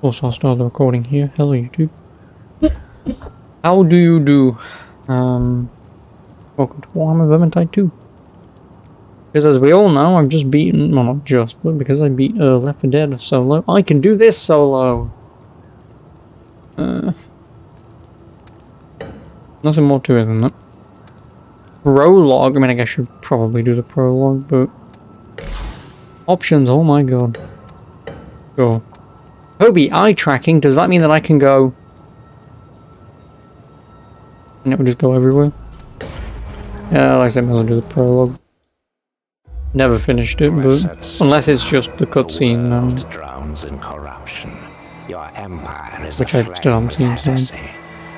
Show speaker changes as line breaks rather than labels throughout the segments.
Also, I'll start the recording here. Hello, YouTube. How do you do? Welcome to Warhammer Vermintide 2. Because as we all know, I've just beaten, well not just, but because I beat Left 4 Dead solo, I can do this solo! Nothing more to it than that. Prologue, I mean I guess I should probably do the prologue, but... Options, oh my god. Sure. Hobie, eye tracking, does that mean that I can go... And it will just go everywhere? Yeah, like I said, I'll do the prologue. Never finished it, but unless it's just the cutscene,
drowns in corruption. Your empire is
which I still haven't seen. So.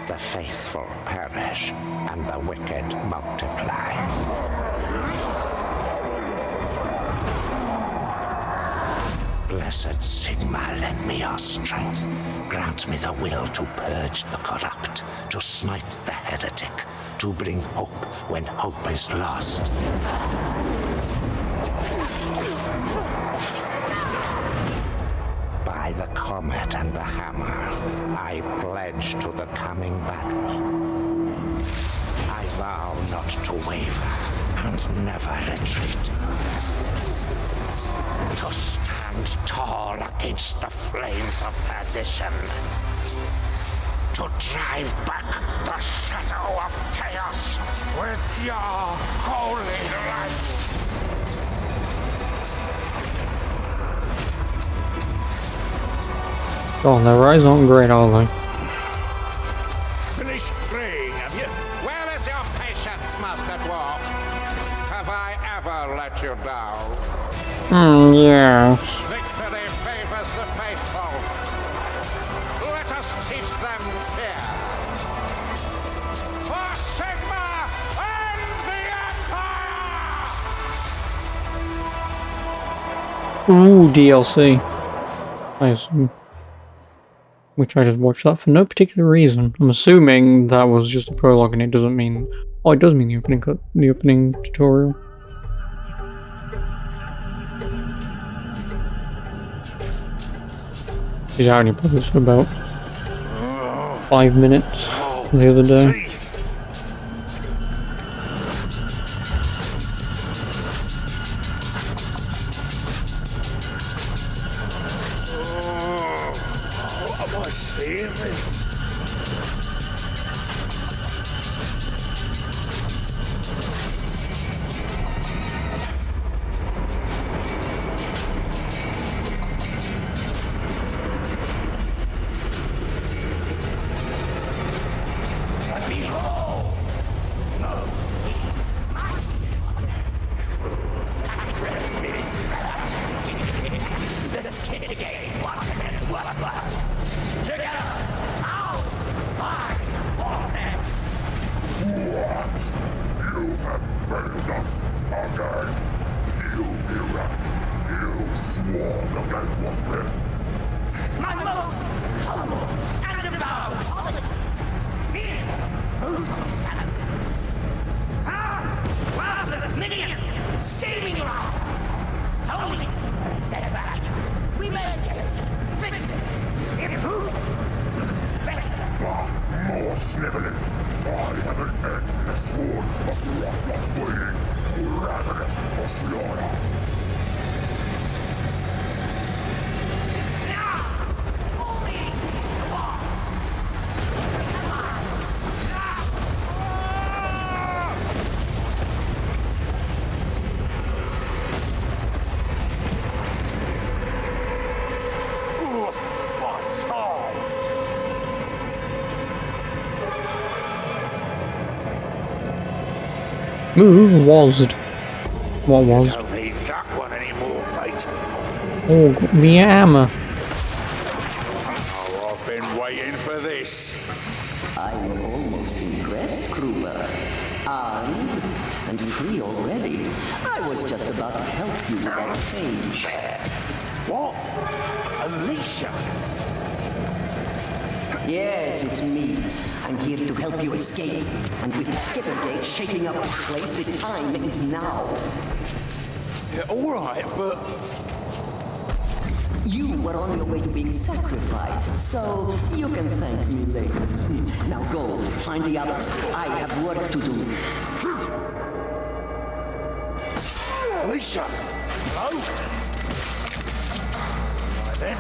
The faithful perish, and the wicked multiply. Blessed Sigma, lend me your strength. Grant me the will to purge the corrupt, to smite the heretic, to bring hope when hope is lost. By the comet and the hammer, I pledge to the coming battle. I vow not to waver and never retreat. To stand tall against the flames of perdition. To drive back the shadow of chaos with your holy light.
Oh, their eyes aren't great, are they?
Finished praying, have you? Where is your patience, Master Dwarf? Have I ever let you down?
Yes.
Victory favors the faithful. Let us teach them fear. For Sigma and the Empire!
Ooh, DLC. I assume. Which I just watched that for no particular reason. I'm assuming that was just a prologue and it doesn't mean... Oh, it does mean the opening tutorial. I only played this for about 5 minutes the other day.
Am I seeing this?
Move was. What was?
Don't need that one anymore, mate.
Oh, me hammer.
Oh, I've been waiting for this.
I'm almost impressed, Kruber. Armed and free already. I was just about to help you with that cage.
What? Alicia?
Yes, it's me. I'm here to help you escape. And with the Skittergate shaking up this place, the time is now.
Yeah, all right, but
You were on your way to being sacrificed, so you can thank me later. Now go, find the others. I have work to do.
Alicia! Hello? Right then.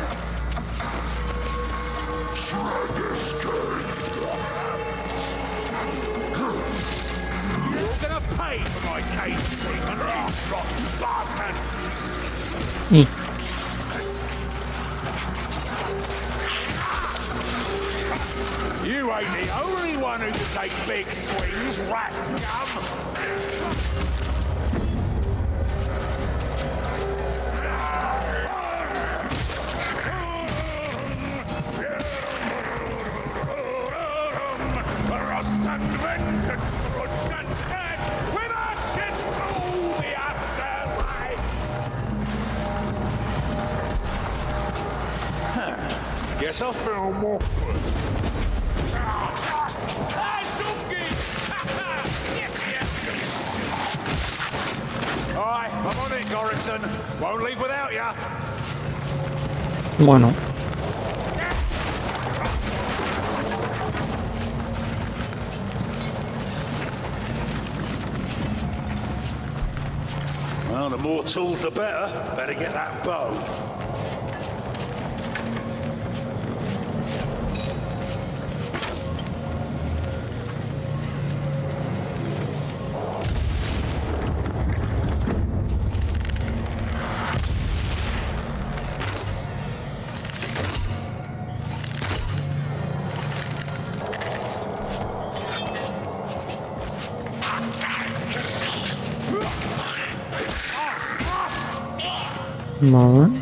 You're gonna pay for my cage thing and rock bastard! You ain't the only one who can take big swings, rat scum! Guess I'll throw more. Alright, I'm on it, Gorrickson. Won't leave without ya.
Why not?
Well, the more tools, the better. Better get that bow.
Alright.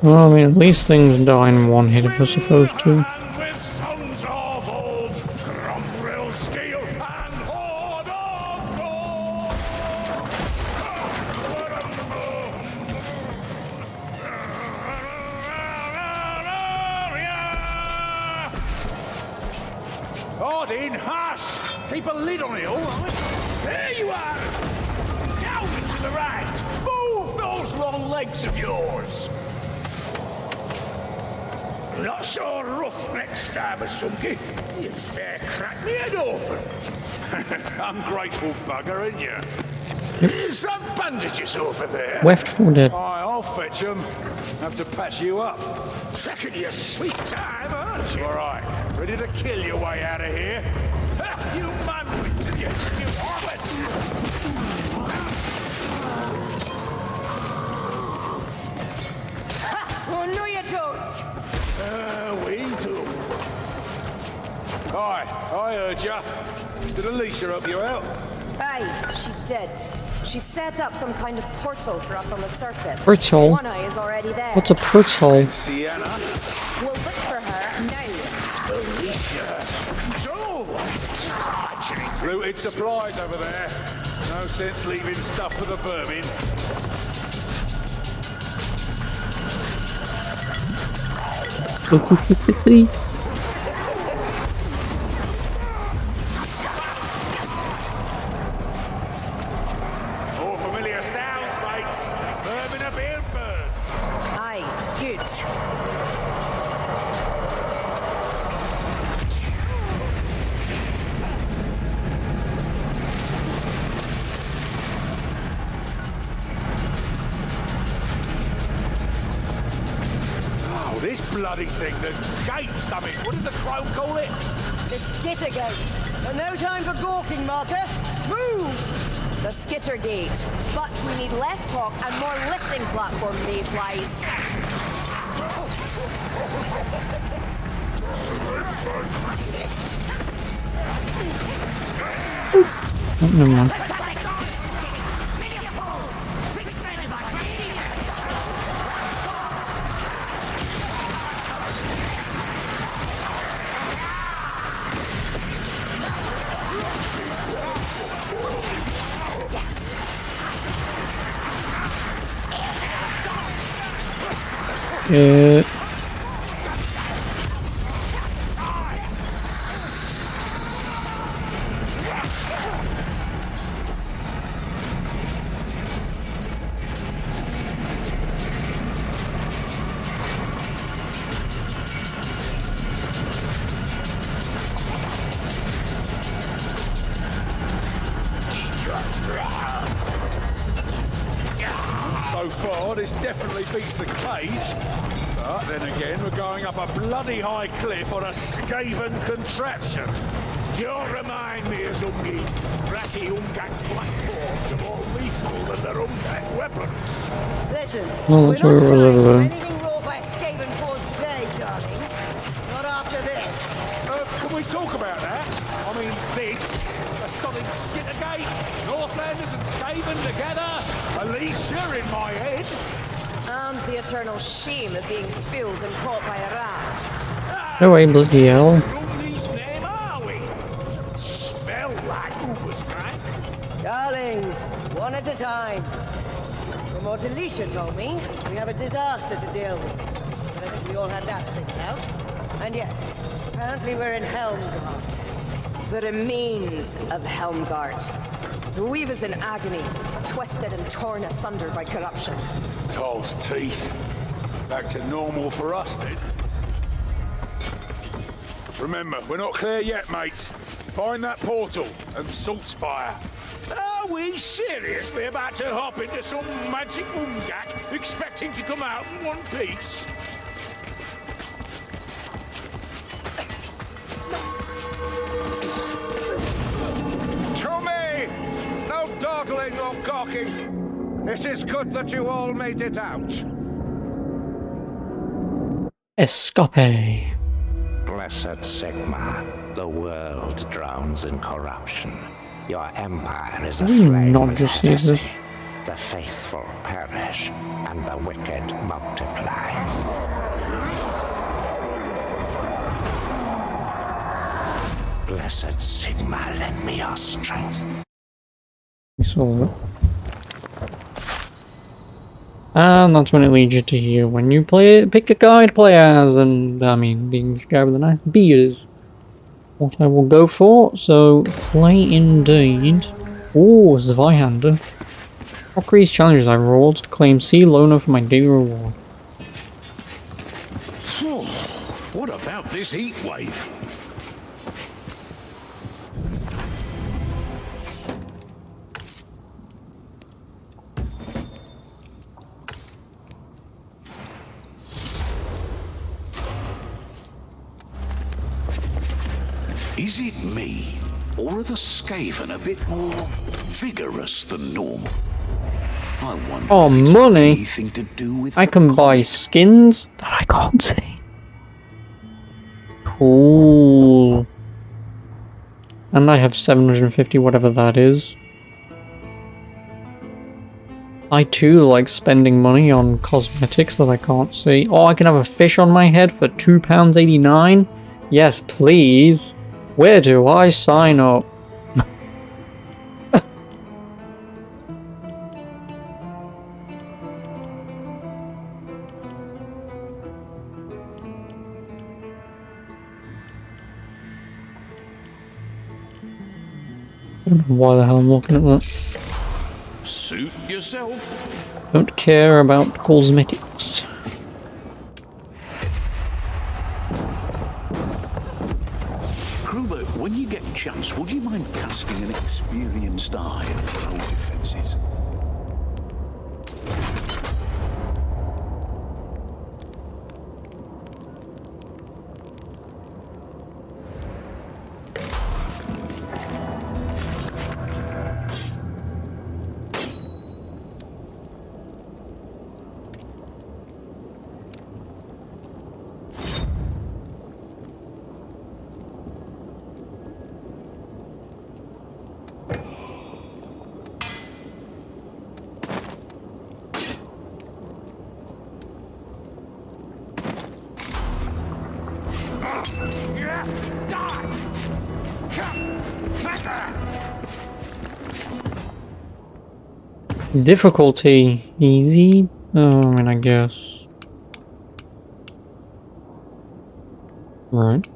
Well, I mean, at least things die in one hit if they're supposed to.
Odin, hush! Keep a lid on it, all right? There you are! Down to the right! Move those long legs of yours! Not so rough next time, Sunky. You fair crack me head open. Ungrateful bugger, ain't you? There's some bandages over there.
Left 4 dead.
Aye, I'll fetch them. Have to patch you up. Taking your sweet time, aren't you? All right. Ready to kill your way out of here? Ha, you man, you still orbit.
Oh, no you don't!
We do. Aye, I heard ya. Did Alicia help you out?
Aye, she did. She set up some kind of portal for us on the surface.
Portal?
One eye is already there.
What's a portal?
Sienna?
We'll look for her now.
Alicia. So, looted supplies over there. No sense leaving stuff for the vermin.
Go quickly.
All familiar sounds, mates. Vermin are being burned.
Aye, good.
Oh, this bloody thing, the gate something. What did the crow call it?
The skitter gate. But no time for gawking, Marcus. Move!
The skitter gate. But we need less talk and more lifting platform, mayflies.
Oh, never mind. Yeah.
So far, this definitely beats the cage. But then again, we're going up a bloody high cliff on a Skaven contraption.
Don't remind me as Ungi. Ratty Ungak platforms are more lethal than their Ungak weapons.
Listen,
No,
we're
that's where
not
it was
trying
over
to
there.
anything raw by Skaven paws today, darlings. Not after this.
Can we talk about that? I mean, this, a solid Skittergate, Northlanders and Skaven together, Alicia in my head.
And the eternal shame of being fooled and caught by a rat.
No way, bloody hell.
Ungi's name are we? Smell like Uber's crank.
Darlings, one at a time. From what Alicia told me, we have a disaster to deal with. But I think we all had that figured out. And yes, apparently we're in Helmgard.
The remains of Helmgard. The weave is in agony, twisted and torn asunder by corruption.
Toll's teeth. Back to normal for us then. Remember, we're not clear yet, mates. Find that portal and Saltspire.
Are we seriously about to hop into some magic Ungak, expecting to come out in one piece?
To me! No dawdling or gawking. It is good that you all made it out.
Escape.
Blessed Sigma, the world drowns in corruption. Your empire is
We
aflame
not
with
just use
heresy.
this.
The faithful perish, and the wicked multiply. Blessed Sigma, lend me your strength.
We saw it. And that's when it leads you to here. When you play it, pick a guy to play as, and I mean, being this guy with a nice beard is what I will go for. So, play indeed. Oh, Zweihander. Mockery's challenges I rolled. Claim C loner for my daily reward.
What about this heat wave? Is it me, or are the Skaven a bit more vigorous than normal? I wonder
Oh,
if it's
money.
anything to do with
I
the
can buy skins that I can't see. Cool. And I have 750, whatever that is. I too like spending money on cosmetics that I can't see. Oh, I can have a fish on my head for £2.89? Yes, please. Where do I sign up? I don't know why the hell I'm looking at that.
Suit yourself.
Don't care about cosmetics.
Kruber, when you get a chance, would you mind casting an experienced eye at our defenses?
Difficulty easy. I mean, I guess. Right.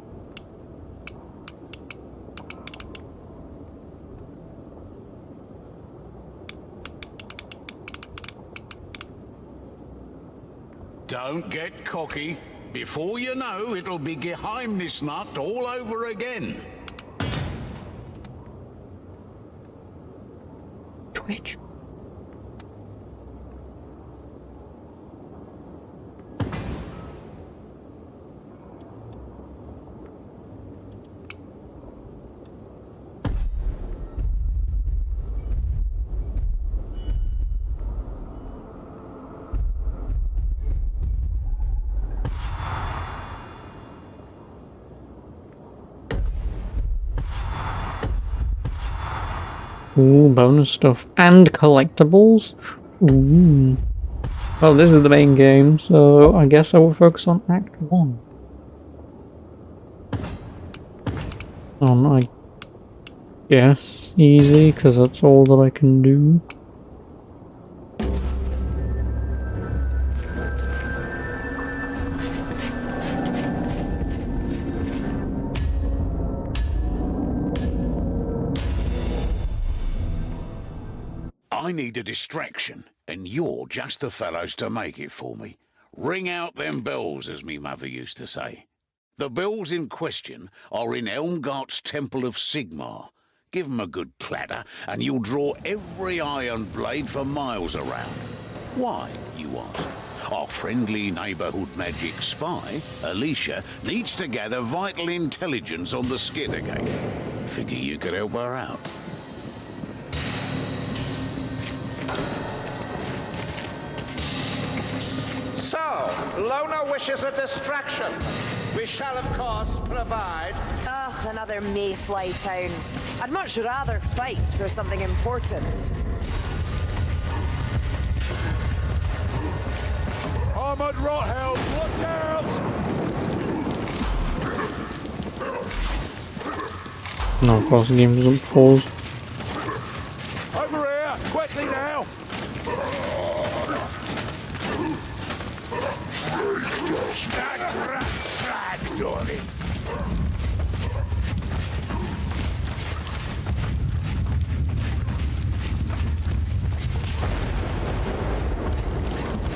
Don't get cocky. Before you know, it'll be Geheimnisnacht all over again.
Twitch. Ooh, bonus stuff. And collectibles? Ooh. Well, this is the main game, so I guess I will focus on Act 1. I guess easy, because that's all that I can do.
I need a distraction, and you're just the fellows to make it for me. Ring out them bells, as me mother used to say. The bells in question are in Elmgart's Temple of Sigmar. Give 'em a good clatter, and you'll draw every iron blade for miles around. Why, you ask? Our friendly neighbourhood magic spy, Alicia, needs to gather vital intelligence on the Skittergate. Figure you could help her out.
So, Lona wishes a distraction. We shall, of course, provide.
Ugh, another mayfly town. I'd much rather fight for something important.
Armored Rothelm, watch out!
No, of course the game doesn't pause.
Over here, quickly now!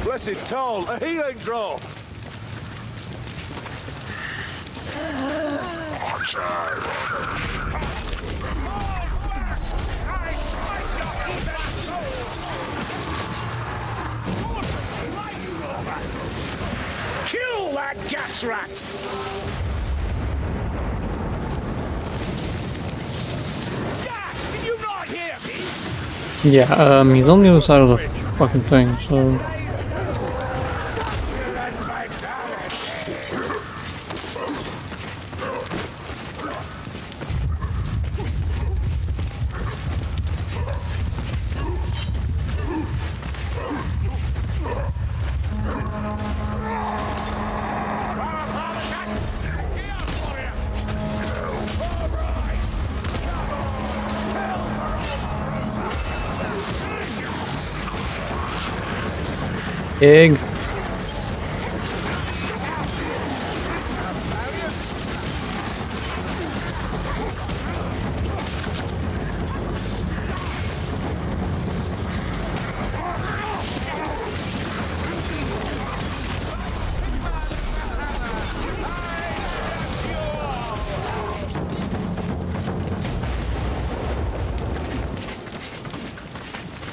Blessed toll, a healing drop!
Kill that gas rat! Gas! Did you not hear me?
Yeah, he's on the other side of the fucking thing, so... Egg.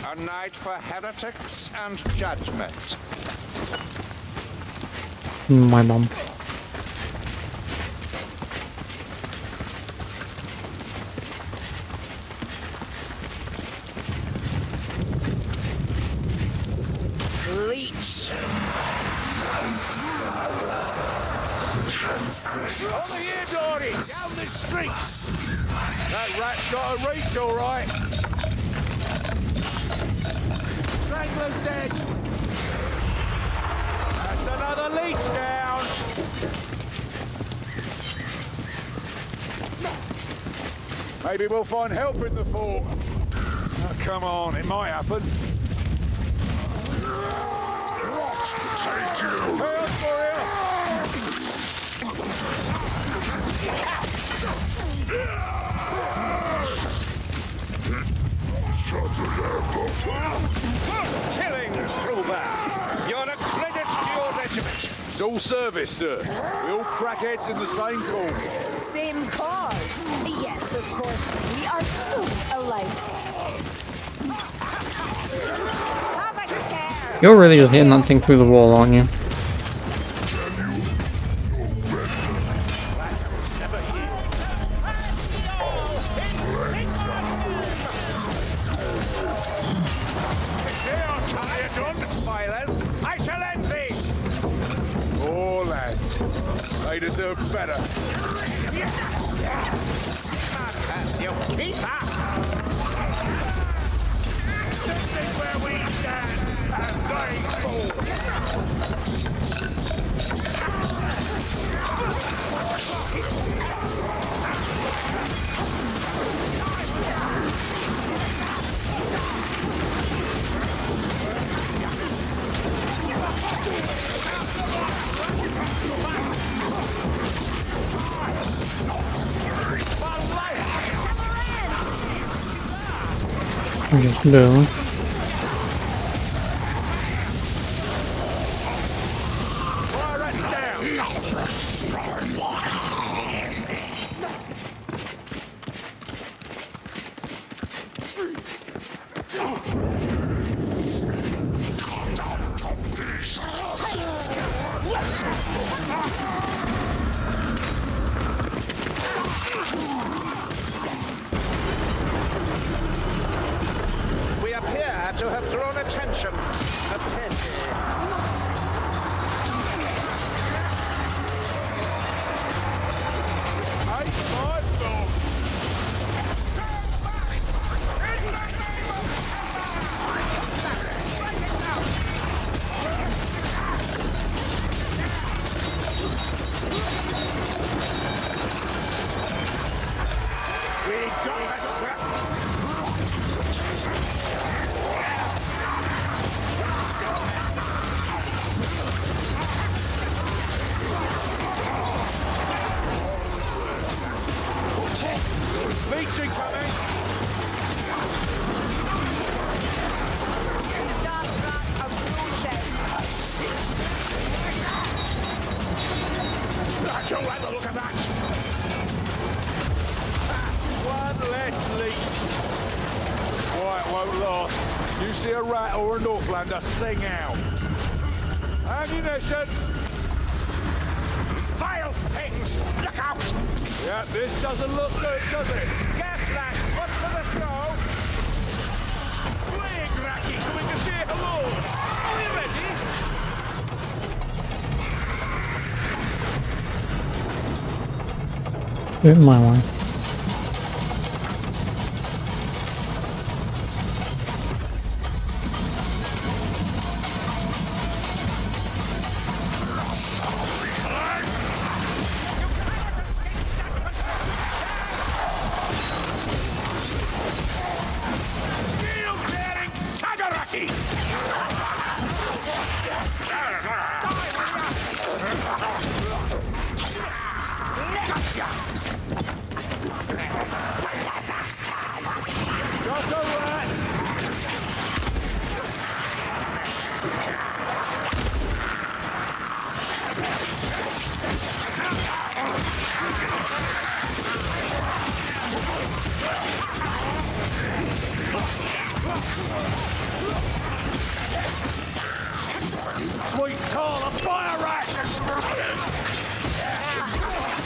A night for heretics and judgment.
My mom.
Leech.
Over here, Dory! Down the street! That rat's got a reach, all right! Strangler's dead! That's another leech down! Maybe we'll find help in the fort. Oh, come on, it might happen. Take you! Help for
Killing, Kruber! You're a credit to your regiment.
It's all service, sir. We all crackheads in the same cause.
Same cause. Yes, of course. We are so alike. Have a care.
You're really just hitting that thing through the wall, aren't you?
I shall end thee!
Oh, lads. They deserve better.
You keep up! This is where we stand, and they fall!
Just do.
Fire rats down!
We appear to have drawn attention. A pity.
Hey, five dog!
We got the strap.
Leeching coming!
I don't like the look of that.
One less leech. Quiet won't last. You see a rat or a Northlander, sing out. Ammunition!
Vile things! Look out!
Yeah, this doesn't look good, does it?
Gas flash, up for the show!
Fleeing Racky coming to say hello! Are you ready?
Do it my way.
Steel-bearing Sagaraki!
Got a rat! Sweet tall, a fire rat!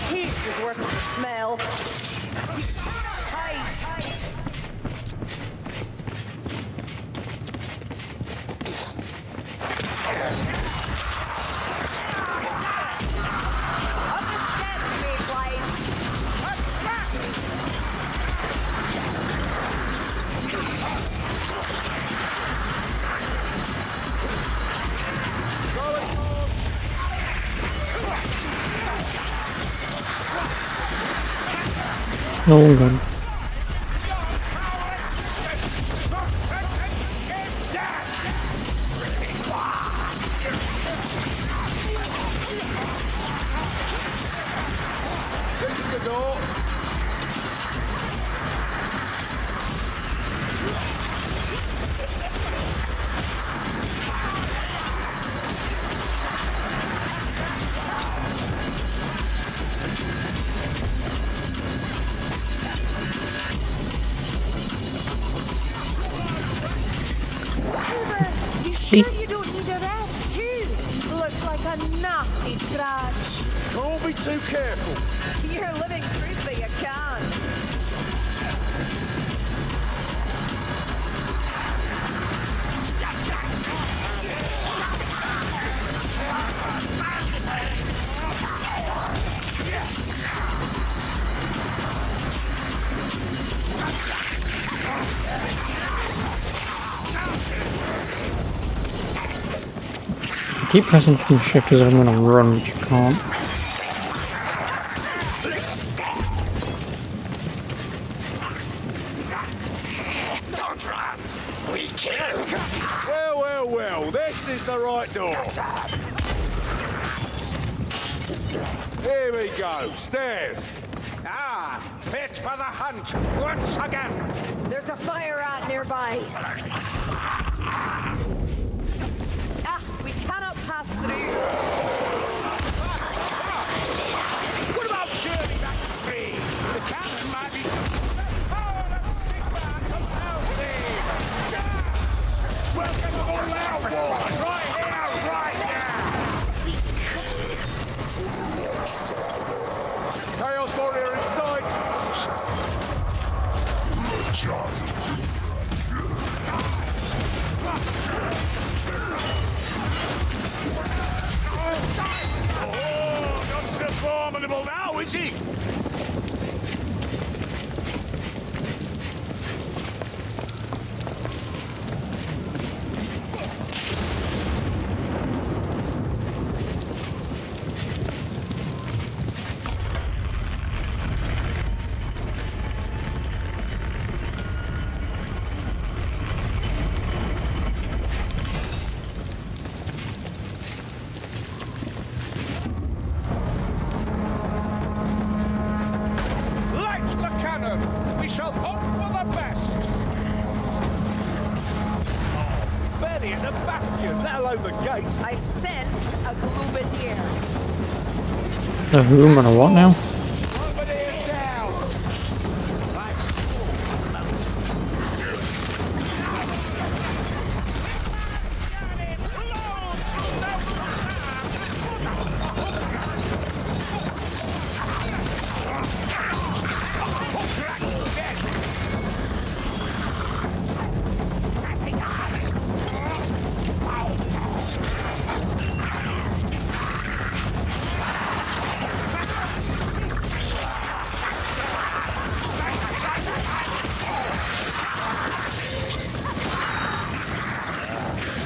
Heat is worse than the smell. Tight. Up the steps, Mayflies.
No good. See?
Sure you don't need a rest, too? Looks like a nasty scratch.
Can't be too careful.
You're living proof that you can.
I keep pressing fucking shift as I'm gonna run, but you can't.
Don't run. We kill.
Well, this is the right door. Here we go, stairs.
Ah, fit for the hunt once again.
There's a fire rat nearby. Ah, we cannot pass through.
What about journey back to freeze? The cannon might be... Welcome to the Loud Wars, right here, right now! Chaos Warrior in sight! Oh, not so formidable now, is he? Light the cannon! We shall hope for the best! Oh, barely at the bastion, let alone the gate.
I sense a glubateer.
The whom and a what now?
Bombardier down!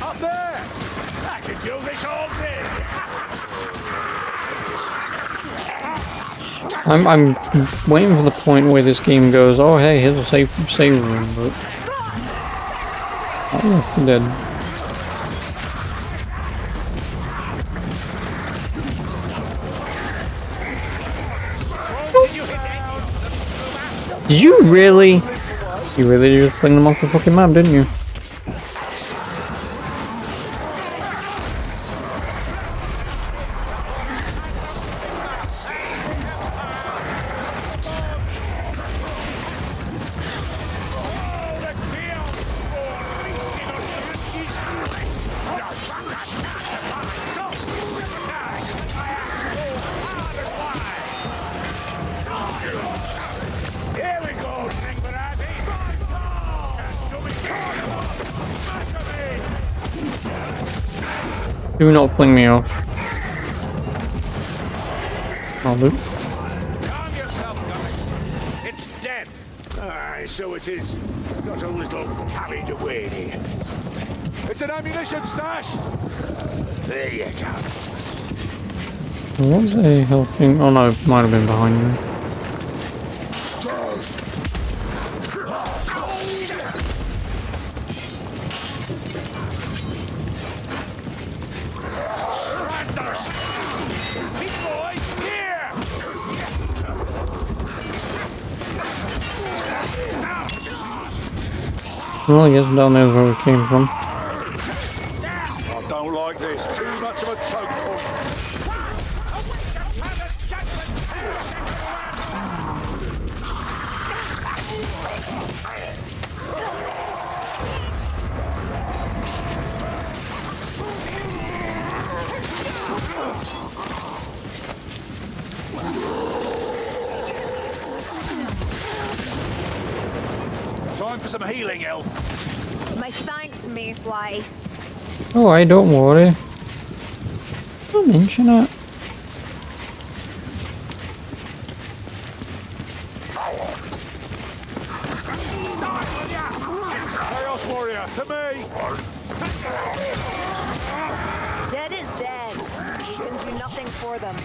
Up there! I could do this all day!
I'm waiting for the point where this game goes, oh hey, here's a save room, but... Oh, I'm dead. Did you really? You really just fling them off the fucking map, didn't you?
Here we go, Ringberati!
Do not fling me off. I'll do.
Calm yourself, guys. It's dead. Aye, so it is. Got a little carried away here. It's an ammunition stash. There you go.
What was a health thing? Oh no, it might have been behind me.
Big boy, here!
Well, I guess down there's where we came from.
I don't like this. Too much of a choke point. for some healing, Elf.
My thanks, Mayfly.
Oh, I don't worry. Don't mention it.
Chaos Warrior, to me!
Dead is dead. You can do nothing for them.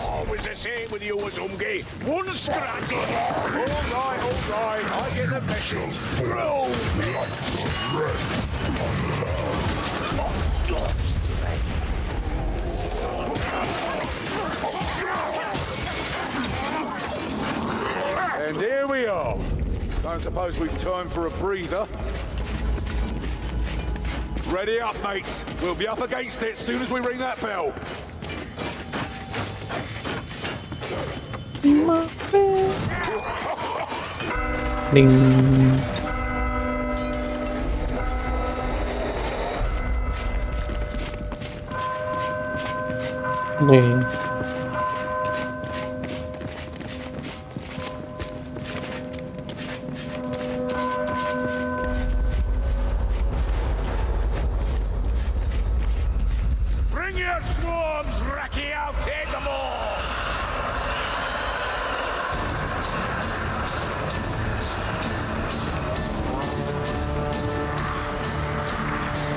Always the same with you, Azumgi. One scratch. All right. I get the message. And here we are. Don't suppose we've time for a breather. Ready up, mates. We'll be up against it as soon as we ring that bell.
Ding. Ding.
Bring your swarms, Raki, I'll take them all!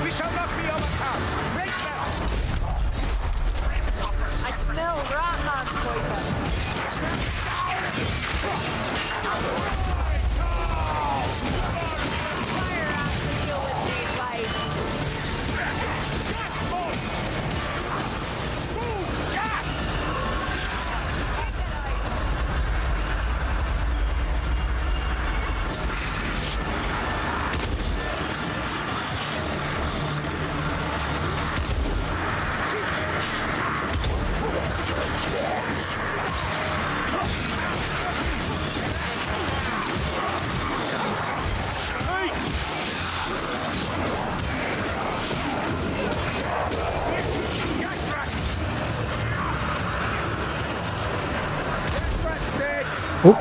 We shall not be overcome! Break them!
I smell rat poison.
Oh,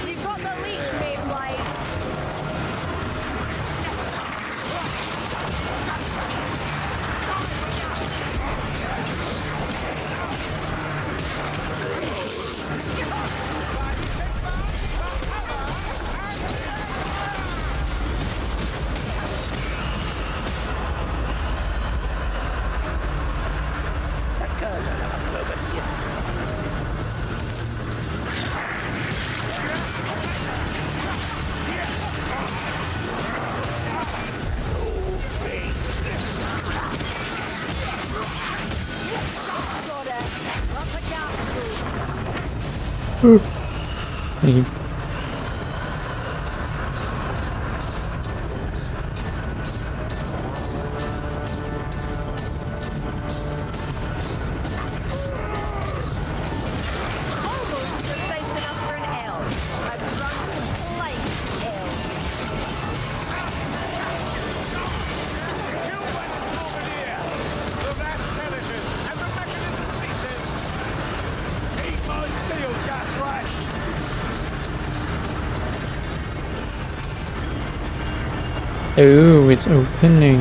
You've got the leech, Mayflies.
thank you.
Almost precise enough for an L. I've run like L.
You went over here! The rat perishes, and the mechanism ceases! Eat my steel, gas rat!
Oh, it's opening.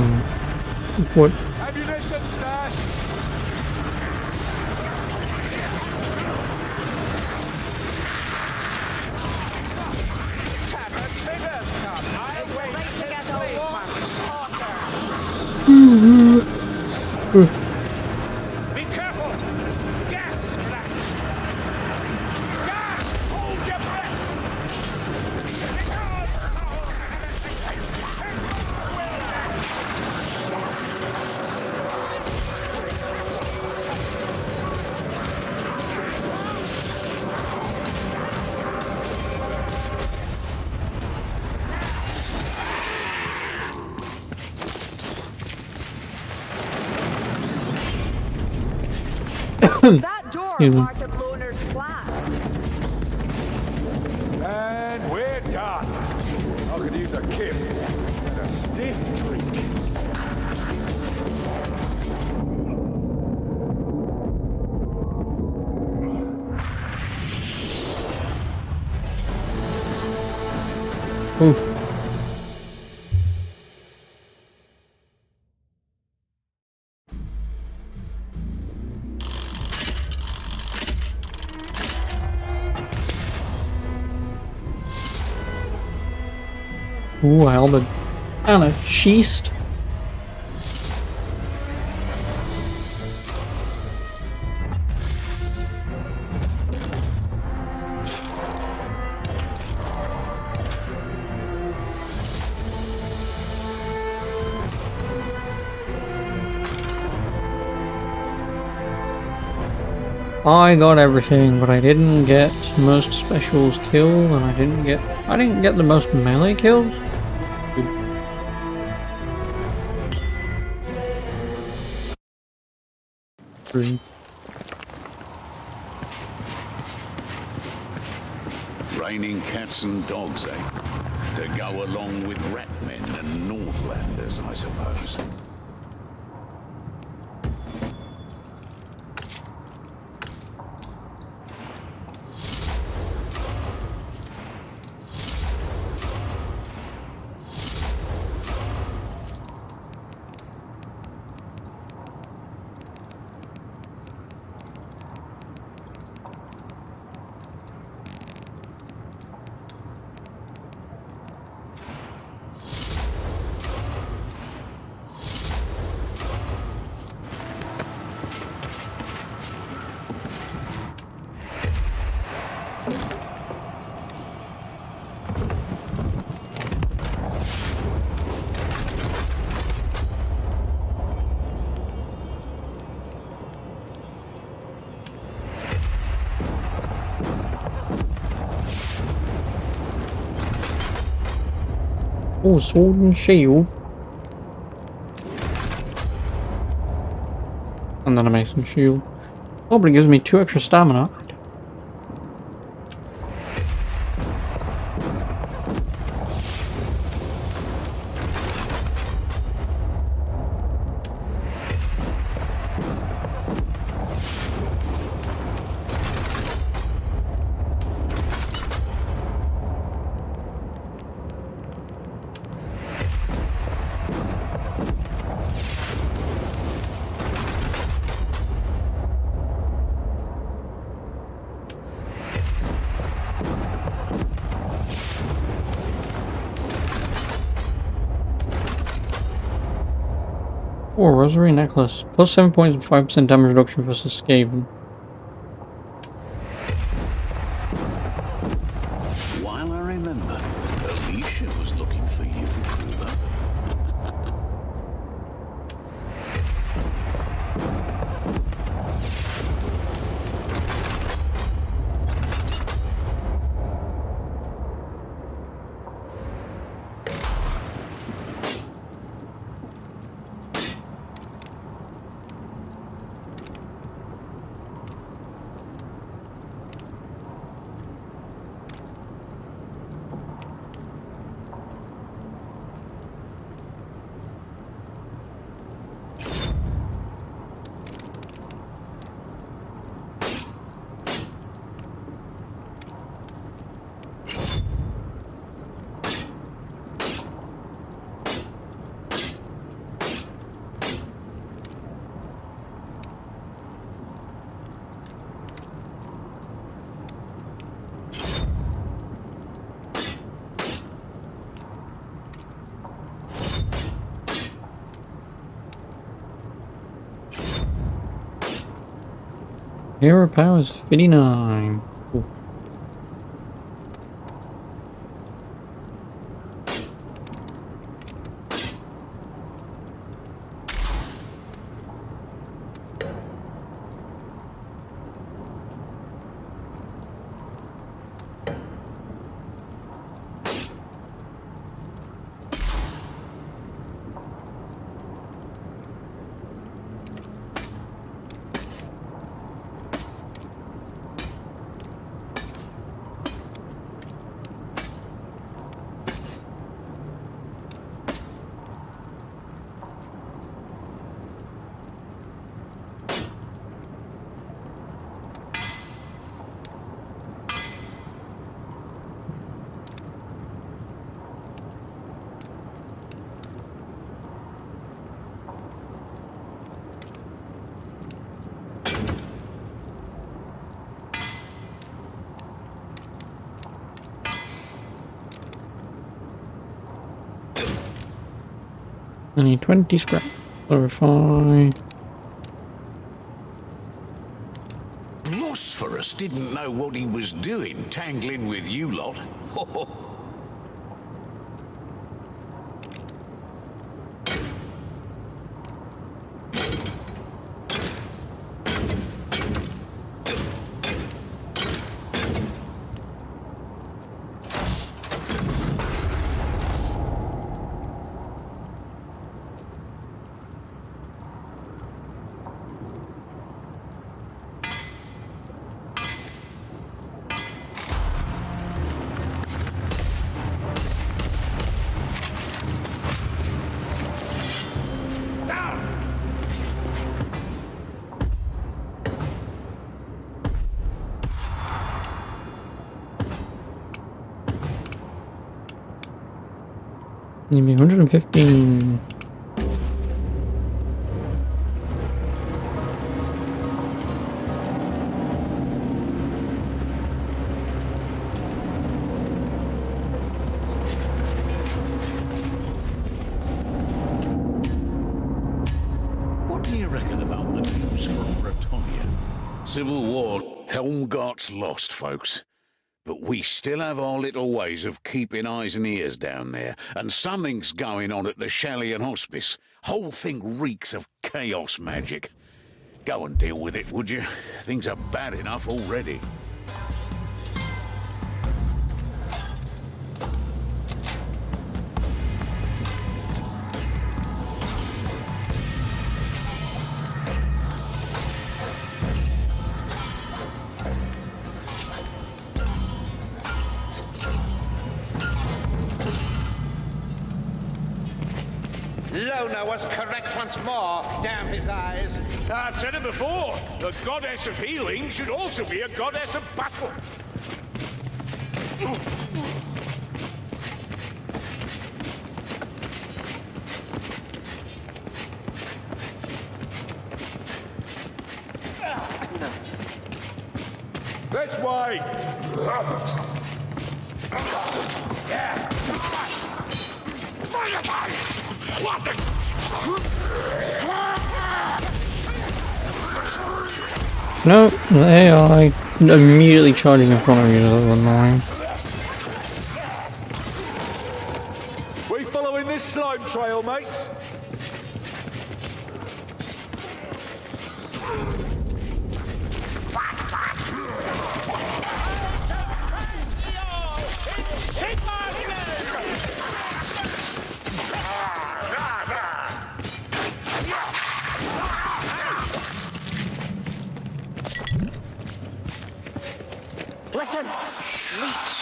What?
Ammunition stash! Tavern biggers come! I wait
right to get
to
a
long Be careful! Gas rat! Gas! Hold your breath!
Is that door
Excuse me.
part of Loner's plan?
And we're done. I could use a kip and a stiff drink.
Ooh. Ooh, helmet. And a chest. I got everything, but I didn't get most specials killed, and I didn't get the most melee kills. Three.
Raining cats and dogs, eh? To go along with ratmen and Northlanders, I suppose.
Oh, sword and shield. And then I make some shield. Oh, but it gives me 2 extra stamina. Oh, rosary necklace. Plus 7 points and 5% damage reduction versus Skaven.
While I remember, Alicia was looking for you, Kruber.
Hero power is 59. Cool. I need 20 scrap. Clarify.
Phosphorus didn't know what he was doing, tangling with you lot.
Need me 115.
What do you reckon about the news from Bretonia? Civil War. Helmgart's lost, folks. But we still have our little ways of keeping eyes and ears down there, and something's going on at the Shallian Hospice. Whole thing reeks of chaos magic. Go and deal with it, would you? Things are bad enough already.
Lona was correct once more. Damn his eyes.
I've said it before. The goddess of healing should also be a goddess of battle. This way.
No, the AI immediately charging in front of you is a little annoying.
We following this slime trail, mates?
Listen, leech.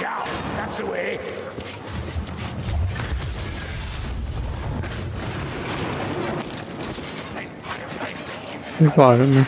Down. That's the way.
You fired me.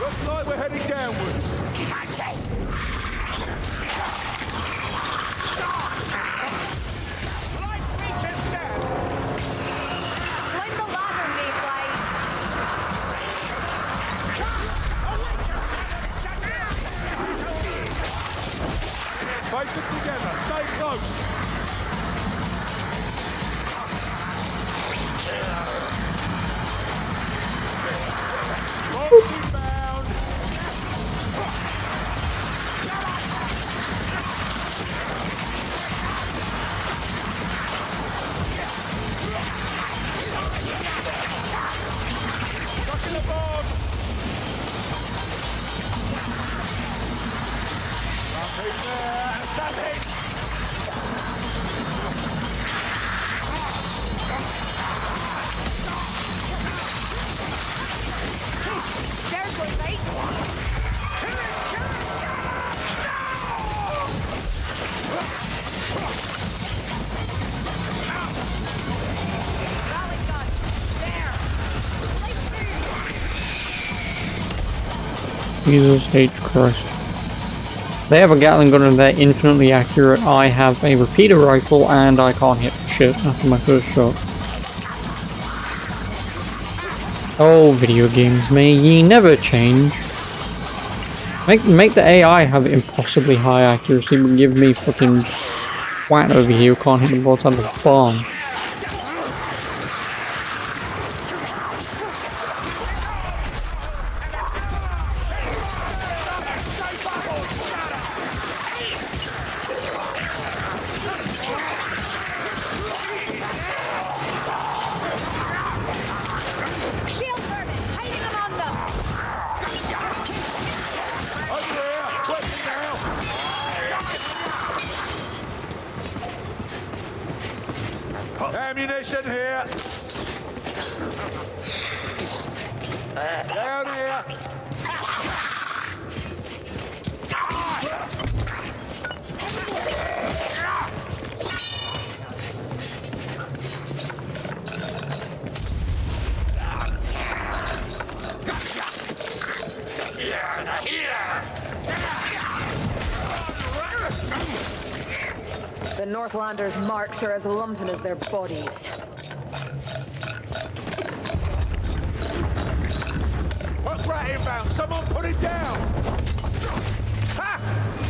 Looks like we're heading downwards. Light reaches down.
Climb the ladder, Mayflies.
Face it together. Stay close. Multi-bound. Stuck in the bog. Something there. Something.
Stairs were nice.
Kill it! Kill it!
Jesus H. Christ. They have a Gatling gun and they're infinitely accurate. I have a repeater rifle and I can't hit shit after my first shot. Oh, video games, may ye never change. Make the AI have impossibly high accuracy, but give me fucking twat over here who can't hit the bullets out of the barn.
Shield vermin, hiding among them.
Over here! Quick now! Ammunition here! Down here!
The Northlanders' marks are as lumpen as their bodies.
Put rat inbound! Someone put it down! Ha!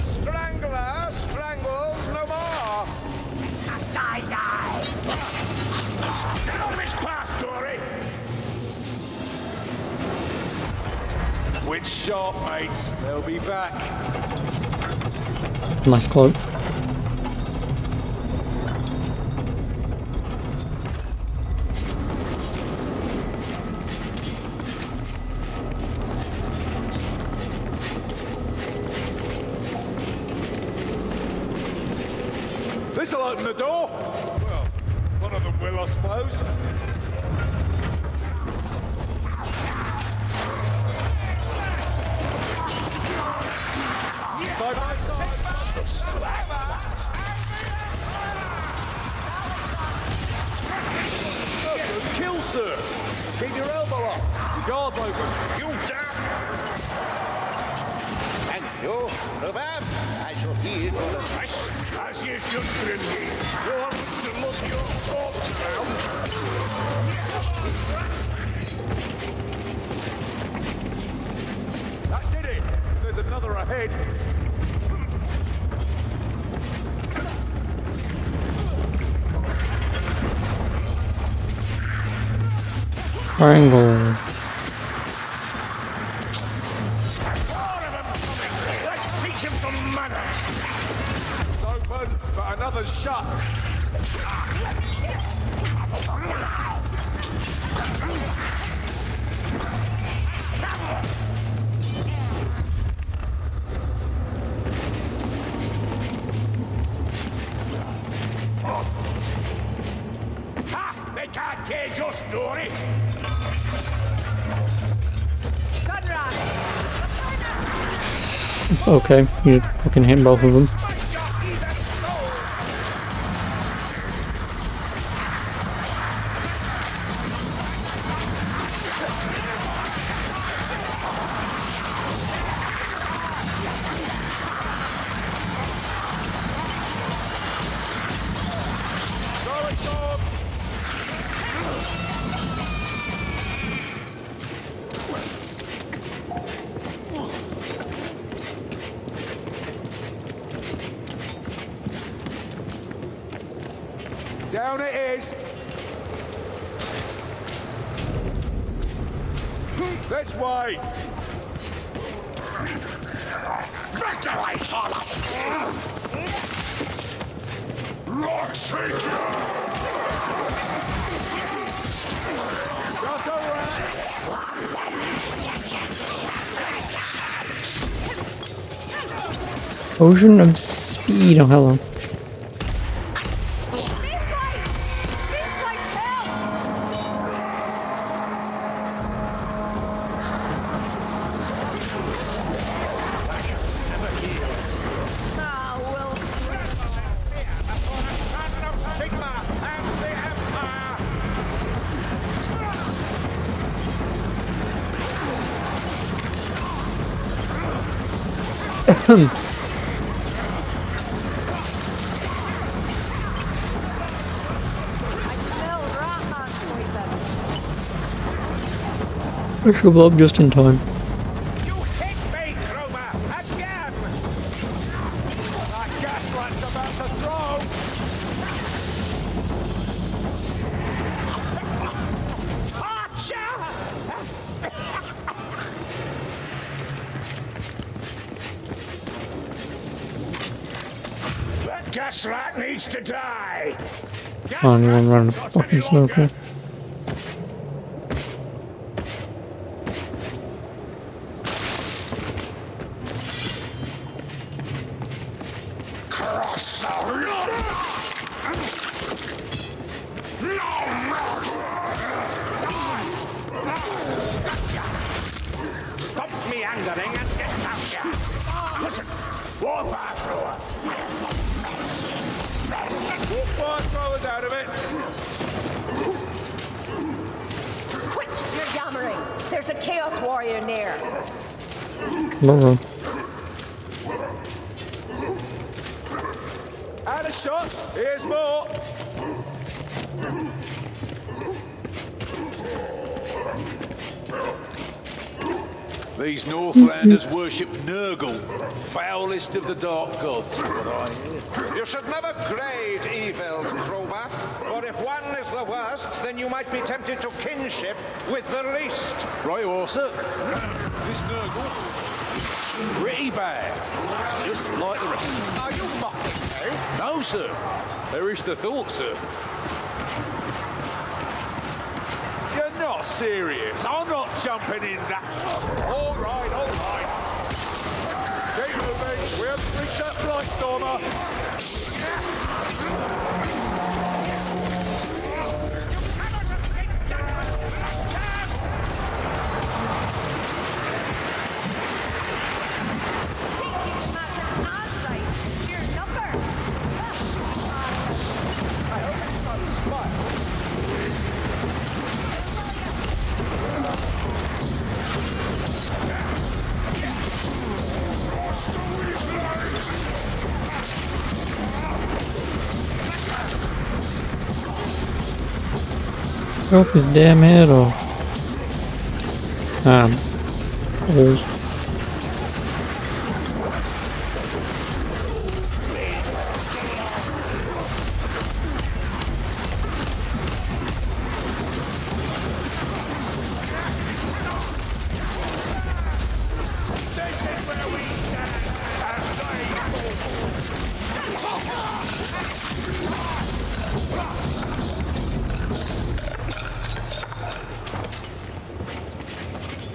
Strangler, strangles no more.
Die, die! Get on this path, Dory!
Which sharp, mates. They'll be back.
Nice quote.
This'll open the door. Well, one of them will, I suppose. Side by side. Good kill, sir. Keep your elbow up. The guard's open. You damn.
Thank you. No bad. I shall heed all advice.
As you should, Grimby. You want to look your thoughts around.
That did it. There's another ahead.
Triangle.
Let's teach him some manners.
It's open, but another's shut.
Ha! They can't cage us, Dory.
Okay, you fucking hit both of them.
Down it is. This way.
Regulate on us! Lord Savior!
Shut around.
Ocean of speed. Oh, hello.
smell Rahman poison.
I shovel up just in time.
You hit me, Kruber! Again! That gaslight's about to throw! Torture! That gaslight needs to die!
Come on, run, run, fucking circle.
Cross the road!
Stop meandering and get out here! Listen! Warfare thrower! Warfare thrower's out of it!
Quit your yammering. There's a Chaos Warrior near.
Lord.
Out of shot! Here's more!
These Northlanders worship Nurgle, foulest of the dark gods, from what I hear.
You should never grade evils, Kruber. For if one is the worst, then you might be tempted to kinship with the least.
Right, sir. This Nurgle, pretty bad. Just like the rest.
Are you mocking me?
No, sir. There is the thought, sir.
You're not serious. I'm not jumping in that. All right, all right. Keep moving. We haven't reached that flight, Stormer.
Drop his damn head off. Balls.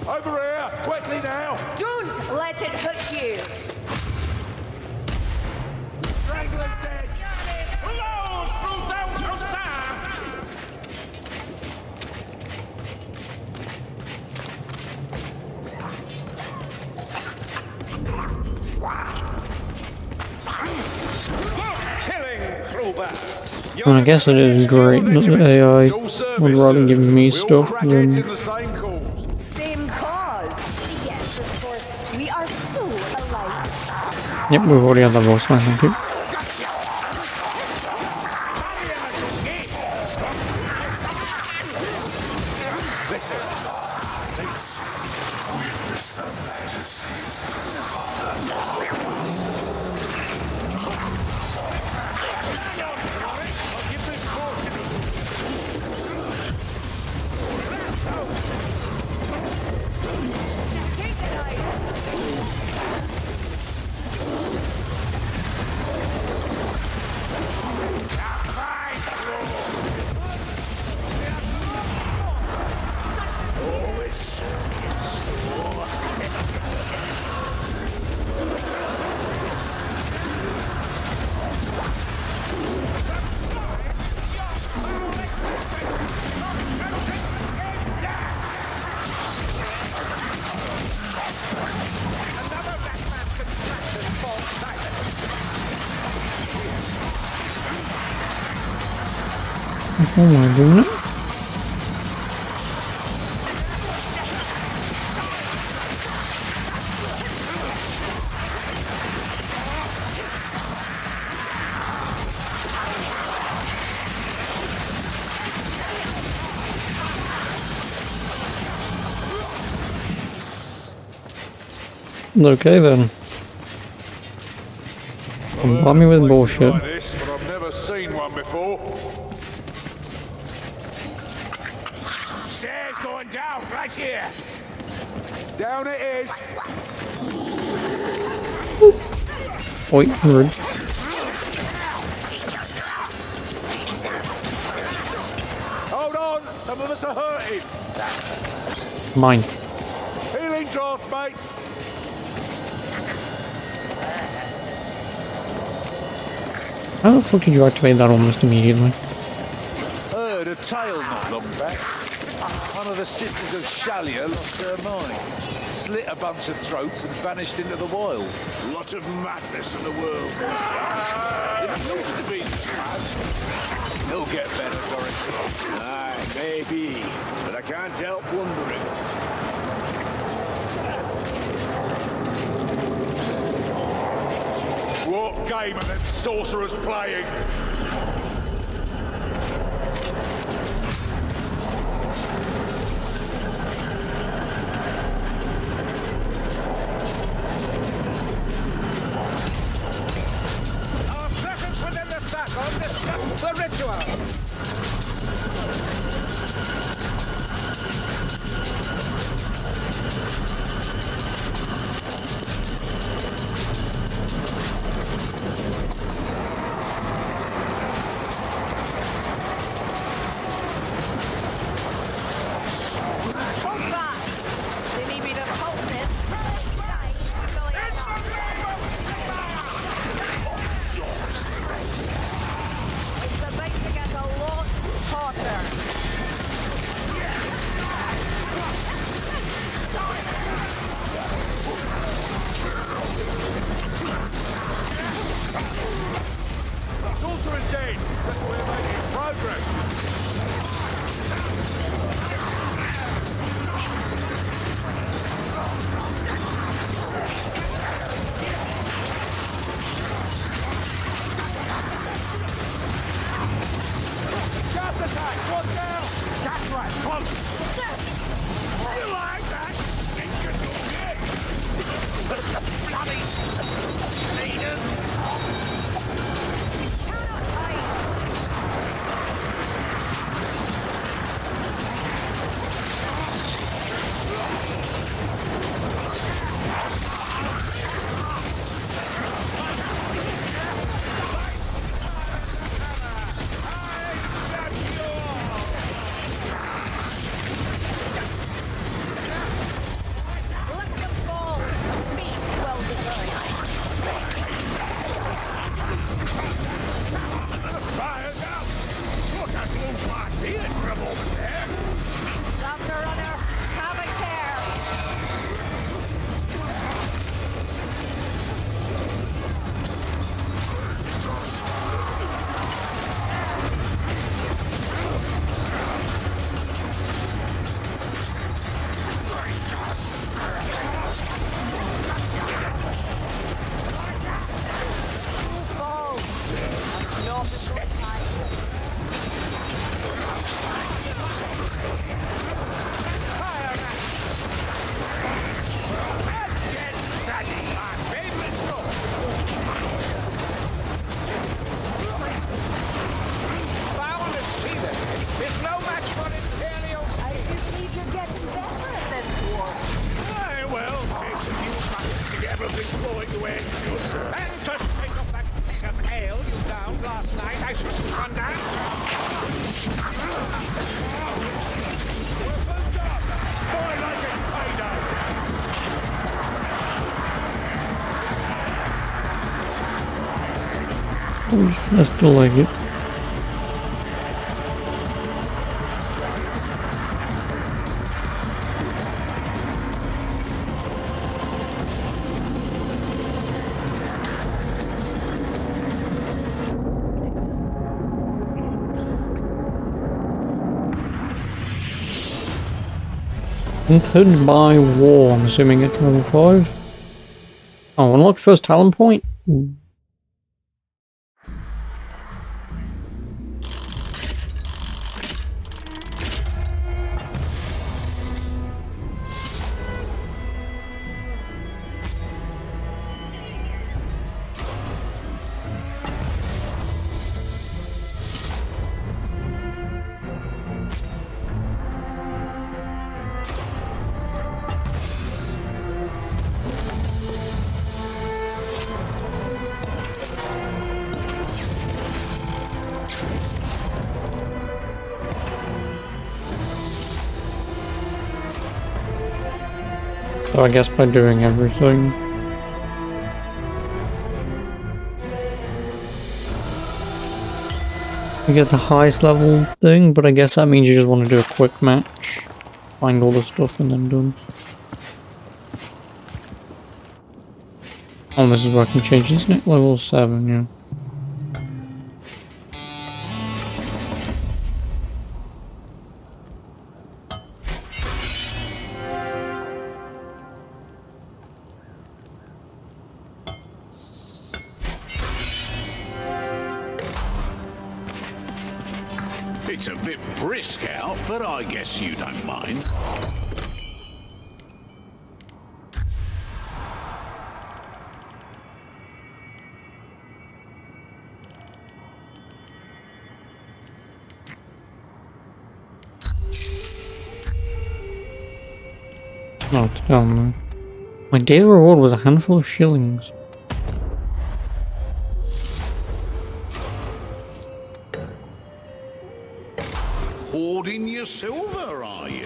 Over here, quickly now.
Don't let it hook you.
Strangler's dead. Blows through down to Sam.
Killing Kruber.
Well, I guess it is great that the AI would rather give me stuff than
the same cause.
Same cause. Yes, of course. We are so alike.
Yep, we've already had that boss fight, thank you. Oh my goodness. Okay then. Bomb me with bullshit.
Like this, but I've never seen one before. Stairs going down right here. Down it is.
Oi, rude.
Hold on, some of us are hurting.
Mine.
Healing draft, mates.
How the fuck did you activate that almost immediately?
Heard a tale not long back. One of the sisters of Shalia lost her mind, slit a bunch of throats and vanished into the wild. Lot of madness in the world. It used to be bad. He'll get better, Dorothy. Aye, maybe, but I can't help wondering. What game are them sorcerers playing? Our presence within the circle disrupts the ritual.
Hold back. They may be repulsive. It's about to get a lot hotter.
Sorcerer's dead, but we're making progress. Gas attack! One down! Gas right, close! You like that? Think you do it? Bloody leaders!
Let them fall. Me, well deserved.
Fire's out! What a blue party for a moment there!
That's a runner. Have a care. Fall. That's not a good time.
There's no match for Imperials.
I just think you're getting better at this war.
Aye, well, takes a few months to get everything flowing the way it should. And to shake off that keg of ale you downed last night, I should run down. Weapons up! Boy, like it's payday!
I still like it. Included by war, I'm assuming at level 5. Oh, unlock first talent point? Ooh. So I guess by doing everything. You get the highest level thing, but I guess that means you just want to do a quick match. Find all the stuff and then done. Oh, this is where I can change, isn't it? Level 7, yeah.
It's a bit brisk out, but I guess you don't mind.
Oh, it's down there. My daily reward was a handful of shillings.
Hoarding your silver, are you?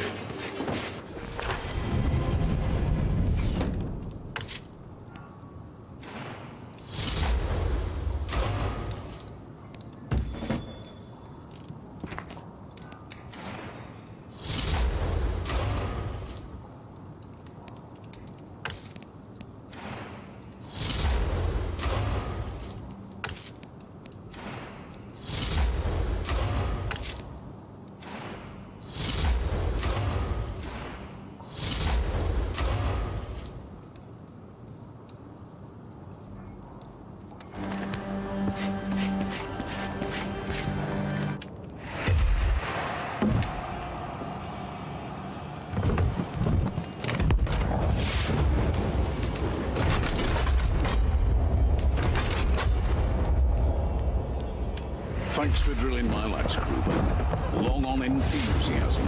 Thanks for drilling my lads, Kruber. Long on enthusiasm,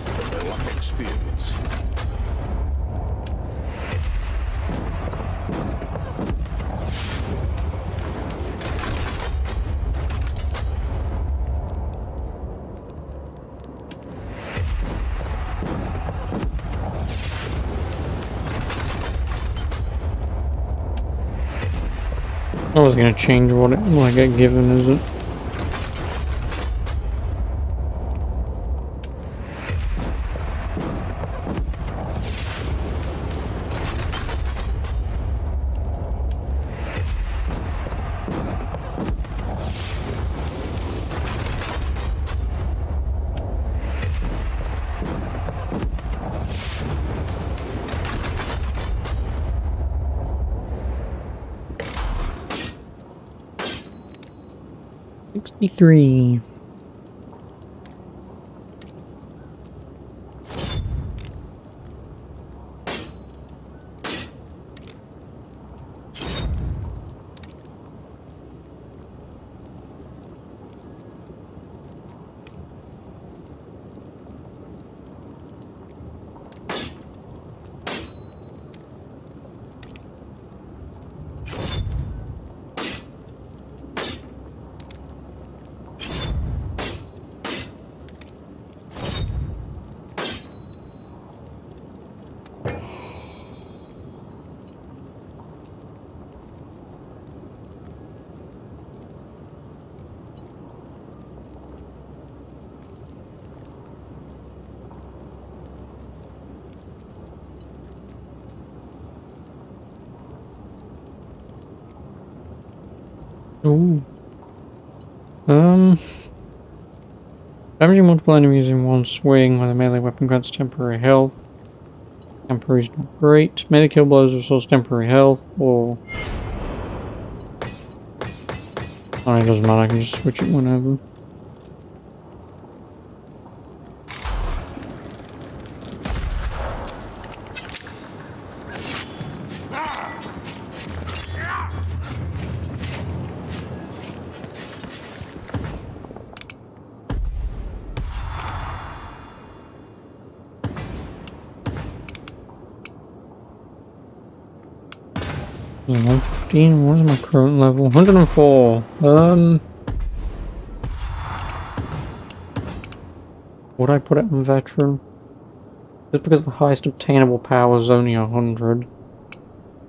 but they lack experience.
I was gonna change what I get given, is it? $63. Ooh. Damaging multiple enemies in one swing with a melee weapon grants temporary health. Temporary is not great. Melee kill blows restores temporary health, or... Oh, it doesn't matter, I can just switch it whenever. Yeah, 115, what is my current level? 104. Would I put it on veteran? Just because the highest obtainable power is only 100.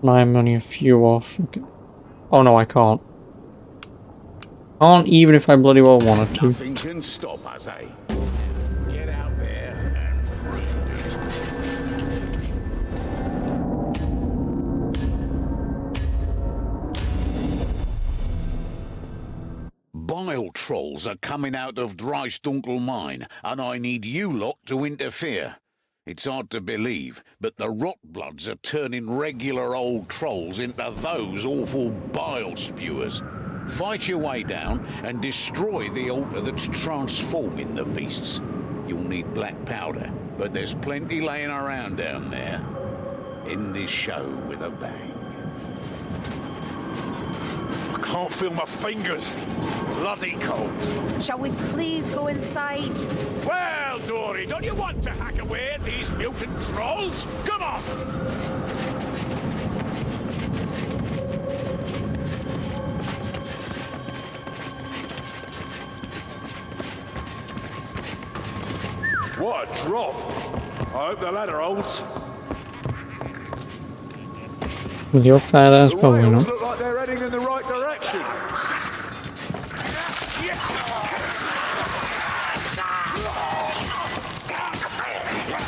And I'm only a few off. Okay. Oh no, I can't. Can't even if I bloody well wanted to.
Nothing can stop us, eh? Get out there and prove it. Bile trolls are coming out of Dreisdunkel mine, and I need you lot to interfere. It's hard to believe, but the rot-bloods are turning regular old trolls into those awful bile spewers. Fight your way down and destroy the altar that's transforming the beasts. You'll need black powder, but there's plenty laying around down there. End this show with a bang.
I can't feel my fingers. Bloody cold.
Shall we please go inside?
Well, Dory, don't you want to hack away at these mutant trolls? Come on! What a drop! I hope the ladder holds.
With your fat ass,
The
probably
whales
not.
look like they're heading in the right direction.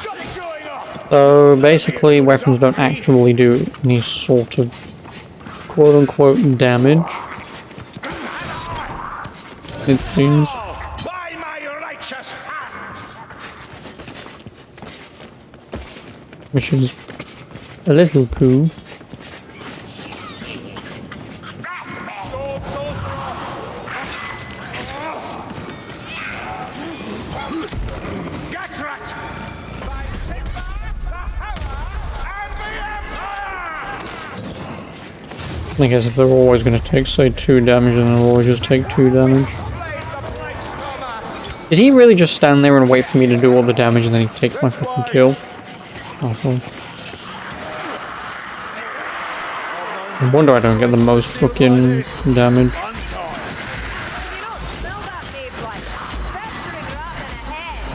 Got it going on!
So basically, weapons don't actually do any sort of quote-unquote damage. It seems.
By my righteous hand!
Which is a little poo.
Gas rat! By Sigmar, the Hammer, and the Empire!
I guess if they're always going to take, say, 2 damage, then they'll always just take 2 damage. Did he really just stand there and wait for me to do all the damage and then he takes my fucking kill? Awful. No wonder I don't get the most fucking damage.
You don't smell that, made like festering rat in a head.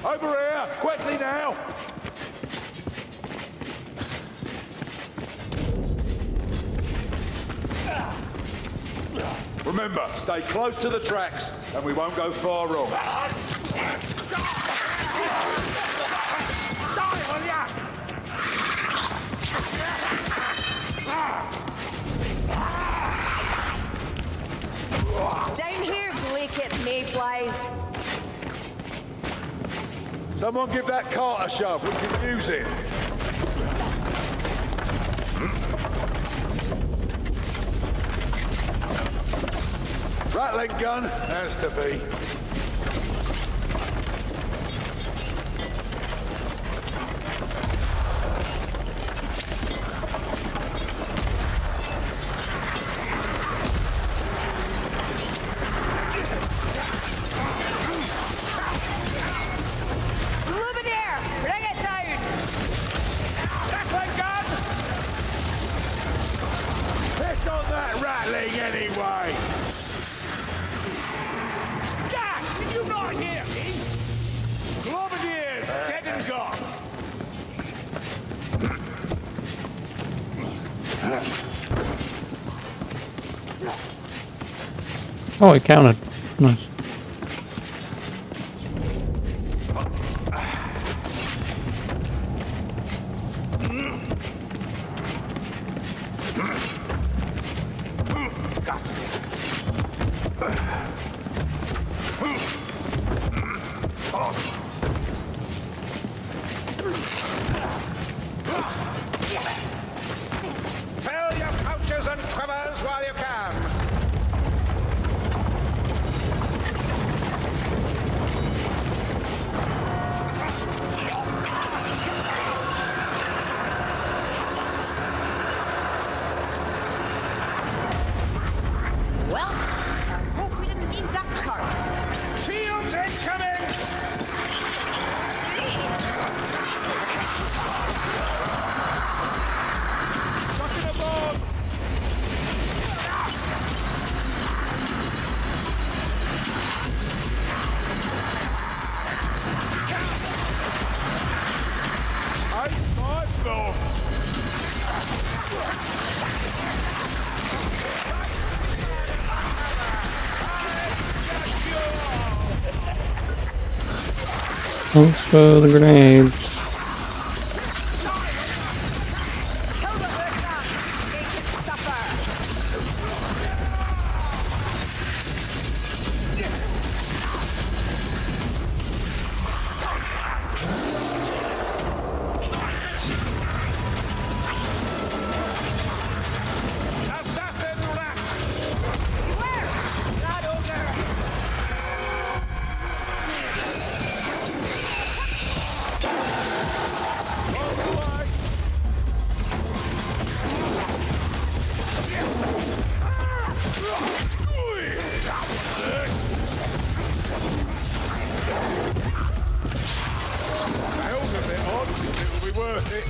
Over here! Quickly now! Remember, stay close to the tracks, and we won't go far wrong. Die, will ya?
Down here, Blake Mayflies.
Someone give that cart a shove, we can use it. Rattling gun, has to be.
Luminaire, bring it down.
Rattling gun! Piss on that rattling anyway! Gas! Did you not hear me? Globadiers, dead and gone!
Oh, it counted. Nice.
Fill your pouches and quivers while you can.
Well, I hope we didn't need that cart.
Shields incoming! Rocking aboard! I thought so.
Thanks for the grenades.
Kill the Hurricane. Make it suffer.
Assassin rat!
Beware! That ogre!
I hope a bit odd, it'll be worth it.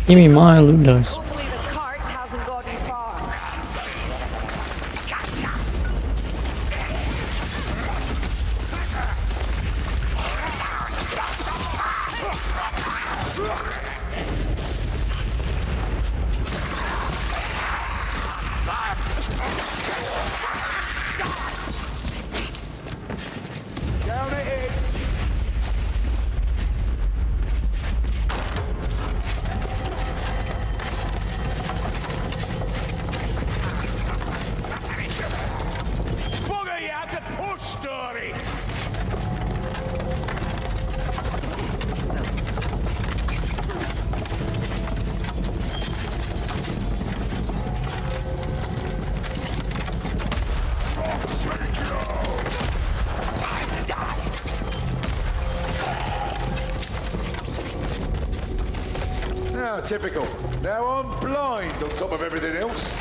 Give me my loot dice.
Hopefully the cart hasn't gotten far.
Down it is! Bugger you, I could push story!
Now, typical. Now I'm blind on top of everything else.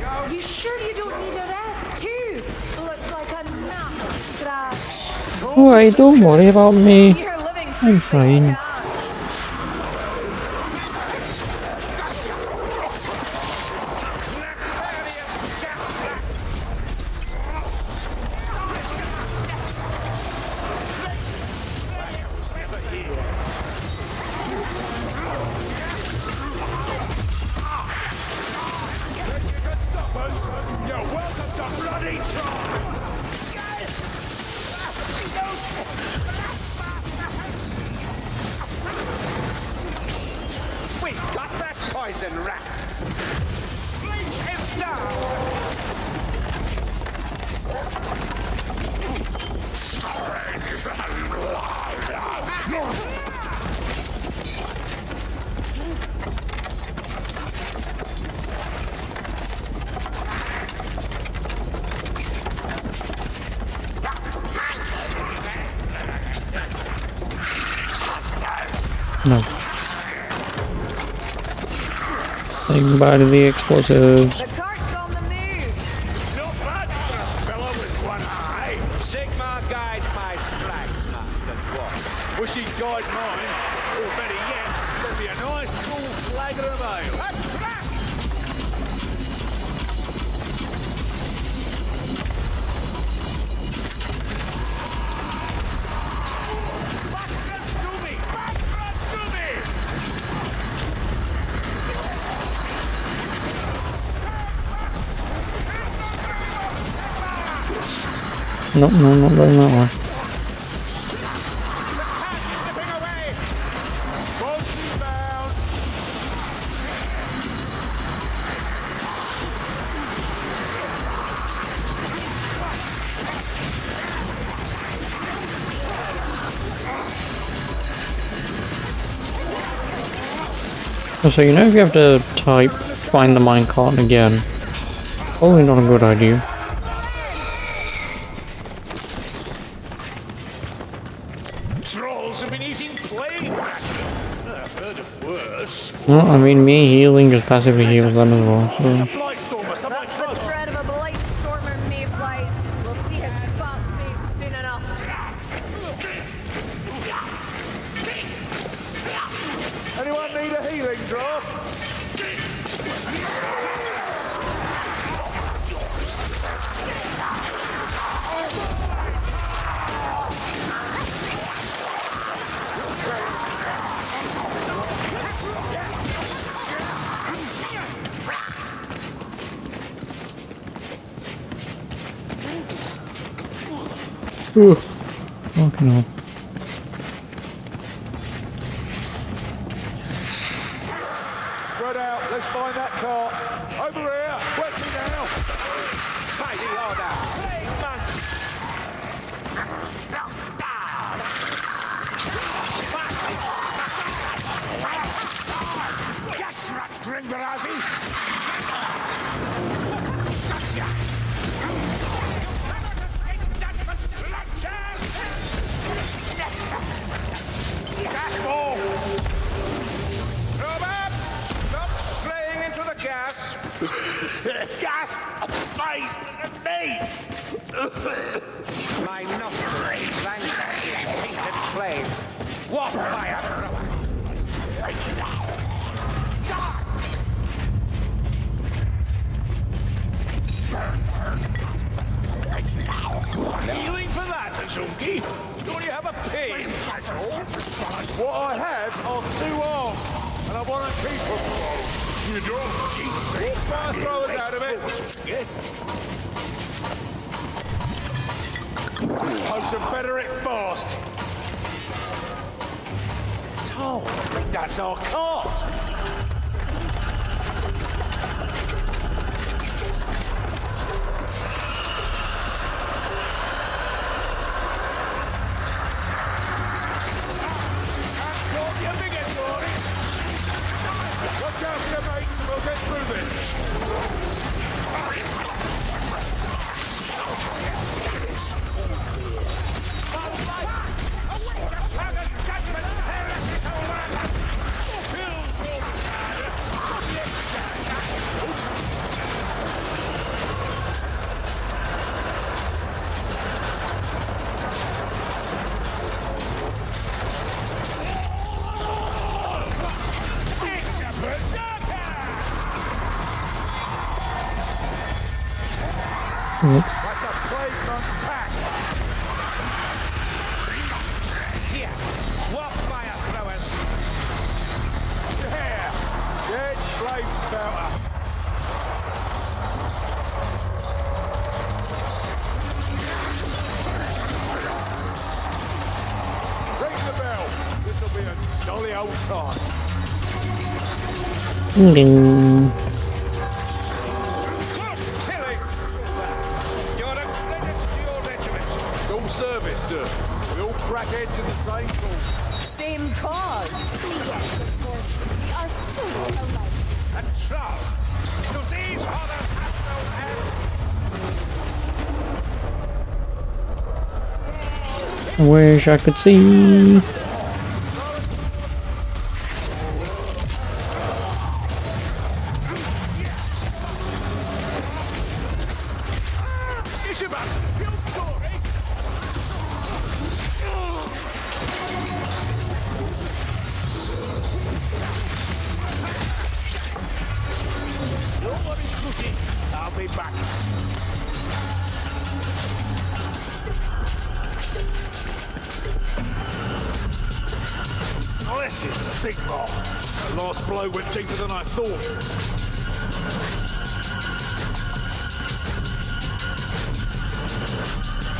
Are you sure you don't need a rest too? Looks like a massive scratch.
Alright, don't worry about me.
You're living
I'm fine.
You're welcome to bloody try! We've got that poison rat! Bleach him down!
No. Say goodbye to the explosives.
The cart's on the move.
Not bad for a fellow with one eye. Sigmar guide my strength, that's what. Wish he'd guide mine. Or better yet, there'd be a nice cool flagon of ale. A trap!
No, no, not going that way.
Slipping away! Won't be bound!
So you know if you have to type find the minecart again, probably not a good idea.
Trolls have been eating plague rations. I've heard of worse.
Well, I mean, me healing just passively heals them as well,
It's
so...
a blight stormer, some like
That's the
fun.
tread of a blight stormer, mayflies. We'll see his fat face soon enough.
Anyone need a healing drop?
Fucking hell.
Spread out, let's find that cart. Over here, wet me now. Mighty harder. Plague man. Yes, rat Dringarazi. Gas ball. Robert, stop playing into the gas. Gas, face, me. My nostrils languor in tainted flame. What fire thrower? Healing for that, Azungi? Do you have a pig? What I have are 2 arms, and I want to keep them. You don't keep fire throwers out of it. Post and better it fast. Oh, that's our cart. Watch out here, mate. We'll get through this. That's a plague monk pack. Here, what fire throwers? There, dead flame spouter. Ring the bell. This'll be a jolly old time.
Ding.
Service, sir. We all crack heads in the same cause.
Same cause. Yes, of course. We are so alike.
And troll. Do these others have no end?
I wish I could see.
Ishiban, your story. Nobody's looking. I'll be back. Blessed Sigmar. That last blow went deeper than I thought.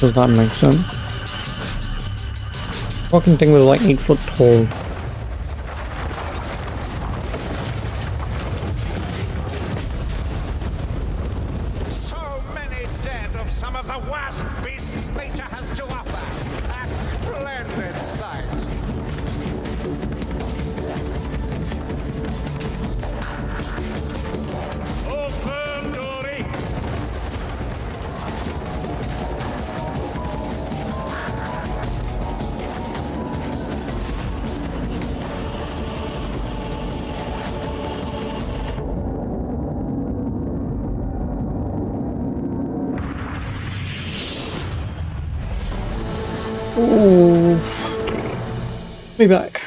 Does that make sense? Fucking thing was like 8 foot tall.
So many dead of some of the worst beasts nature has to offer. A splendid sight. Hold firm, Dory.
Ooh. Be back.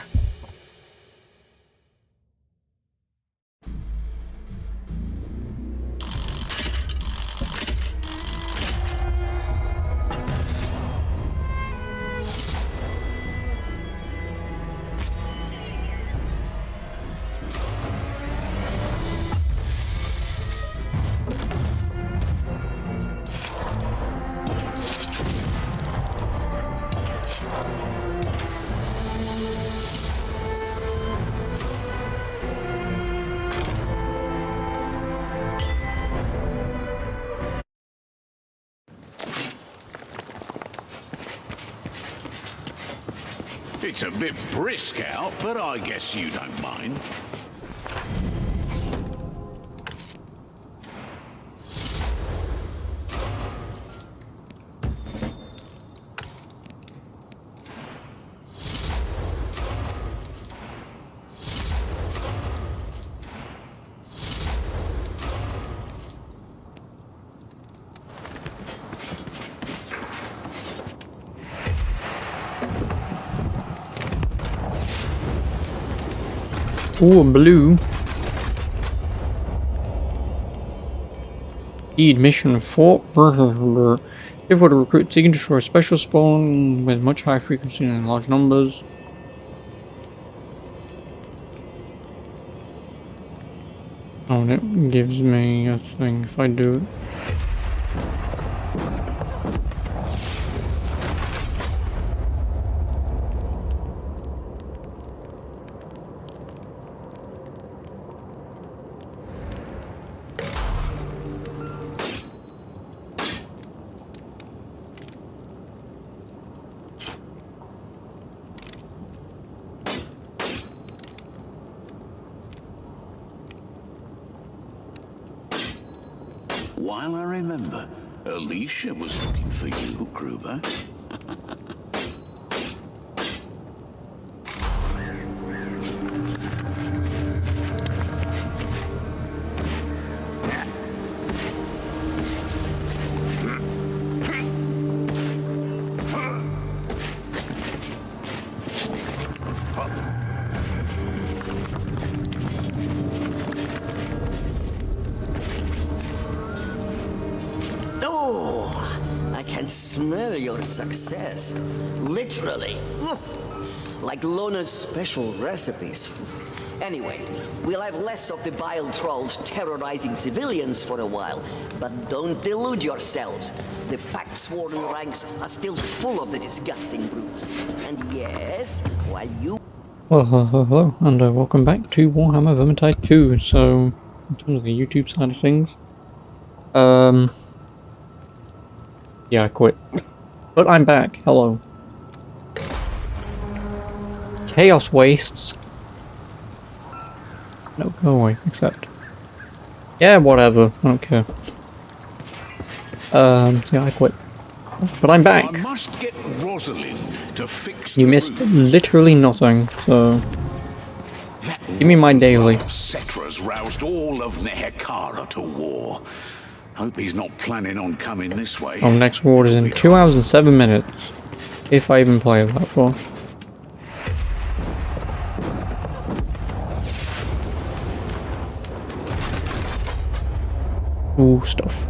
It's a bit brisk out, but I guess you don't mind.
Ooh, blue. Speed mission 4. Difficult to recruit, seeking to destroy a special spawn with much high frequency and large numbers. Oh, and it gives me a thing if I do it.
While I remember, Alicia was looking for you, Gruber.
Oh, I can smell your success. Literally. Like Lona's special recipes. Anyway, we'll have less of the vile trolls terrorizing civilians for a while. But don't delude yourselves. The pack-sworn ranks are still full of the disgusting brutes. And yes, while you...
Well, hello, and welcome back to Warhammer Vermintide 2. So, in terms of the YouTube side of things, yeah, I quit. But I'm back. Hello. Chaos wastes. No, go away. Accept. Yeah, whatever. I don't care. So yeah, I quit. But I'm back.
I must get Rosalind to fix
You
the
missed
roof.
literally nothing, so
That
give me my daily.
Cetra's roused all of Nehekara to war. Hope he's not planning on coming this way.
Oh, next ward is in 2 hours and 7 minutes. If I even play that far. Ooh, stuff.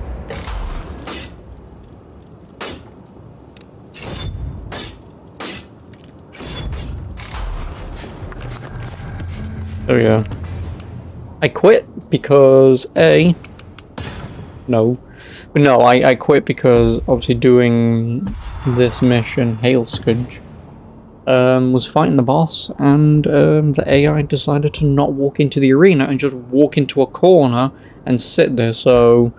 So yeah. I quit because A, no. No, I quit because obviously doing this mission, Hail Scourge, was fighting the boss, and the AI decided to not walk into the arena and just walk into a corner and sit there. So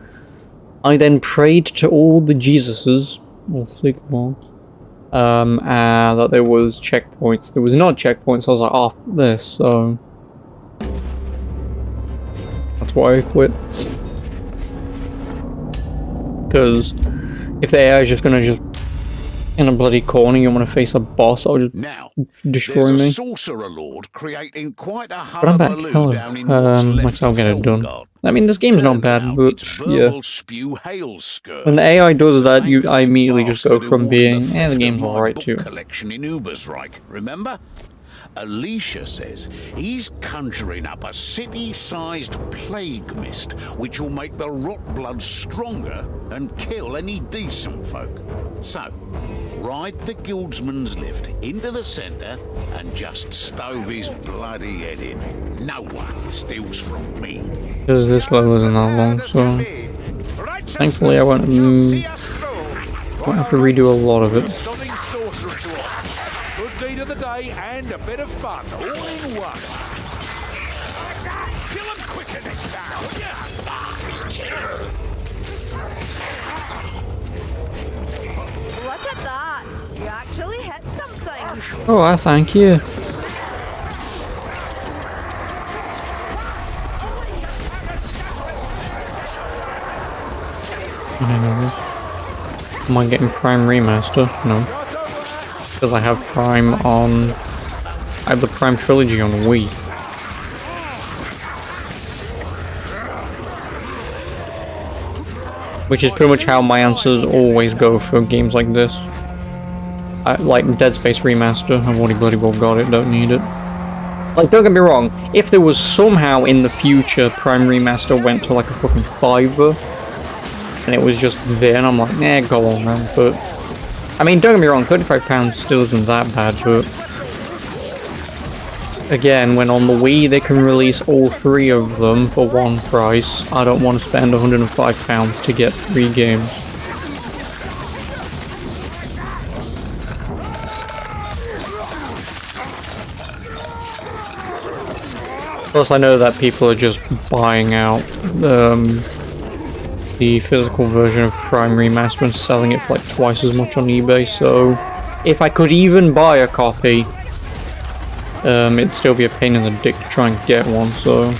I then prayed to all the Jesuses, or Sigmar, and that there was checkpoints. There was not checkpoints, so I was like, oh, this, so that's why I quit. Because if the AI is just gonna just in a bloody corner, you want to face a boss, that'll just destroy me.
Sorcerer Lord creating quite a
But I'm back. Hello. Like I'll get it done. I mean, this game's not bad, but yeah. When the AI does that, I immediately just go from being, the game's alright too.
Collection in Ubersreich, remember? Alicia says he's conjuring up a city-sized plague mist which will make the rot blood stronger and kill any decent folk. So, ride the guildsman's lift into the centre and just stove his bloody head in. No one steals from me.
Because this level isn't that long, so thankfully I won't have to redo a lot of it.
Deed of the day and a bit of fun, all in one. Kill him quicker next time, will ya?
Look at that! You actually hit something!
Oh, I thank you. Am I getting Prime Remaster? No. Because I have Prime on... I have the Prime Trilogy on Wii. Which is pretty much how my answers always go for games like this. Like Dead Space Remaster, I've already bloody well got it, don't need it. Like, don't get me wrong, if there was somehow in the future Prime Remaster went to like a fucking $5 and it was just there, and I'm like, nah, go on man, but... I mean, don't get me wrong, £35 still isn't that bad, but... Again, when on the Wii they can release all 3 of them for one price, I don't want to spend £105 to get 3 games. Plus I know that people are just buying out the physical version of Prime Remaster and selling it for like twice as much on eBay, so if I could even buy a copy, it'd still be a pain in the dick to try and get one, so...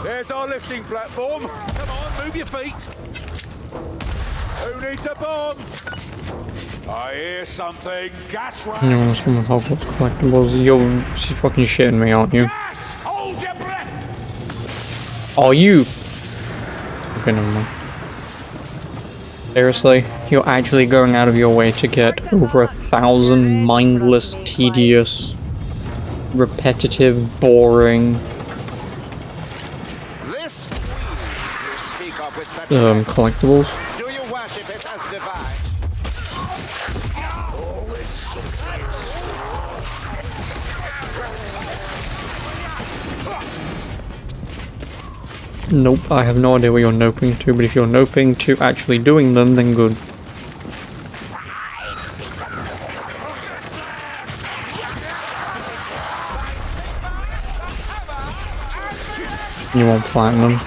There's our lifting platform. Come on, move your feet. Who needs a bomb? I hear something. Gas rats.
You know, some of Hogwarts collectibles. You're fucking shitting me, aren't you?
Gas! Hold your breath!
Are you? Okay, never mind. Seriously? You're actually going out of your way to get over 1,000 mindless, tedious, repetitive, boring... collectibles? Nope, I have no idea what you're noping to, but if you're noping to actually doing them, then good. You want platinum?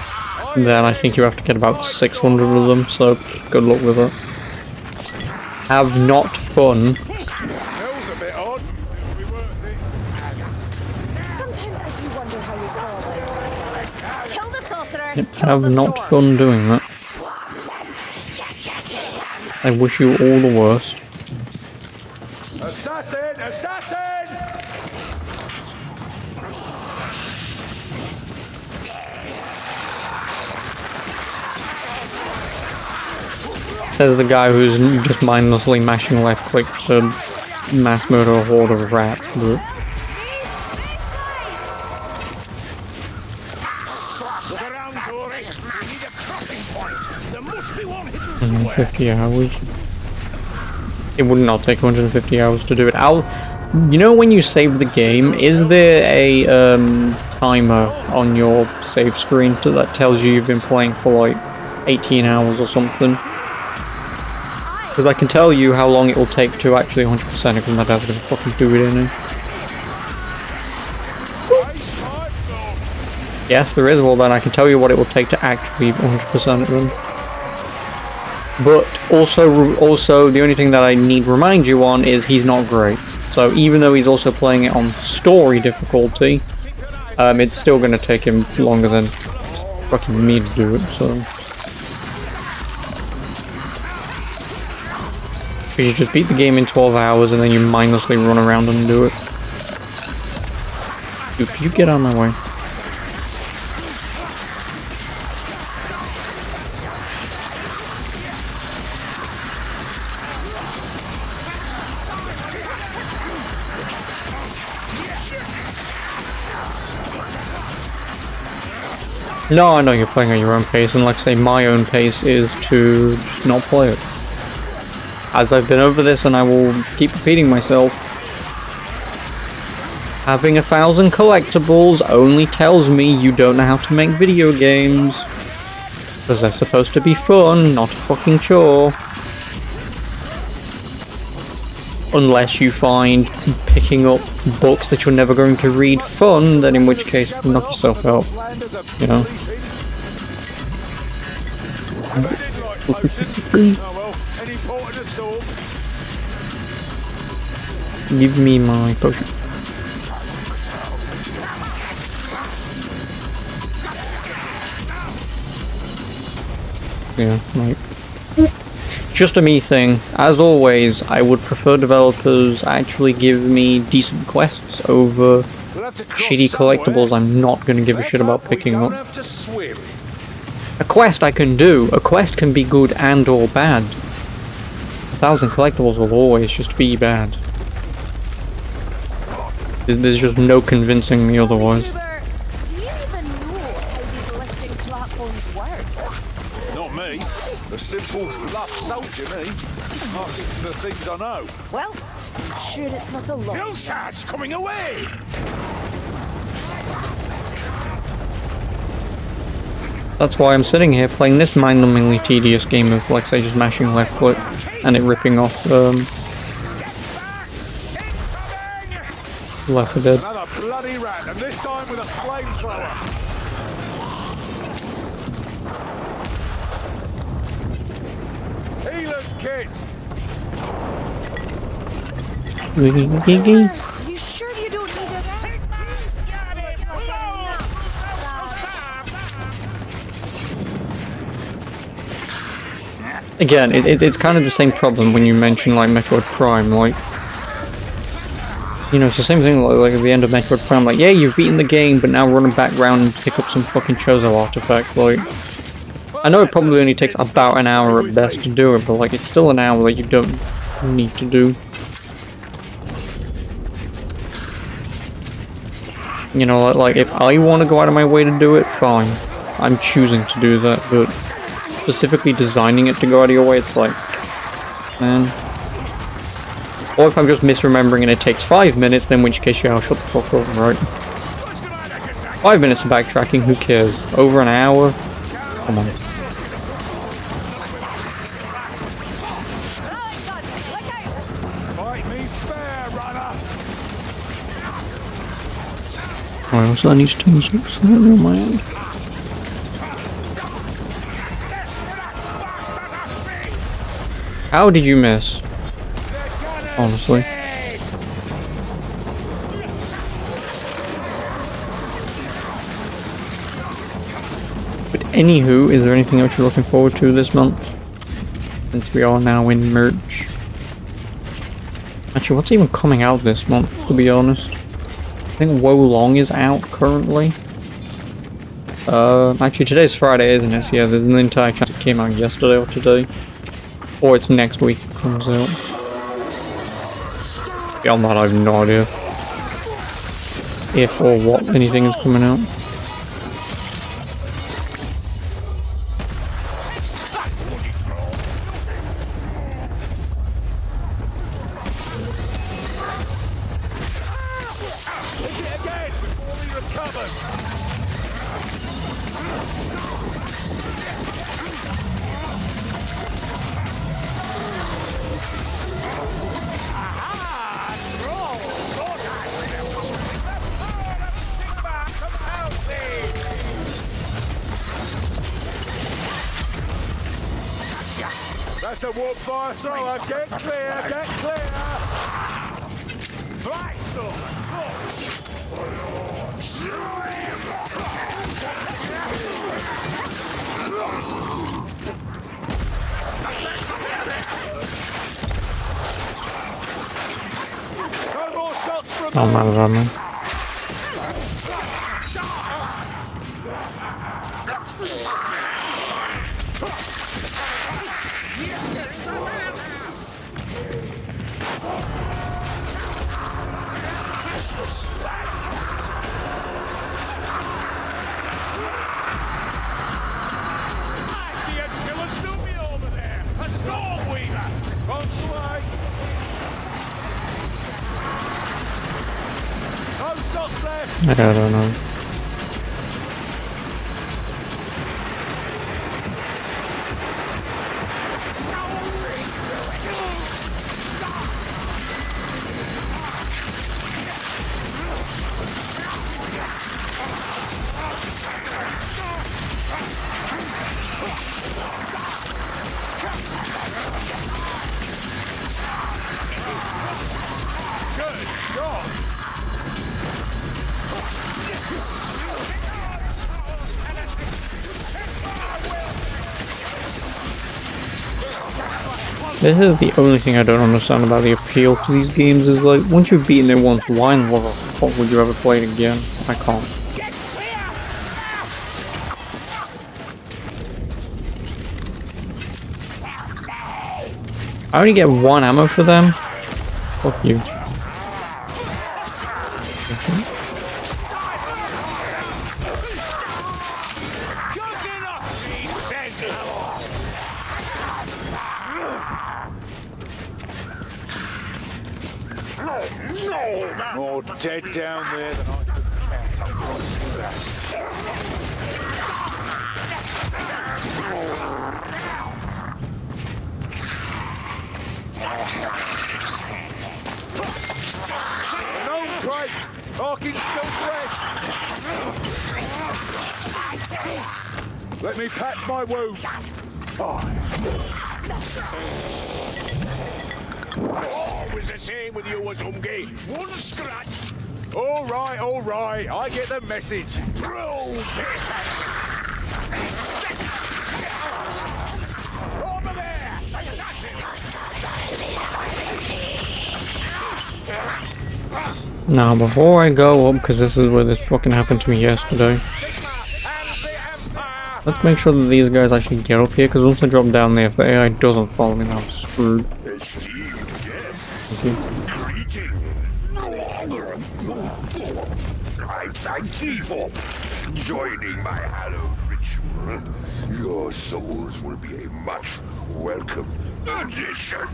Then I think you have to get about 600 of them, so good luck with it. Have not fun. Yep, have not fun doing that. I wish you all the worst.
Assassin! Assassin!
Says the guy who's just mindlessly mashing left click to mass murder a horde of rats, but... 50 hours. It would not take 150 hours to do it. You know when you save the game, is there a timer on your save screen that tells you you've been playing for like 18 hours or something? Because I can tell you how long it will take to actually 100% because my dad's gonna fucking do it in it. Yes, there is. Well then I can tell you what it will take to actually 100% it then. But also the only thing that I need to remind you on is he's not great. So even though he's also playing it on story difficulty, it's still going to take him longer than fucking me to do it, so. Because you just beat the game in 12 hours and then you mindlessly run around and do it. Dude, could you get out of my way? No, I know you're playing at your own pace, and like I say, my own pace is to just not play it. As I've been over this, and I will keep repeating myself, having 1,000 collectibles only tells me you don't know how to make video games. Because they're supposed to be fun, not a fucking chore. Unless you find picking up books that you're never going to read fun, then in which case, knock yourself out. You know? Give me my potion. Yeah, right. Just a me thing. As always, I would prefer developers actually give me decent quests over shitty collectibles I'm not going to give a shit about picking up. A quest I can do. A quest can be good and or bad. 1,000 collectibles will always just be bad. There's just no convincing me otherwise.
Do you even know how these lifting platforms work?
Not me. A simple, rough soldier, me. That's the things I know.
Well, I'm sure it's not a lot.
Hillsard's coming away!
That's why I'm sitting here playing this mind-numbingly tedious game of, like, say, just mashing left click and it ripping off, Left 4 Dead.
Another bloody rat, and this time with a flamethrower. Healer's kit!
You sure you don't need a
Again, it's kind of the same problem when you mention, like, Metroid Prime, like... You know, it's the same thing like at the end of Metroid Prime, like, yeah, you've beaten the game, but now run back round and pick up some fucking Chozo artifacts, like... I know it probably only takes about an hour at best to do it, but, like, it's still an hour that you don't need to do. You know, like, if I want to go out of my way to do it, fine. I'm choosing to do that, but... specifically designing it to go out of your way, it's like... Man... Or if I'm just misremembering and it takes 5 minutes, then in which case, yeah, I'll shut the fuck up, right? 5 minutes of backtracking, who cares? Over an hour? Come on. Alright, what's that? These things on my end. How did you miss? Honestly. But anywho, is there anything else you're looking forward to this month? Since we are now in March. Actually, what's even coming out this month, to be honest? I think Wo Long is out currently. Actually today's Friday, isn't it? So yeah, there's an entire chance it came out yesterday or today. Or it's next week it comes out. Beyond that, I have no idea if or what anything is coming out.
recovered. Aha! Troll! Thought I remembered. The power of Sigma compels me! That's a warp fire thrower. Get clear, get clear! Blackstone! No more shots from
I'm out of ammo. I don't know. This is the only thing I don't understand about the appeal to these games is like, once you've beaten it once, why in the fuck would you ever play it again? I can't. I only get 1 ammo for them? Fuck you.
More dead down there than I could count. No crate! Hawkins still fresh! Let me patch my wound. Always the same with you, Azumgi. One scratch. All right. I get the message. Over there.
Now, before I go up, because this is where this fucking happened to me yesterday, let's make sure that these guys actually get up here, because once I drop down there, if the AI doesn't follow me, then I'm screwed.
I keep up joining my hallowed ritual. Your souls will be a much welcome addition.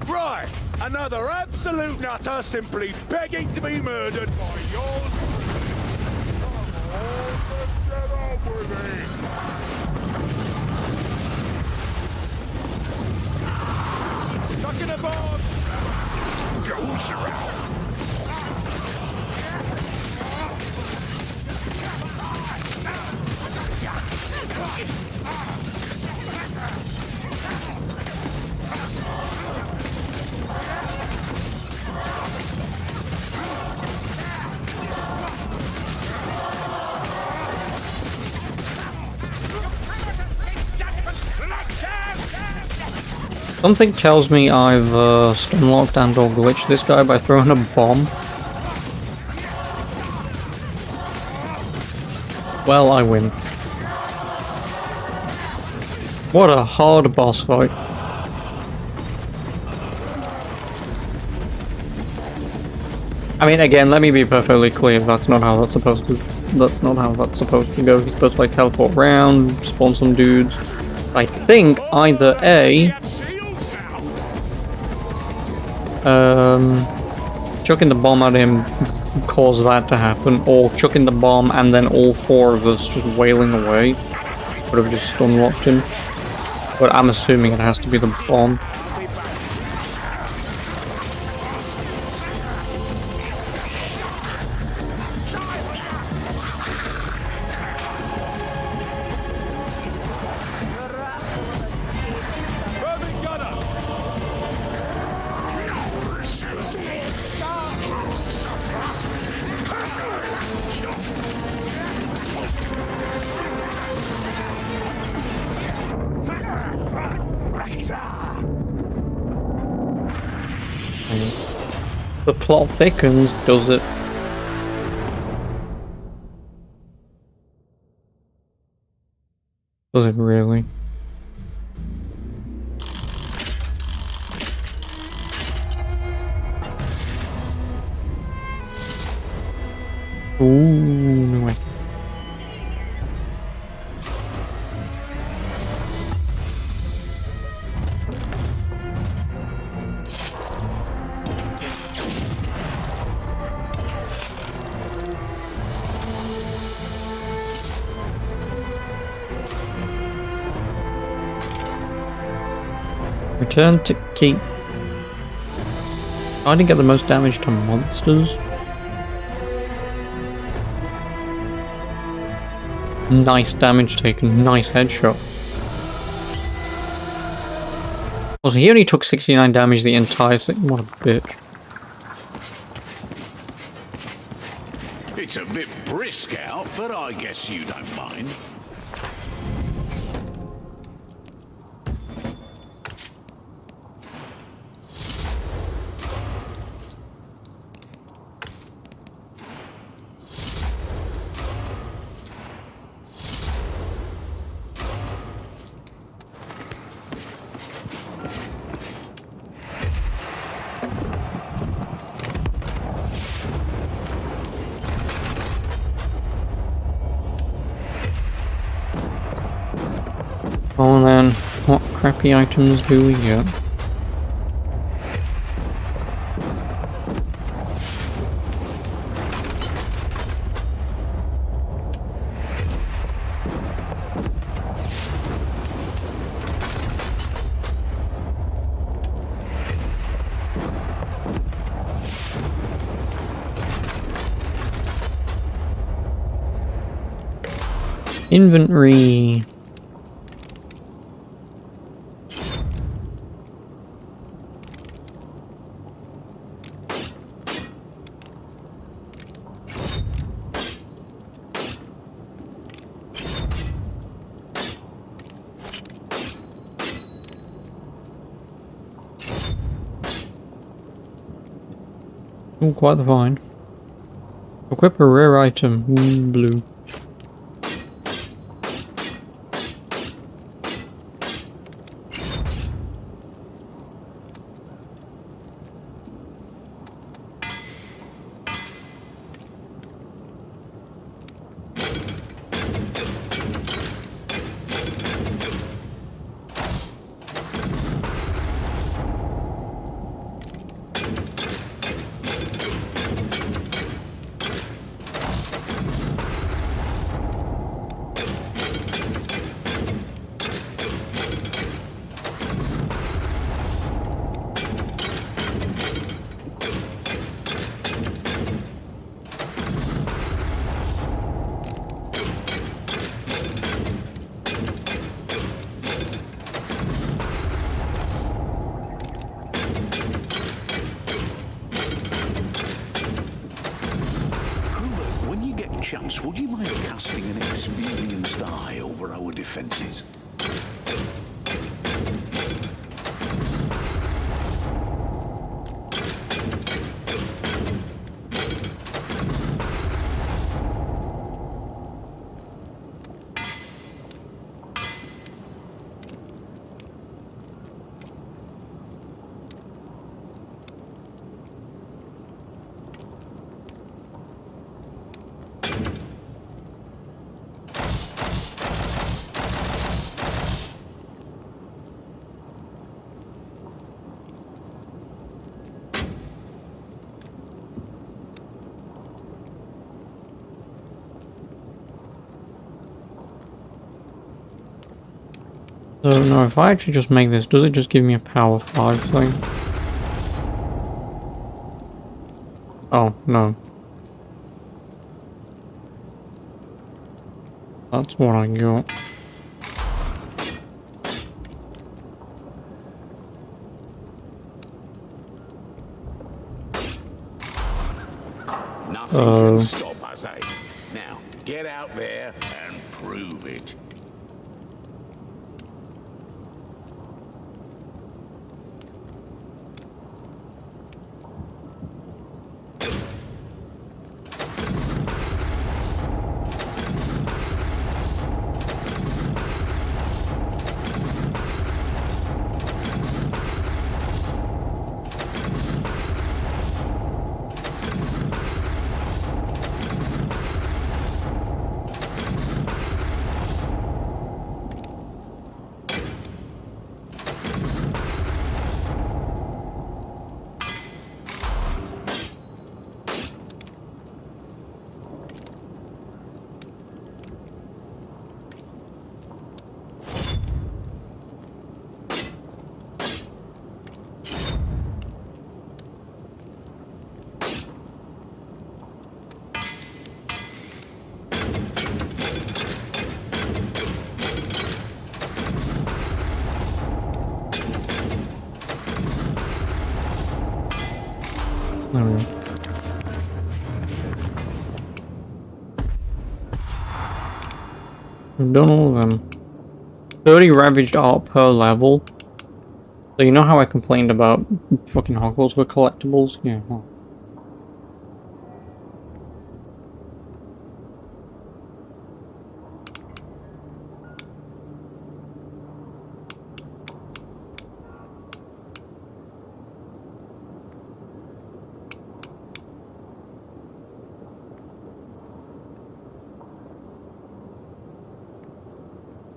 Right, another absolute nutter simply begging to be murdered by yours. Get on with it. Chucking a bomb.
Goes around.
Something tells me I've stunlocked and or glitched this guy by throwing a bomb. Well, I win. What a hard boss fight. I mean, again, let me be perfectly clear, that's not how that's supposed to go. He's supposed to like teleport around, spawn some dudes. I think either A, chucking the bomb at him caused that to happen, or chucking the bomb and then all 4 of us just wailing away would have just stun-locked him. But I'm assuming it has to be the bomb. The plot thickens, does it? Does it really? Ooh, no way. Return to keep. I didn't get the most damage to monsters. Nice damage taken, nice headshot. Also, he only took 69 damage the entire thing. What a bitch.
It's a bit brisk out, but I guess you don't mind.
Well then, what crappy items do we get? Inventory. Oh, quite the find. Equip a rare item. Blue.
Chance, would you mind casting an experienced eye over our defences?
So, no, if I actually just make this, does it just give me a power 5 thing? Oh, no. That's what I got.
Nothing can stop us, eh? Now, get out there and prove it.
There we go. We've done all of them. 30 ravaged art per level. So you know how I complained about fucking Hogwarts with collectibles? Yeah, well.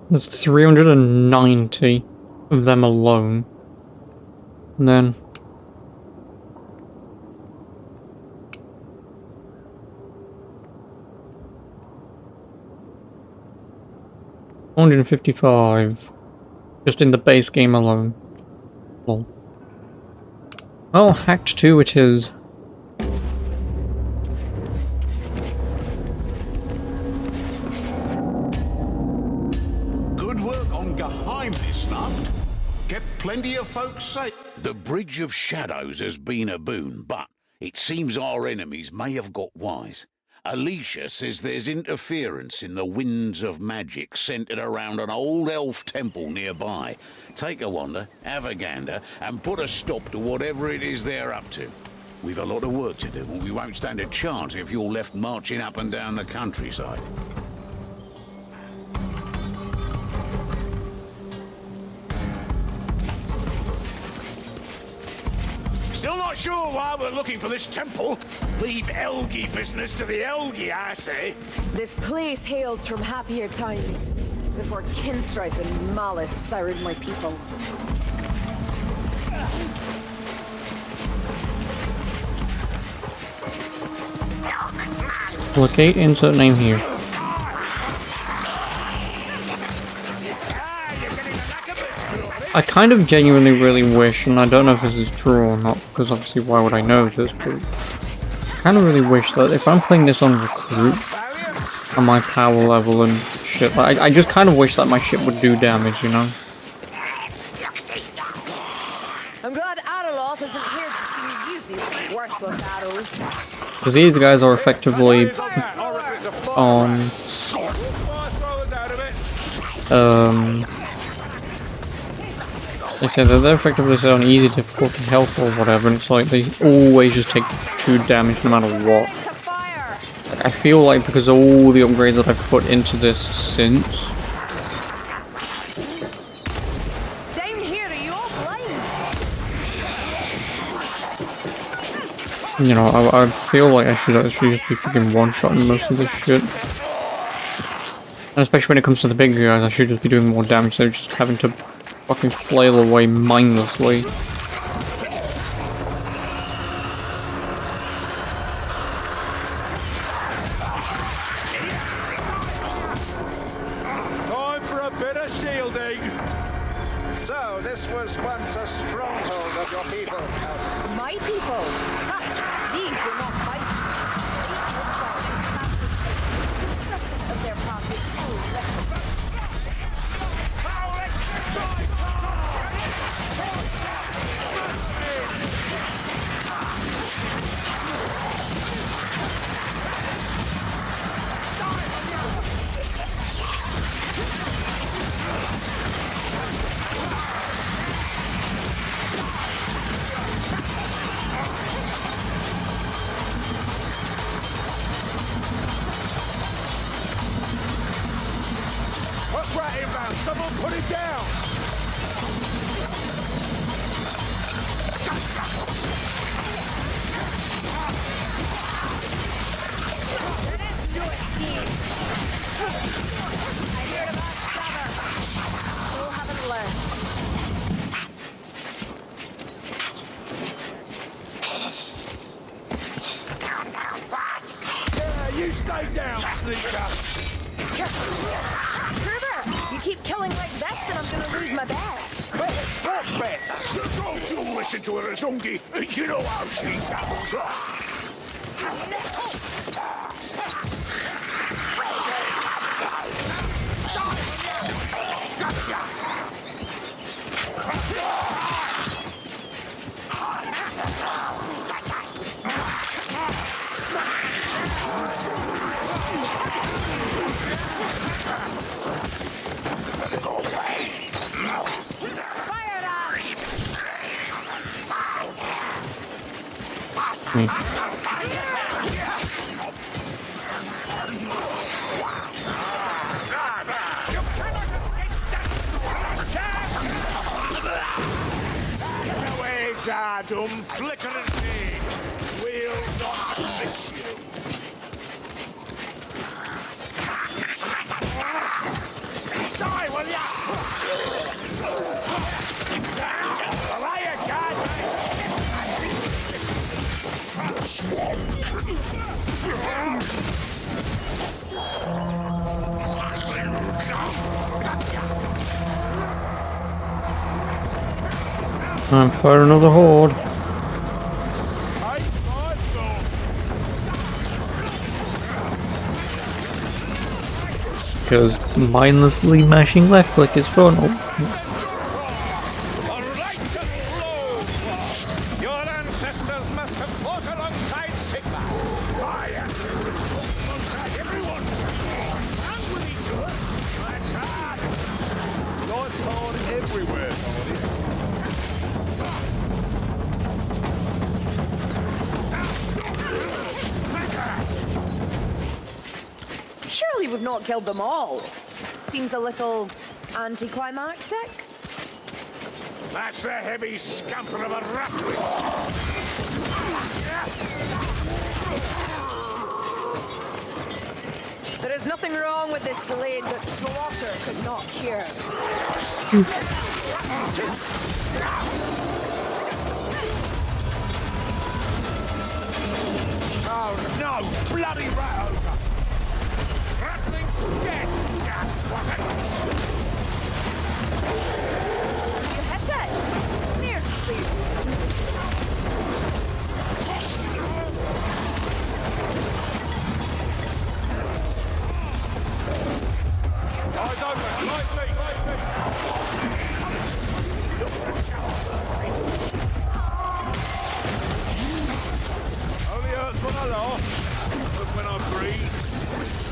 There's 390 of them alone. And then... $155 just in the base game alone. Lol. Well, Act 2 it is.
Good work on Geheimnis, Nacht. Kept plenty of folks safe. The Bridge of Shadows has been a boon, but it seems our enemies may have got wise. Alicia says there's interference in the winds of magic centered around an old elf temple nearby. Take a wander, have a gander, and put a stop to whatever it is they're up to. We've a lot of work to do, and we won't stand a chance if you're left marching up and down the countryside.
Still not sure why we're looking for this temple. Leave Elgi business to the Elgi, I say.
This place hails from happier times, before kinstrife and malice sired my people.
Locate insert name here. I kind of genuinely really wish, and I don't know if this is true or not, because obviously why would I know this, but I kind of really wish that if I'm playing this on recruit, on my power level and shit, like, I just kind of wish that my shit would do damage, you know?
I'm glad Adaloth isn't here to see me use these worthless arrows.
Because these guys are effectively on... They said that they're effectively set on easy difficulty health or whatever, and it's like they always just take 2 damage no matter what. Like, I feel like because of all the upgrades that I've put into this since...
Down here, are you all blind?
You know, I feel like I should actually just be freaking one-shotting most of this shit. And especially when it comes to the bigger guys, I should just be doing more damage, so just having to fucking flail away mindlessly.
Time for a bit of shielding. So, this was once a stronghold of your people.
My people? Ha! These were not my people. They took of their path is so wretched.
What's right inbound? Someone put it down!
There is no escape. I heard about Stabber. Still haven't learned.
Yeah, you stay down, sneaker!
Kerber, you keep killing like this and I'm gonna lose my bet.
What bet? Don't you listen to her, Azungi. You know how she goes.
Fire that!
Waves are dumb, flicker and fade. We'll not miss you. Die, will ya? Liar,
Time for another horde. Because mindlessly mashing left click is fun. Oh.
Your ancestors must have fought alongside Sigma. Fire! Alongside everyone! And with each other! That's hard! Life's hard everywhere,
Surely we've not killed them all. Seems a little anticlimactic.
That's the heavy scamper of a ratling.
There is nothing wrong with this glade that slaughter could not cure.
Oh no! Bloody rat ogre! Rattling to death!
You hit it! Nearly.
Eyes open! Light me! Only hurts when I laugh, but when I breathe,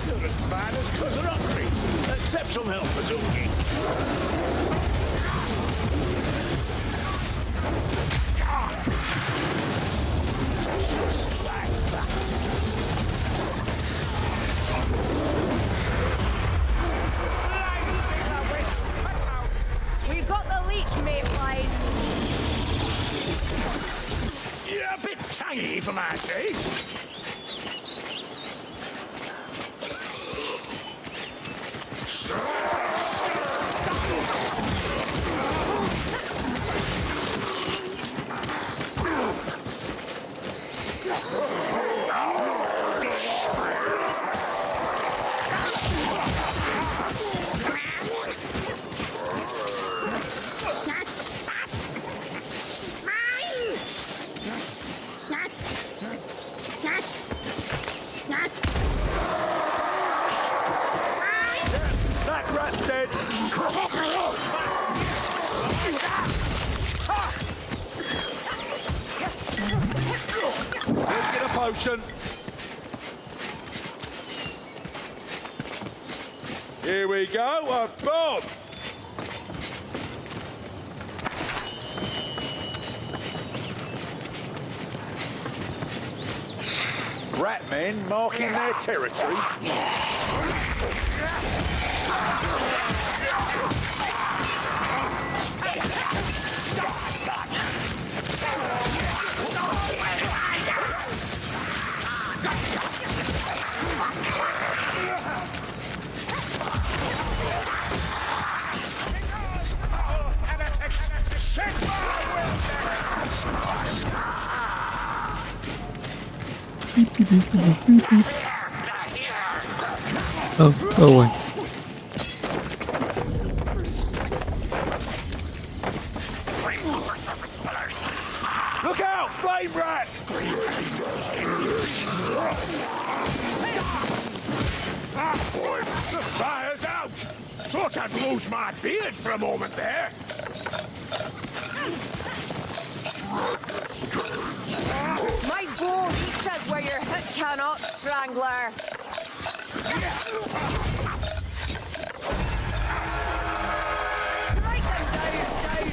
not as bad as cousin Hungry. Accept some help, Azungi.
We've got the leech, mayflies.
Yeah, a bit tangy for my taste. dead. Let's get a potion. Here we go, a bomb. Ratmen marking their territory.
Oh, go away.
Look out, flame rat! The fire's out! Thought I'd lose my beard for a moment there.
My bow reaches where your hit cannot, Strangler. Strike them down.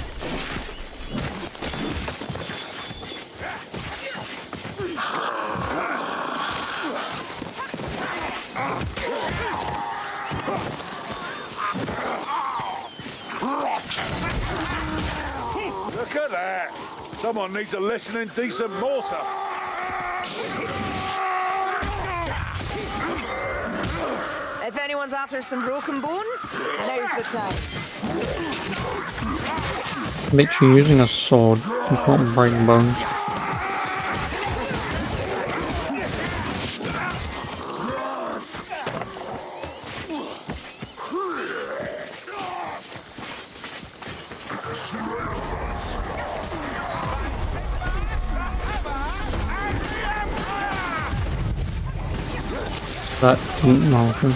Look at that! Someone needs a lesson in decent mortar.
If anyone's after some broken bones, now's the time.
Literally using a sword. You can't break bones. That didn't matter.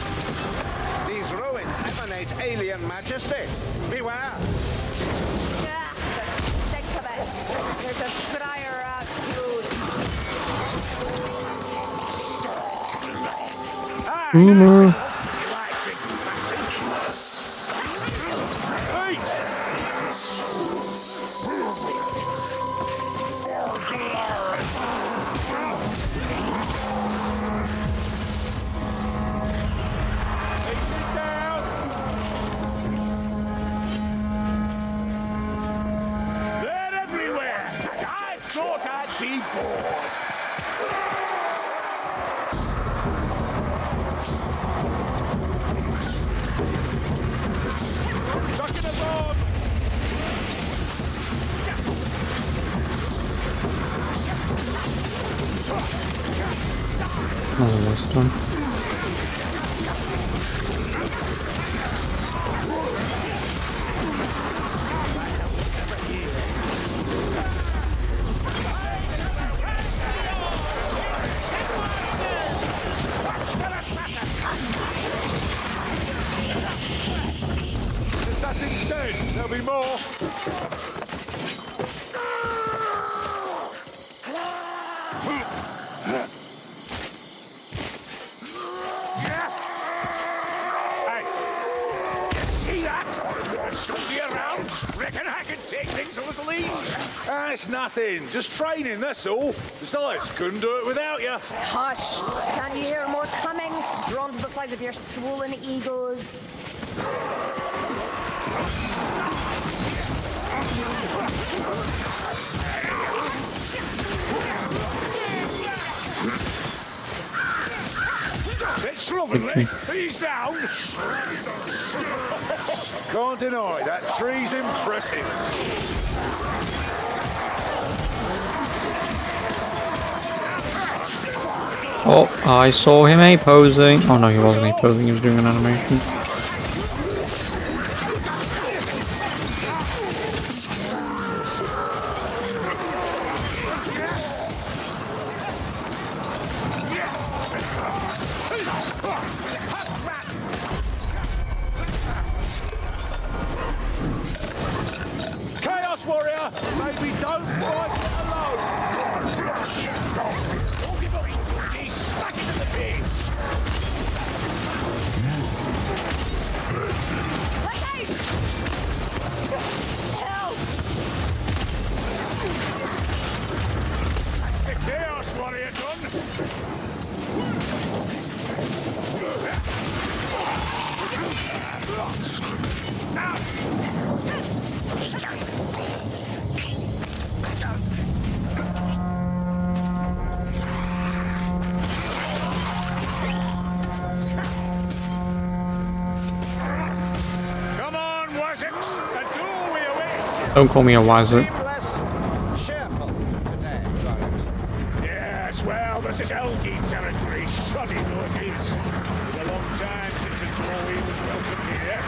These ruins emanate alien majesty. Beware.
Ah, the stink of it. There's a scryer rat close.
Boomer.
They're everywhere! I thought I'd be bored. Chucking a bomb!
Oh, this one.
Assassin's dead. There'll be more. Hey, see that? Somebody around? Reckon I can take things a little easy? It's nothing. Just training, that's all. Besides, couldn't do it without you.
Hush! Can't you hear more coming? Drawn to the size of your swollen egos.
Bit slovenly. He's down. Can't deny that tree's impressive.
Oh, I saw him A-posing. Oh no, he wasn't A-posing, he was doing an animation. Don't call me a wazoo.
Seem less cheerful today, Lawrence. Yes, well, this is Elgin territory, shoddy though it is. It's a long time since a Tory was welcome here.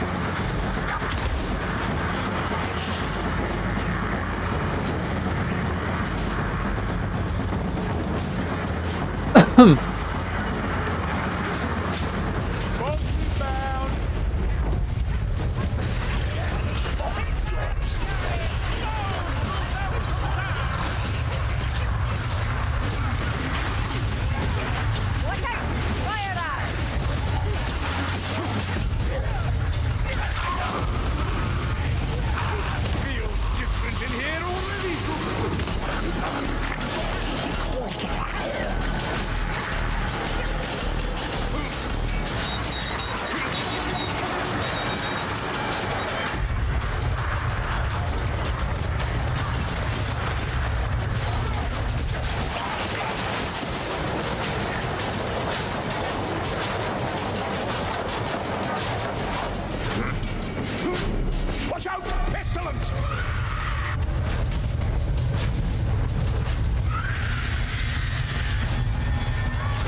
Watch out! Pestilence!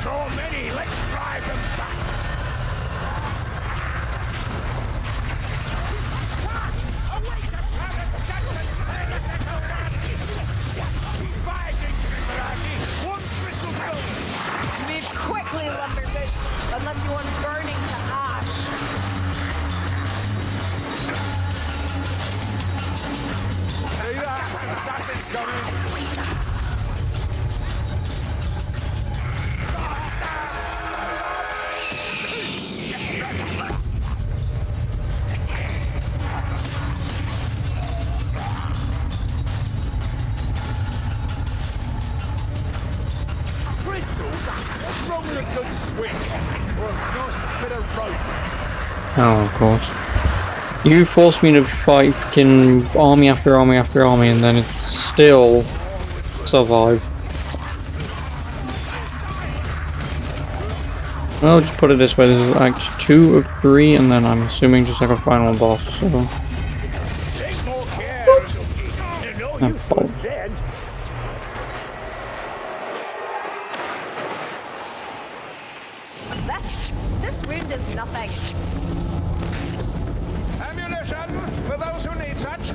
So many, let's drive them back! Awake the planet! Fighting, Trimerati! One crystal building!
Move quickly, lumberboots, unless you want burning to ash.
See that? Assassin's coming! Crystals? What's wrong with a good switch? Or a nice bit of rope?
Oh, of course. You forced me to fight fucking army after army after army, and then it still survived. Well, just put it this way, this is Act 2 of 3, and then I'm assuming just like a final boss, so...
Take more care, you know
Ah,
you're
balls.
dead.
This wound is nothing.
Ammunition for those who need such.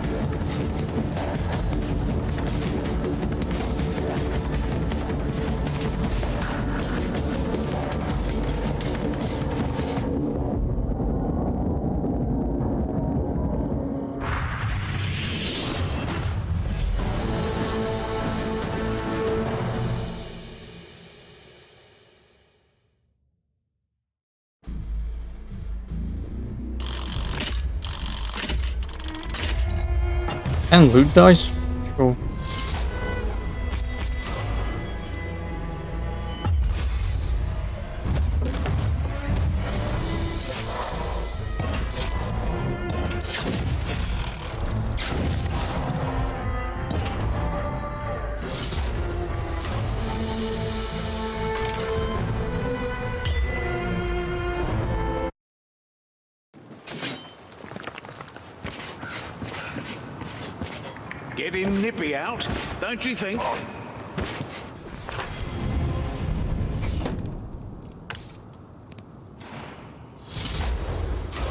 And loot dice? Sure.
Getting nippy out, don't you think?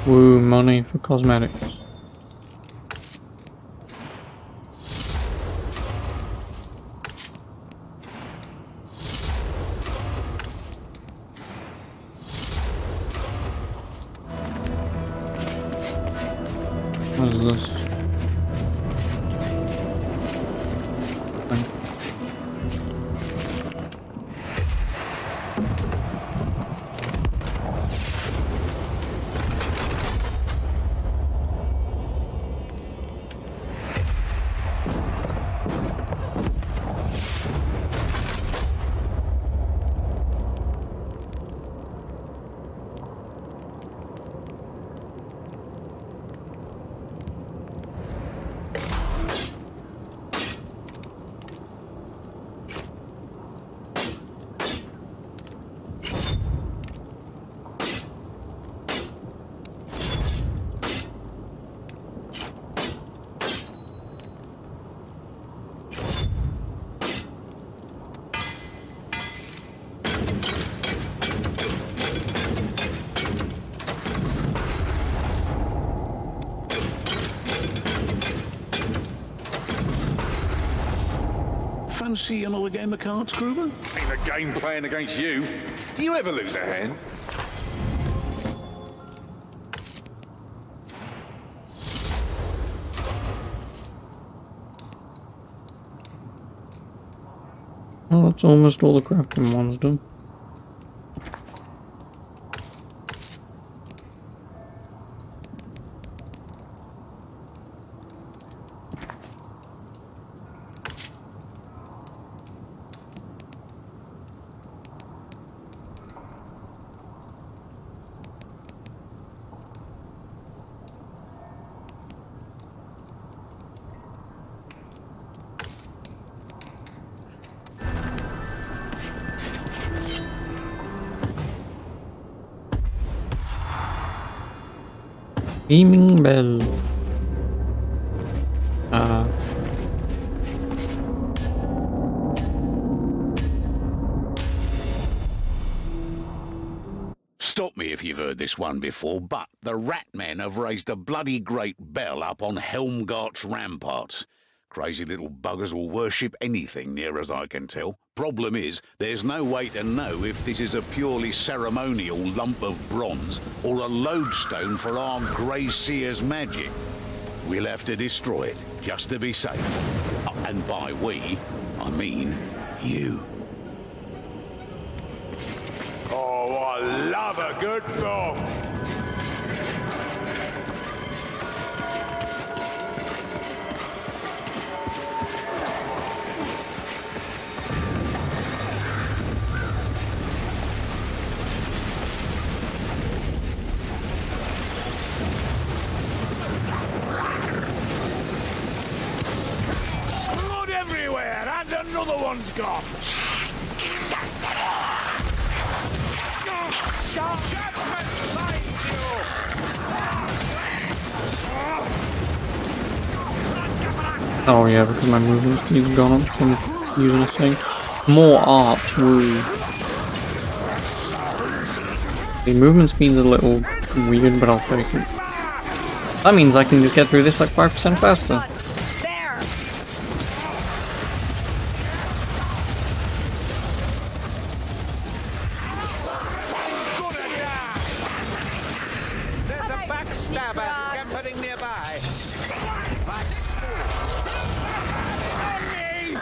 Woo, money for cosmetics. What is this?
Fancy another game of cards, Kruger?
Ain't a game playing against you. Do you ever lose a hand?
Well, that's almost all the crafting ones done. Beaming bell.
Stop me if you've heard this one before, but the Rat Men have raised a bloody great bell up on Helmgart's ramparts. Crazy little buggers will worship anything, near as I can tell. Problem is, there's no way to know if this is a purely ceremonial lump of bronze or a lodestone for our Grey Seer's magic. We'll have to destroy it, just to be safe. And by we, I mean you.
Oh, I love a good bomb. Blood everywhere, and another one's gone.
Oh yeah, because my movement speed's gone up from using this thing. More art, woo. The movement speed's a little weird, but I'll take it. That means I can just get through this like 5% faster.
There!
There's a backstabber scampering nearby. On me!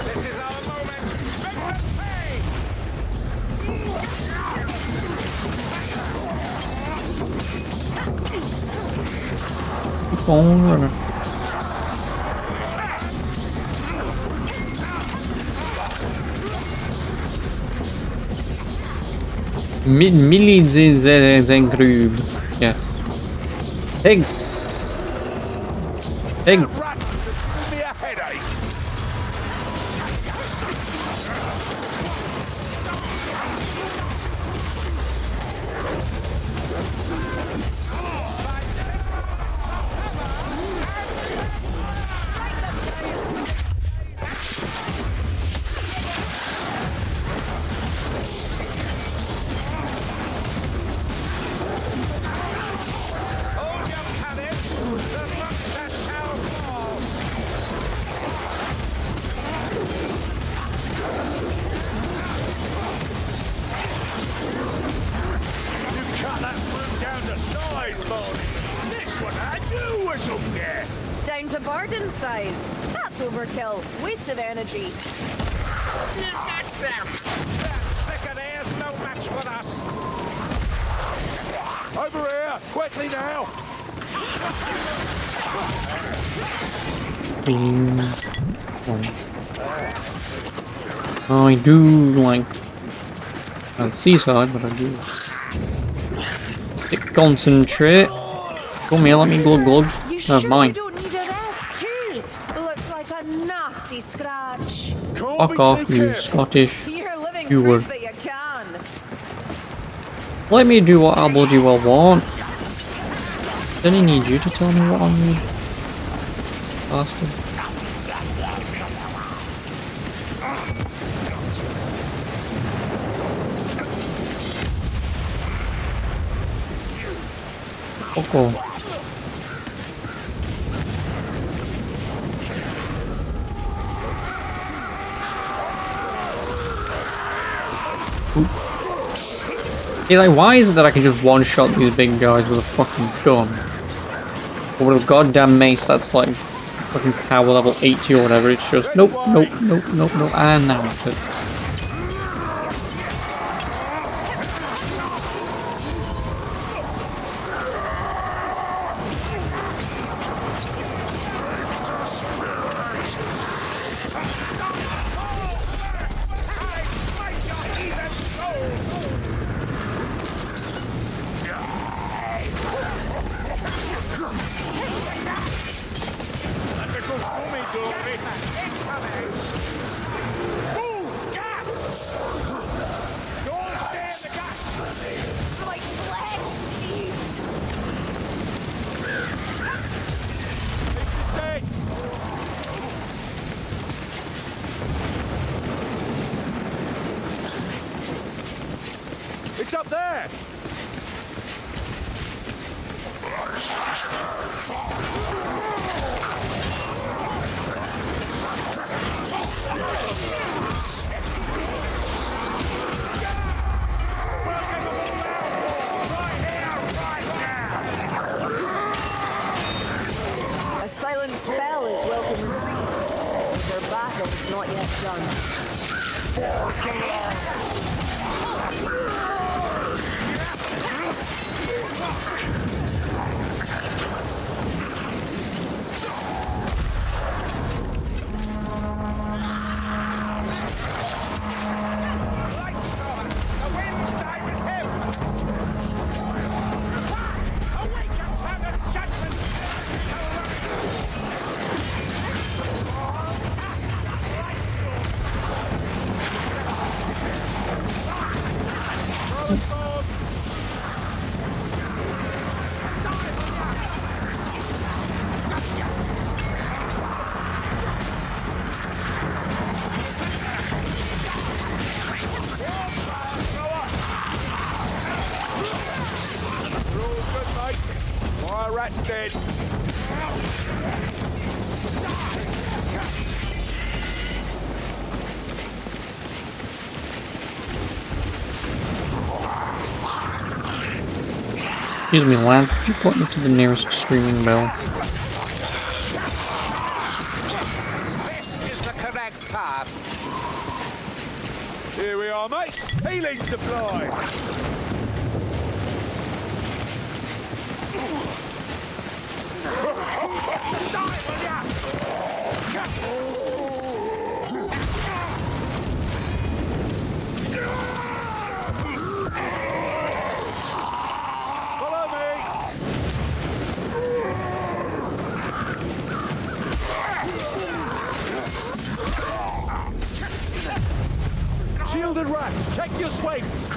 This is our moment. Make them pay!
Keep on running. Millizengrub. Yes. Pig! Pig!
Rat, give me a headache. Hold your cannon. The monster shall fall. You cut that fruit down to size, Barney. This one had you or something.
Down to Barden's size. That's overkill. Waste of energy.
Thicker there's no match for us. Over here, quickly now.
I do like seaside, but I do. Concentrate. Come here, let me glug glug.
You
That's
sure
mine.
you don't need a rest too? Looks like a nasty scratch.
Fuck off, you Scottish.
You're living
You
proof
were.
that you can.
Let me do what I bloody well want. Don't I need you to tell me what I need? Bastard. Fuck all. Yeah, like, why is it that I can just one-shot these big guys with a fucking gun? Or with a goddamn mace that's like fucking power level 80 or whatever, it's just nope, nope, nope, nope, nope, and now it's it.
Like flesh thieves.
It's up there!
A silent spell is welcome in peace. Their battle's not yet done.
Rat's dead.
Excuse me, Lance, could you point me to the nearest streaming bell?
This is the correct path. Here we are, mate. Healing supply. Follow me. Shielded rats, check your swings.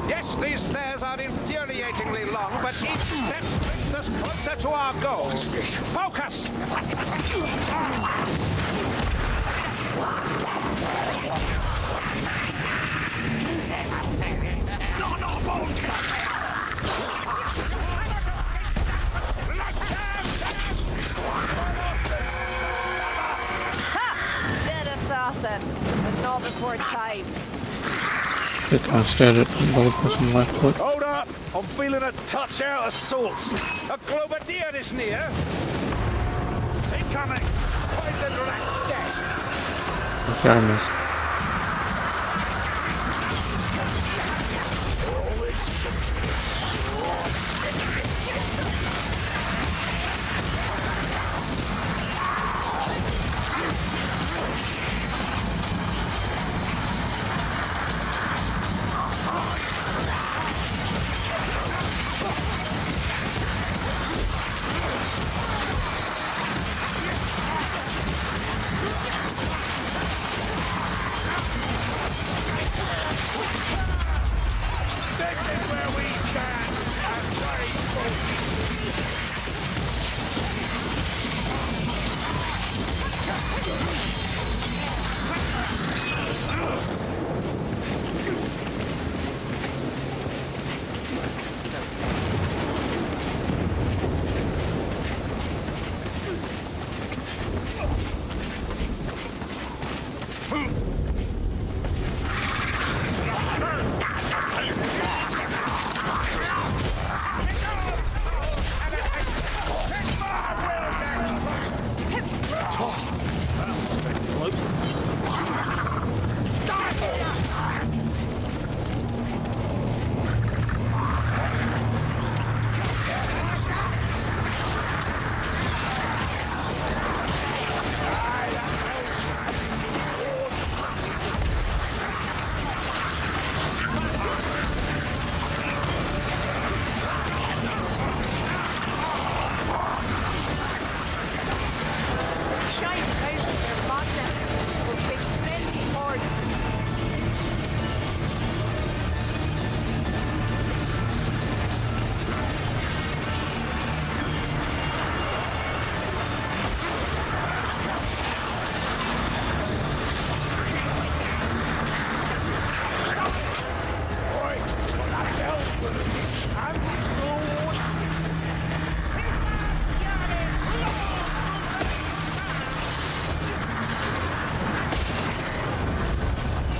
Yes, these stairs are infuriatingly long, but each step brings us closer to our goal. Focus!
Dead assassin, but not before time.
Just kind of stared at the other person left click.
Hold up! I'm feeling a touch out of sorts. A Globadier is near. Incoming! Poison rat's dead.
Okay, I missed.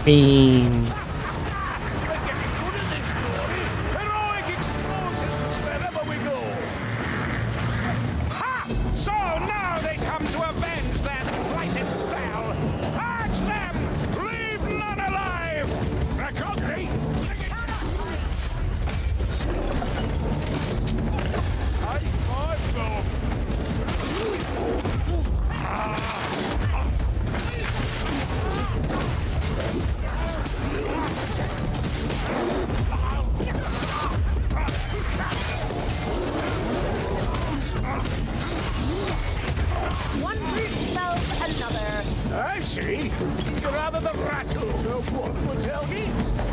Beam.
We're getting good at this story. Heroic explosions wherever we go. Ha! So now they come to avenge their slighted spell. Arch them! Leave none alive! Recovery!
One root spells another.
I see. You're rather the rattle of what would tell me.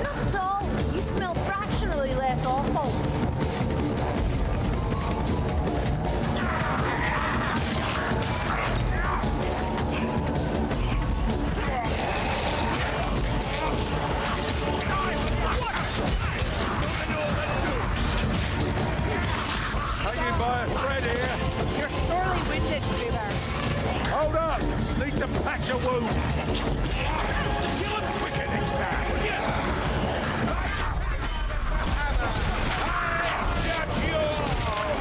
Not at all. You smell fractionally less awful.
Hanging by a thread here.
You're sorely winded, Gruber.
Hold up! Need to patch a wound. Kill him quicker next time, will you? Judge you all!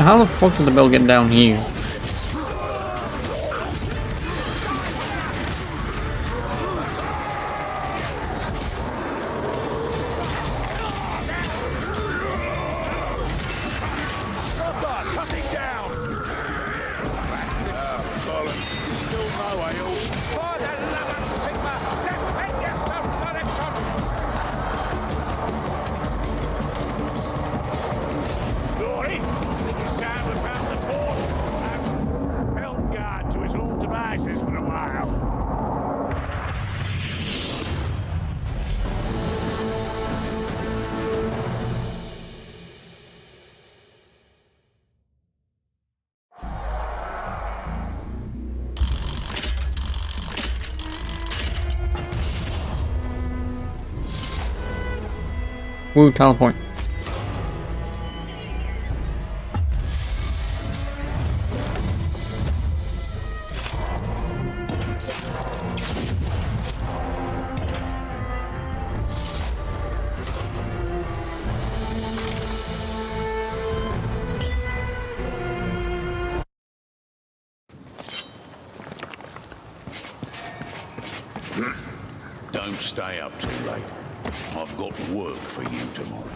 How the fuck did the bell get down here?
Stop, cut it down! Still no ale. For the love of Sigma, defend yourself, Direction! Glory, think it's time we found the port. Held guard to his own devices for a while.
Woo, teleport.
Don't stay up too late. I've got work for you tomorrow.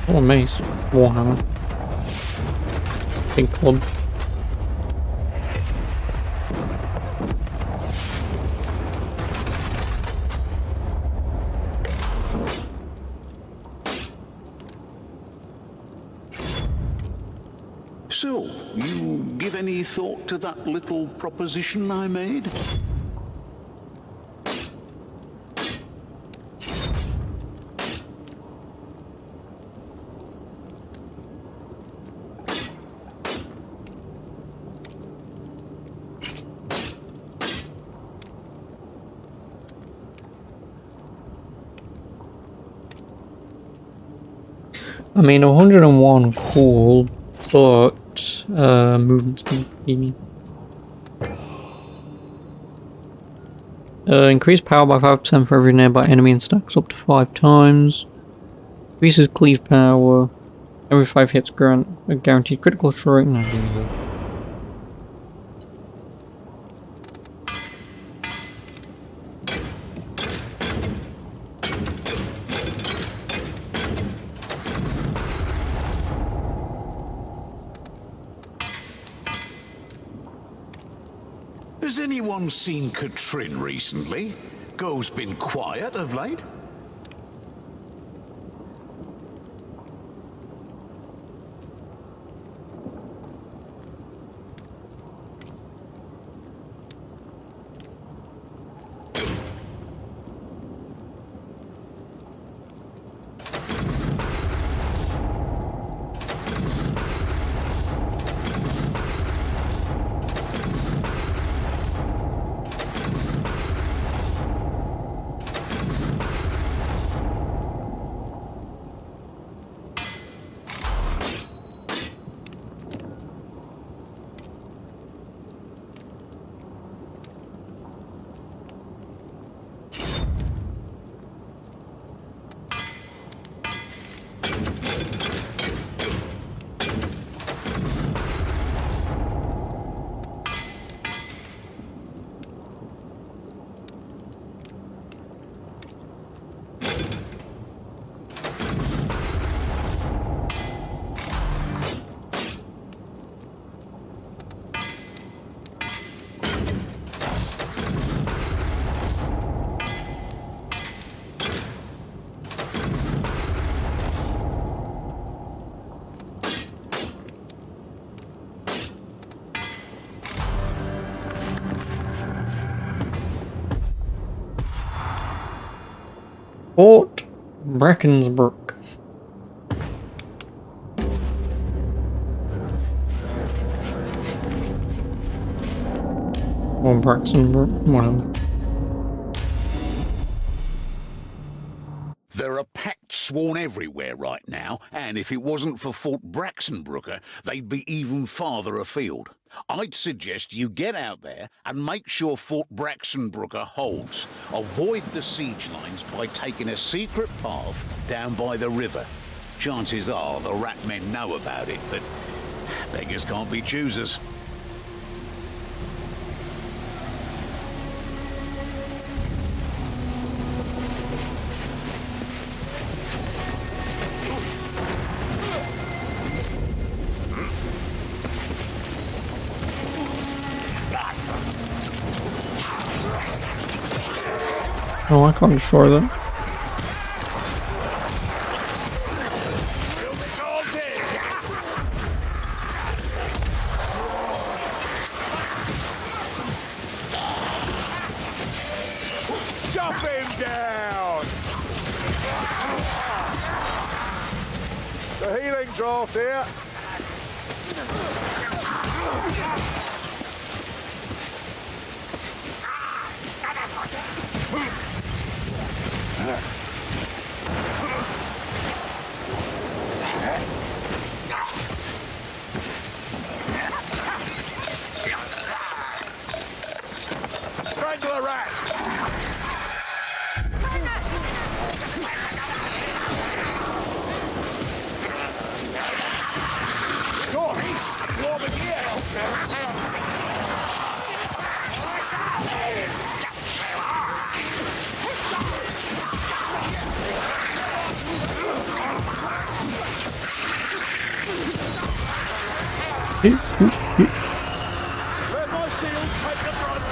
Oh, mace. Warhammer. Big club.
So, you give any thought to that little proposition I made?
I mean, 101 cool, but movement speed. Increase power by 5% for every nearby enemy and stacks up to 5 times. Increases cleave power. Every 5 hits grant a guaranteed critical strike. No,
Has anyone seen Katrin recently? Girl's been quiet of late.
Fort Brackensbrook. Or Braxenbrook, whatever.
There are pacts sworn everywhere right now, and if it wasn't for Fort Braxenbrooker, they'd be even farther afield. I'd suggest you get out there and make sure Fort Braxenbrooker holds. Avoid the siege lines by taking a secret path down by the river. Chances are the rat men know about it, but beggars can't be choosers.
Oh, I can't destroy them.
Chop him down! The healing draft here. Strangle a rat! Sorry, warm again. Let my shield take the brunt.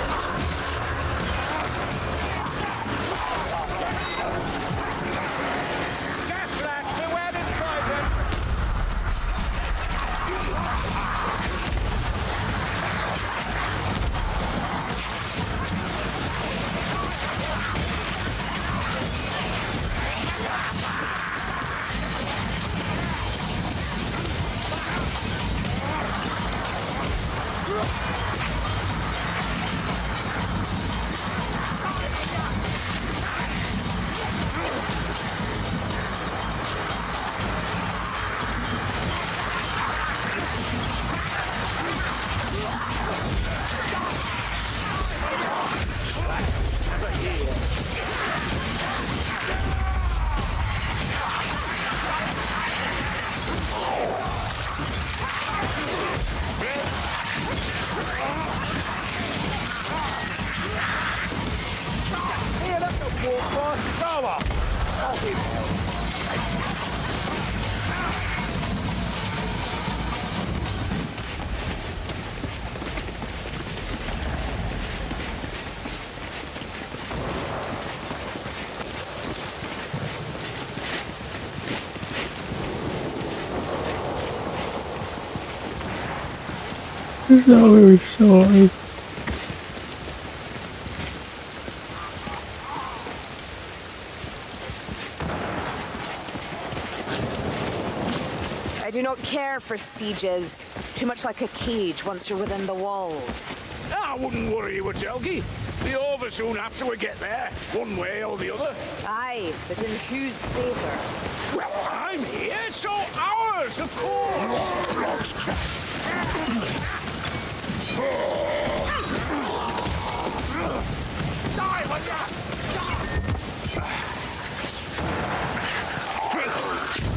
Gas lads, beware this poison. Here, that's a walk by shower.
I'm so very sorry.
I do not care for sieges. Too much like a cage once you're within the walls.
I wouldn't worry you, Telgi. Be over soon after we get there, one way or the other.
Aye, but in whose favor?
Well, I'm here, so ours, of course. Die when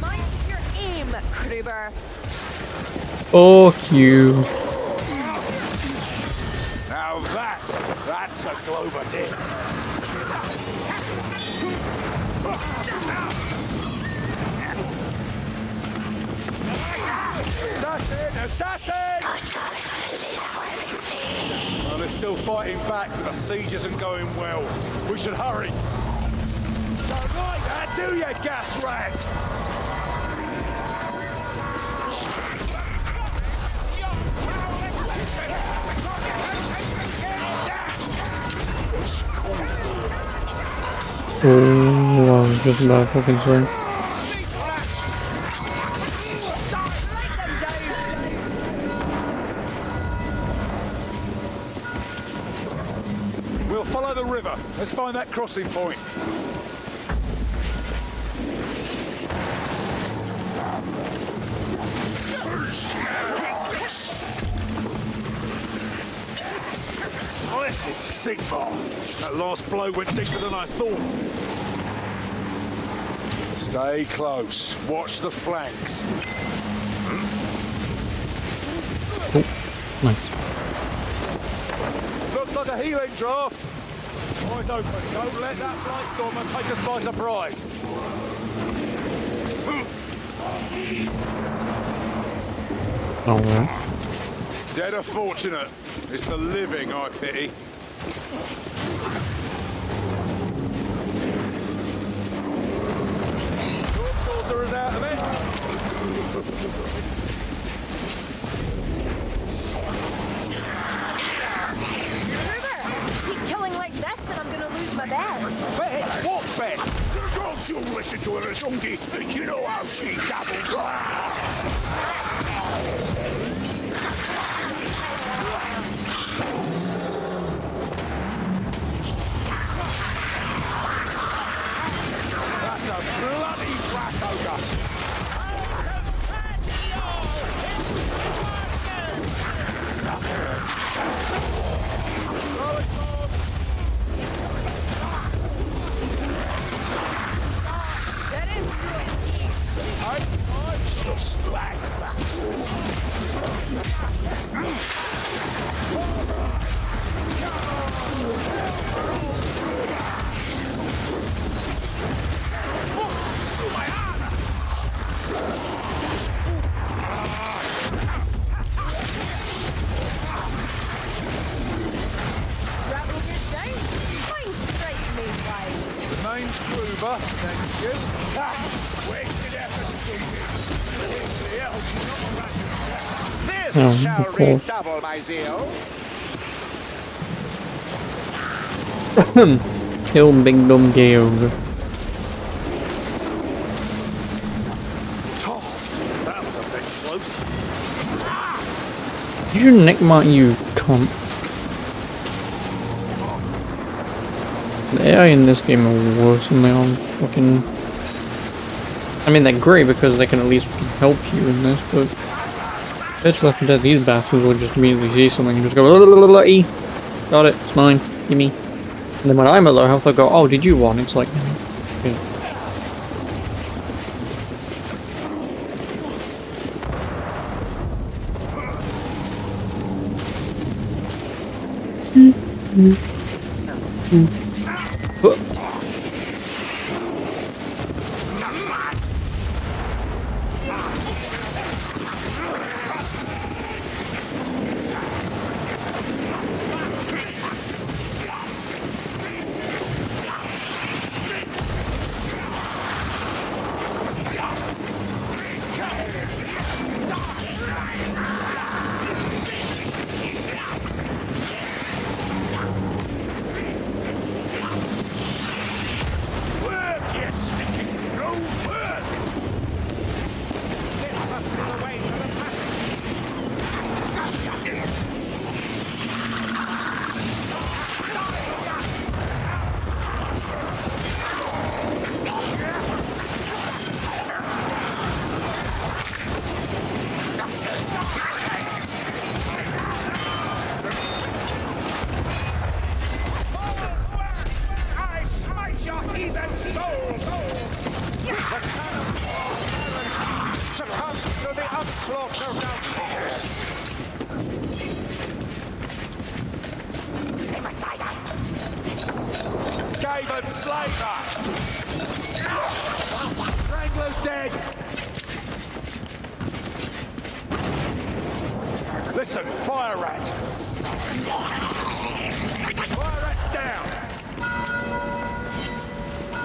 Mind your aim, Kruber.
Fuck you.
Now that's a Glober dip. Assassin! Assassin! Well, they're still fighting back, but the siege isn't going well. We should hurry. Don't like that, do you, gas rat?
Oh, I was just about to fucking say.
We'll follow the river. Let's find that crossing point. Blessed Sigmar! That last blow went deeper than I thought. Stay close. Watch the flanks.
Oh, nice.
Looks like a healing draft. Eyes open. Don't let that blight stormer take us by surprise.
Alright.
Dead are fortunate. It's the living I pity. Sorcerer's out of it.
Kruber, keep killing like this and I'm gonna lose my bet.
Bet? What bet? Don't you listen to her, Sungi, and you know how she dabbles. That's a bloody rat ogre. I'm just like that.
Rattle your down. Fine strike me, like.
The name's Gruber, thank you. Wasted effort, This
Oh,
shall
of course.
redouble my zeal.
Kill big dumb gay ogre.
That was a bit close.
Did you nick my you cunt? The AI in this game are worse than they are in fucking... I mean, they're great because they can at least help you in this, but... Bitch left and dead, these bastards will just immediately see something and just go E. Got it, it's mine, gimme. And then when I'm at low health, I'll go, oh, did you want? It's like... Okay.
Raven Slaver! Wrangler's dead! Listen, fire rat! Fire rat's down!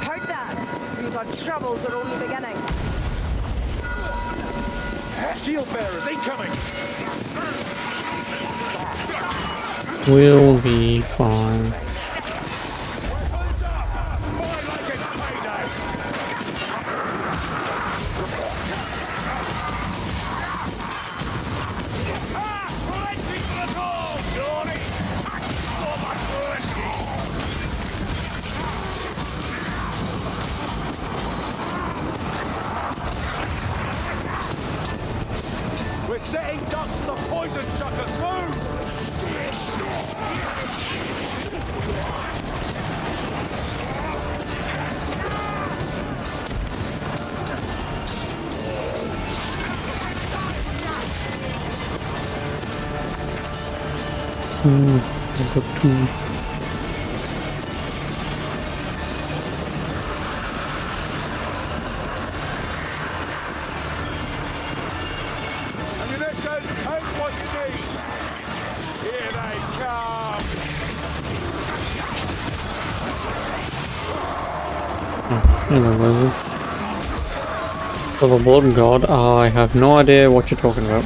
Heard that? Means our troubles are only beginning.
Shield bearers incoming!
We'll be fine.
Weapons up! Fire like it's payday! Plenty for the call, Johnny! So much mercy! We're setting ducks to the poison chuckers! Move!
I got 2.
Ammunition, take what you need! Here they come!
Anyway, for the blood god, I have no idea what you're talking about.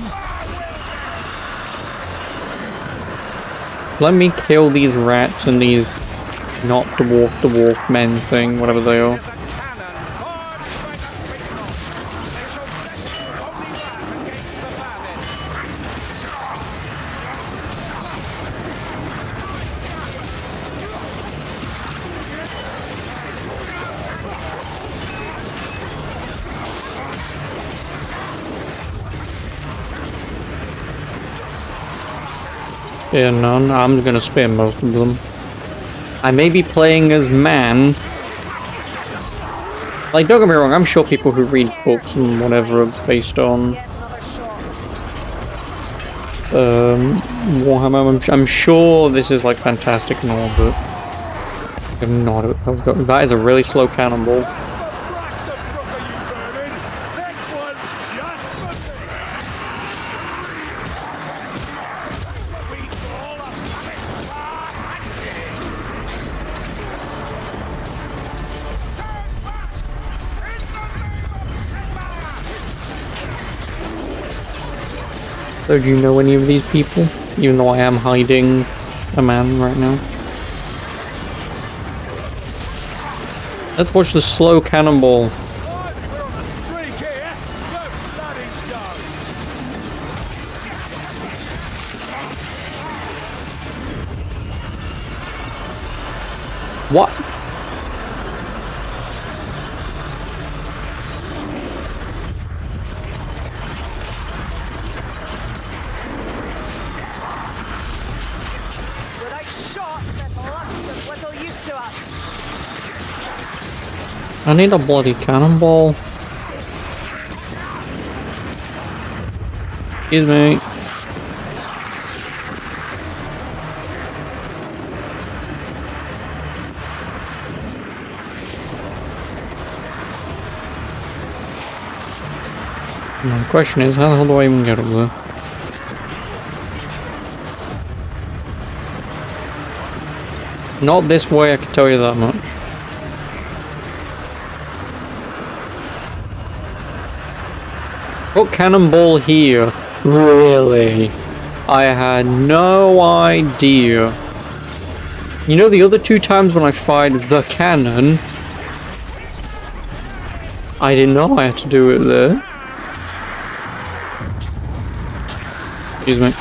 Let me kill these rats and these not dwarf men thing, whatever they are.
There's a cannon! Fire by the signal! They shall bless only wrath against the famine!
Yeah, none. I'm gonna spare most of them. I may be playing as man. Like, don't get me wrong, I'm sure people who read books and whatever are based on
Get another shot.
Warhammer. I'm sure this is like fantastic and all, but I have no idea what I've got. That is a really slow cannonball.
Racks of brook are you burning? Next one's just for me! We all are coming! Turn back! In the name of
So do you know any of these people? Even though I am hiding a man right now. Let's watch the slow cannonball.
Blimey, we're on a streak here! Go bloody show!
What?
Without shots, this luck's of little use to us.
I need a bloody cannonball. Excuse me. My question is, how the hell do I even get up there? Not this way, I can tell you that much. Put cannonball here. Really? I had no idea. You know, the other 2 times when I fired the cannon, I didn't know I had to do it there. Excuse me.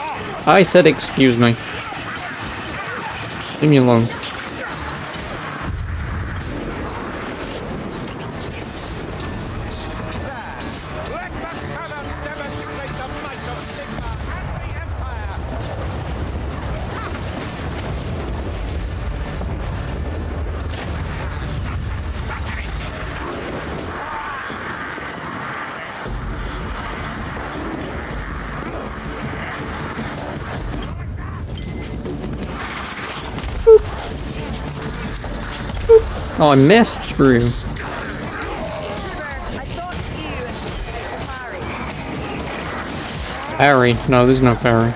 I said excuse me. Leave me alone.
Let the cannon demonstrate the might of Sigma and the Empire!
Oh, I missed. Screw you.
I thought you
Parry. No, there's no parry.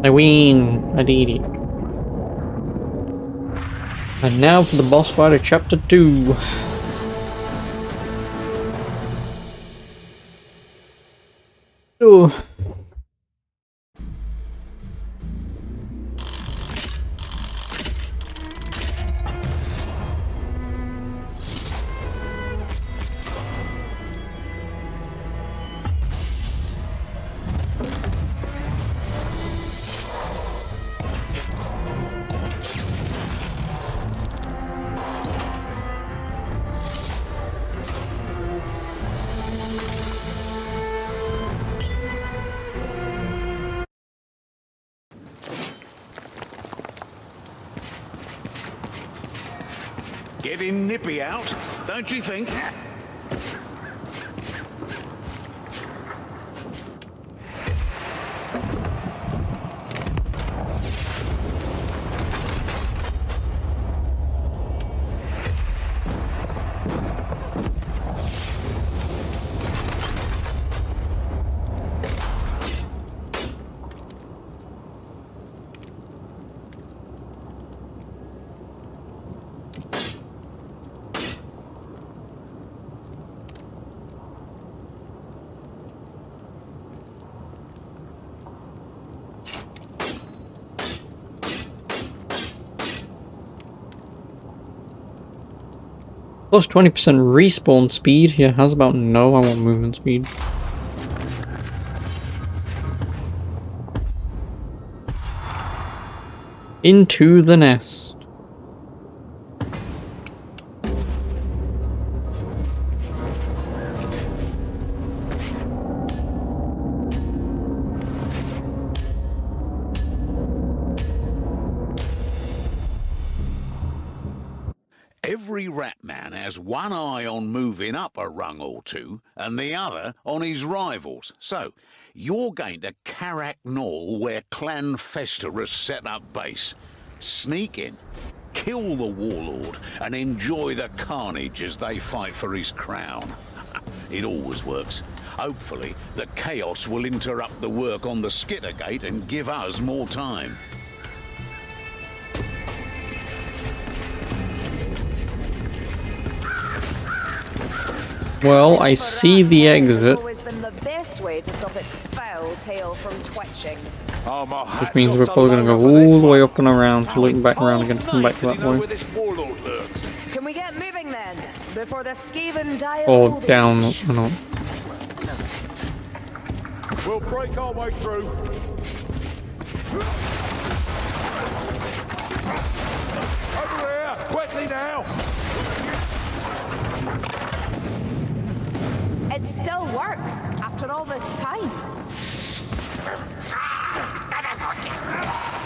I win. I did it. And now for the boss fight of chapter 2. Oh.
Getting nippy out, don't you think?
Plus 20% respawn speed. Yeah, how's about no? I want movement speed. Into the nest.
Every rat man has one eye on moving up a rung or two, and the other on his rivals. So, you're going to Karak Nor, where Clan Festerus set up base. Sneak in, kill the warlord, and enjoy the carnage as they fight for his crown. It always works. Hopefully, the chaos will interrupt the work on the Skittergate and give us more time.
Well, I see the exit.
Always been the best way to stop its foul tail from twitching.
Oh, my
Which
hat's
means
off
we're
to
probably going to
Lola
go
for this
all the way
one.
up and around to
How
loop back around
in
again, come back
Tolkien
that
did he know
way.
where this warlord lurks?
Can we get moving then? Before the Skaven die of
Or
old
down,
age?
I know.
We'll break our way through. Over here! Quickly now!
It still works after all this time.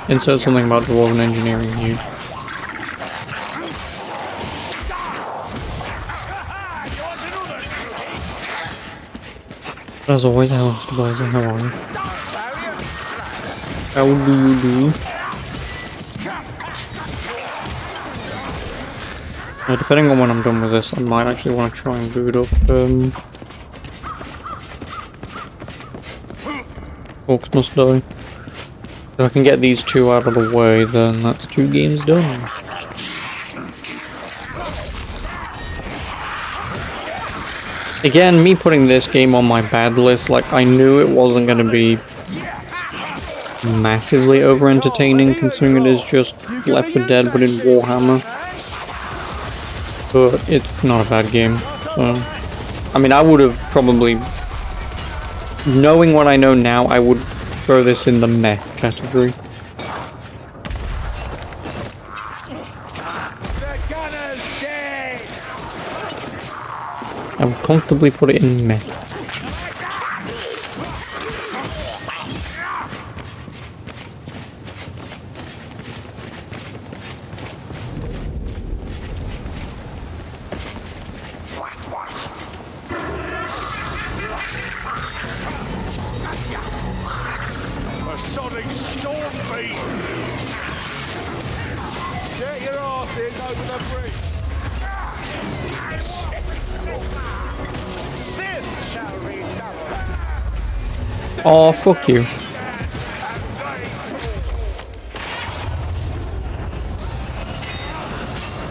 Insert something about dwarven engineering here. As always, how are you? How do you do? Depending on when I'm done with this, I might actually want to try and boot up Orcs Must Die. If I can get these two out of the way, then that's 2 games done. Again, me putting this game on my bad list, like, I knew it wasn't going to be massively over-entertaining, considering it is just Left 4 Dead, but in Warhammer. But it's not a bad game, so... I mean, I would have probably... Knowing what I know now, I would throw this in the meh category. I would comfortably put it in meh.
marauding storm fiend! Get your arse in over the bridge! This shall redouble!
Oh, fuck you.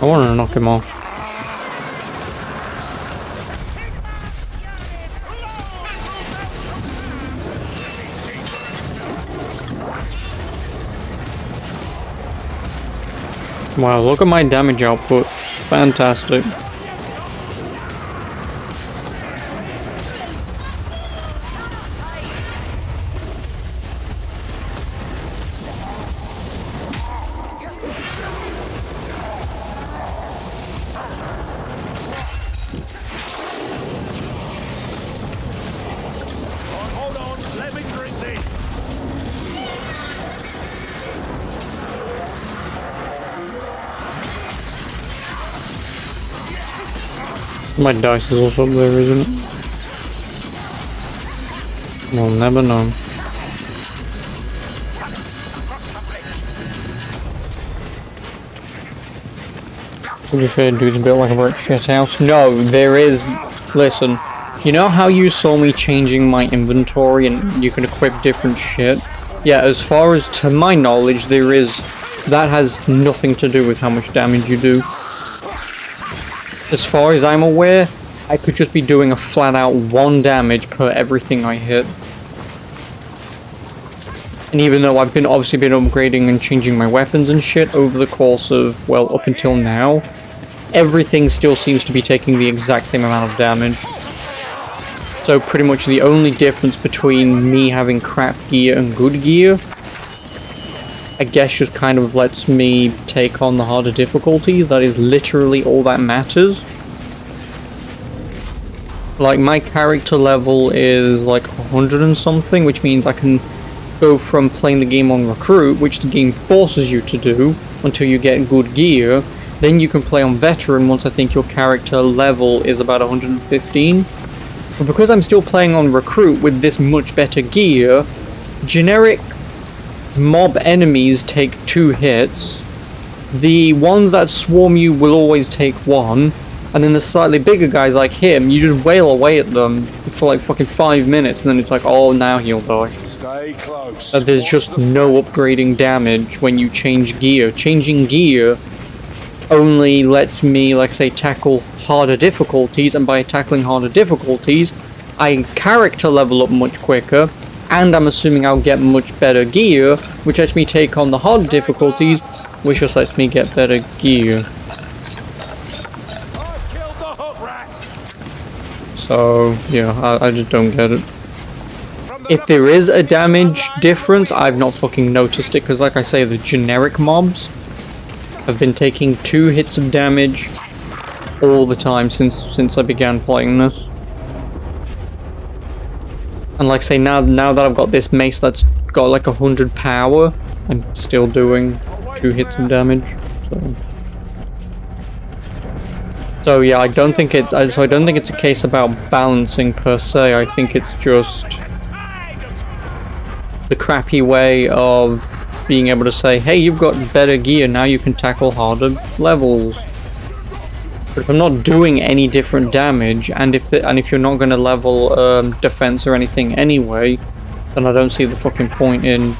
I want to knock him off. Wow, look at my damage output. Fantastic.
Hold on, let me drink this!
My dice is also up there, isn't it? We'll never know. To be fair, dude's built like a brick shit house. No, there is... Listen, you know how you saw me changing my inventory and you can equip different shit? Yeah, as far as to my knowledge, there is... That has nothing to do with how much damage you do. As far as I'm aware, I could just be doing a flat out 1 damage per everything I hit. And even though I've obviously been upgrading and changing my weapons and shit over the course of, well, up until now, everything still seems to be taking the exact same amount of damage. So pretty much the only difference between me having crap gear and good gear, I guess just kind of lets me take on the harder difficulties. That is literally all that matters. Like, my character level is like 100 and something, which means I can go from playing the game on recruit, which the game forces you to do until you get good gear. Then you can play on veteran once I think your character level is about 115. But because I'm still playing on recruit with this much better gear, generic mob enemies take 2 hits. The ones that swarm you will always take 1. And then the slightly bigger guys like him, you just wail away at them for like fucking 5 minutes, and then it's like, oh, now he'll die.
Stay close.
There's just no upgrading damage when you change gear. Changing gear only lets me, like, say, tackle harder difficulties, and by tackling harder difficulties, I character level up much quicker, and I'm assuming I'll get much better gear, which lets me take on the hard difficulties, which just lets me get better gear. So, yeah, I just don't get it. If there is a damage difference, I've not fucking noticed it, because like I say, the generic mobs have been taking 2 hits of damage all the time since I began playing this. And like I say, now that I've got this mace that's got like 100 power, I'm still doing 2 hits of damage. So yeah, I don't think it's a case about balancing per se. I think it's just the crappy way of being able to say, hey, you've got better gear, now you can tackle harder levels. But if I'm not doing any different damage, and if you're not going to level defense or anything anyway, then I don't see the fucking point in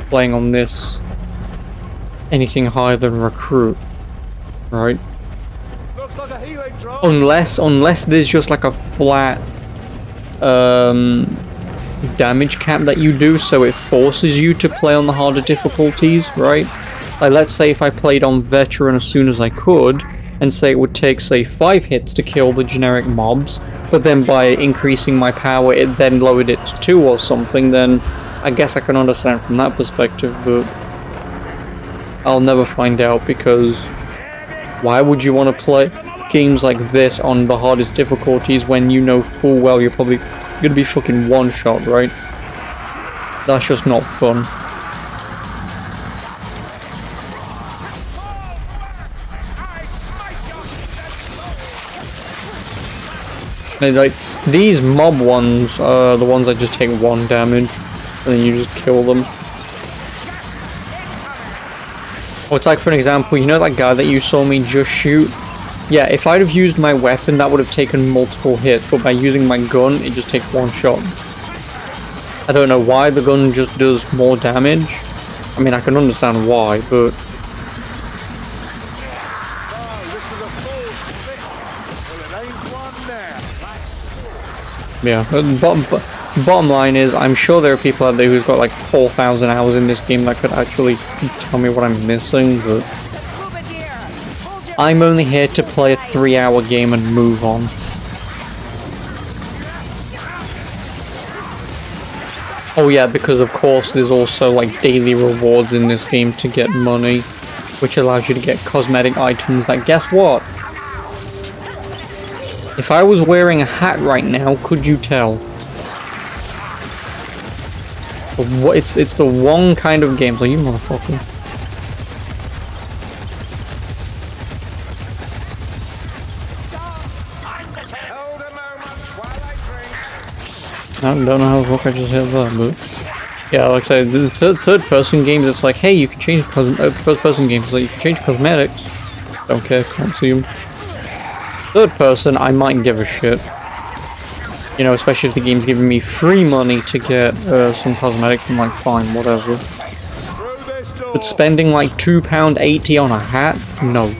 playing on this anything higher than recruit, right?
Looks like a healing drop.
Unless there's just like a flat damage cap that you do, so it forces you to play on the harder difficulties, right? Like, let's say if I played on veteran as soon as I could, and say it would take, say, 5 hits to kill the generic mobs, but then by increasing my power it then lowered it to 2 or something, then I guess I can understand from that perspective, but I'll never find out, because why would you want to play games like this on the hardest difficulties when you know full well you're probably going to be fucking one-shot, right? That's just not fun. And, like, these mob ones are the ones that just take 1 damage, and then you just kill them. Or it's like, for an example, you know that guy that you saw me just shoot? Yeah, if I'd have used my weapon, that would have taken multiple hits, but by using my gun, it just takes one shot. I don't know why the gun just does more damage. I mean, I can understand why, but... yeah, bottom line is, I'm sure there are people out there who's got like 4,000 hours in this game that could actually tell me what I'm missing, but... I'm only here to play a 3-hour game and move on. Oh yeah, because of course there's also like daily rewards in this game to get money, which allows you to get cosmetic items that, guess what? If I was wearing a hat right now, could you tell? It's the one kind of game, so you motherfucker. I don't know how the fuck I just hit that, but... yeah, like I said, the third-person games, it's like, hey, you can change... first-person games, like, you can change cosmetics. Don't care, can't see them. Third-person, I might give a shit. You know, especially if the game's giving me free money to get some cosmetics, I'm like, fine, whatever. But spending like £2.80 on a hat? No.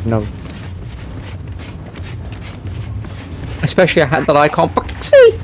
No. Especially a hat that I can't fucking see!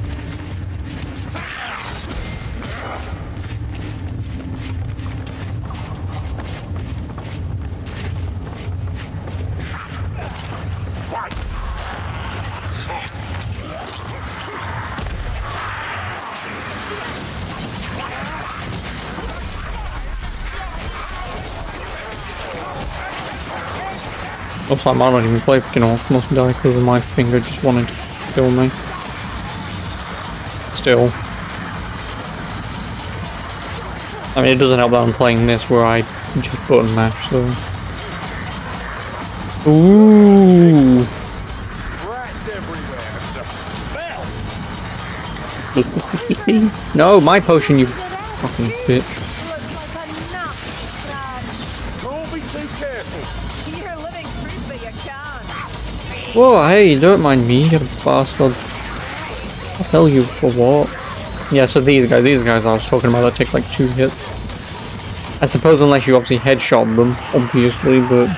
Also, I might not even play freaking Optimus die because of my finger just wanting to kill me. Still. I mean, it doesn't help that I'm playing this where I just button mash, so... ooh! No, my potion, you fucking bitch. Whoa, hey, don't mind me, you bastard. I'll tell you for what. Yeah, so these guys I was talking about that take like 2 hits. I suppose unless you obviously headshot them, obviously, but...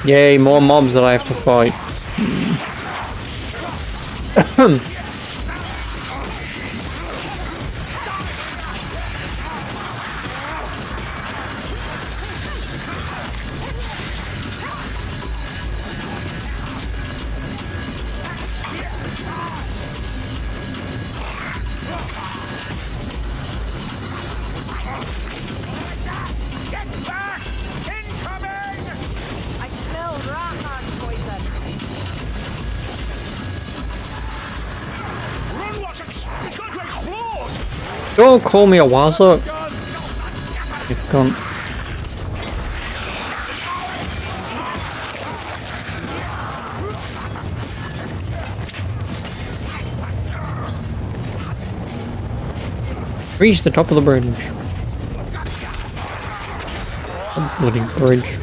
yay, more mobs that I have to fight. Don't call me a wazza. You cunt. Reach the top of the bridge. A bloody bridge.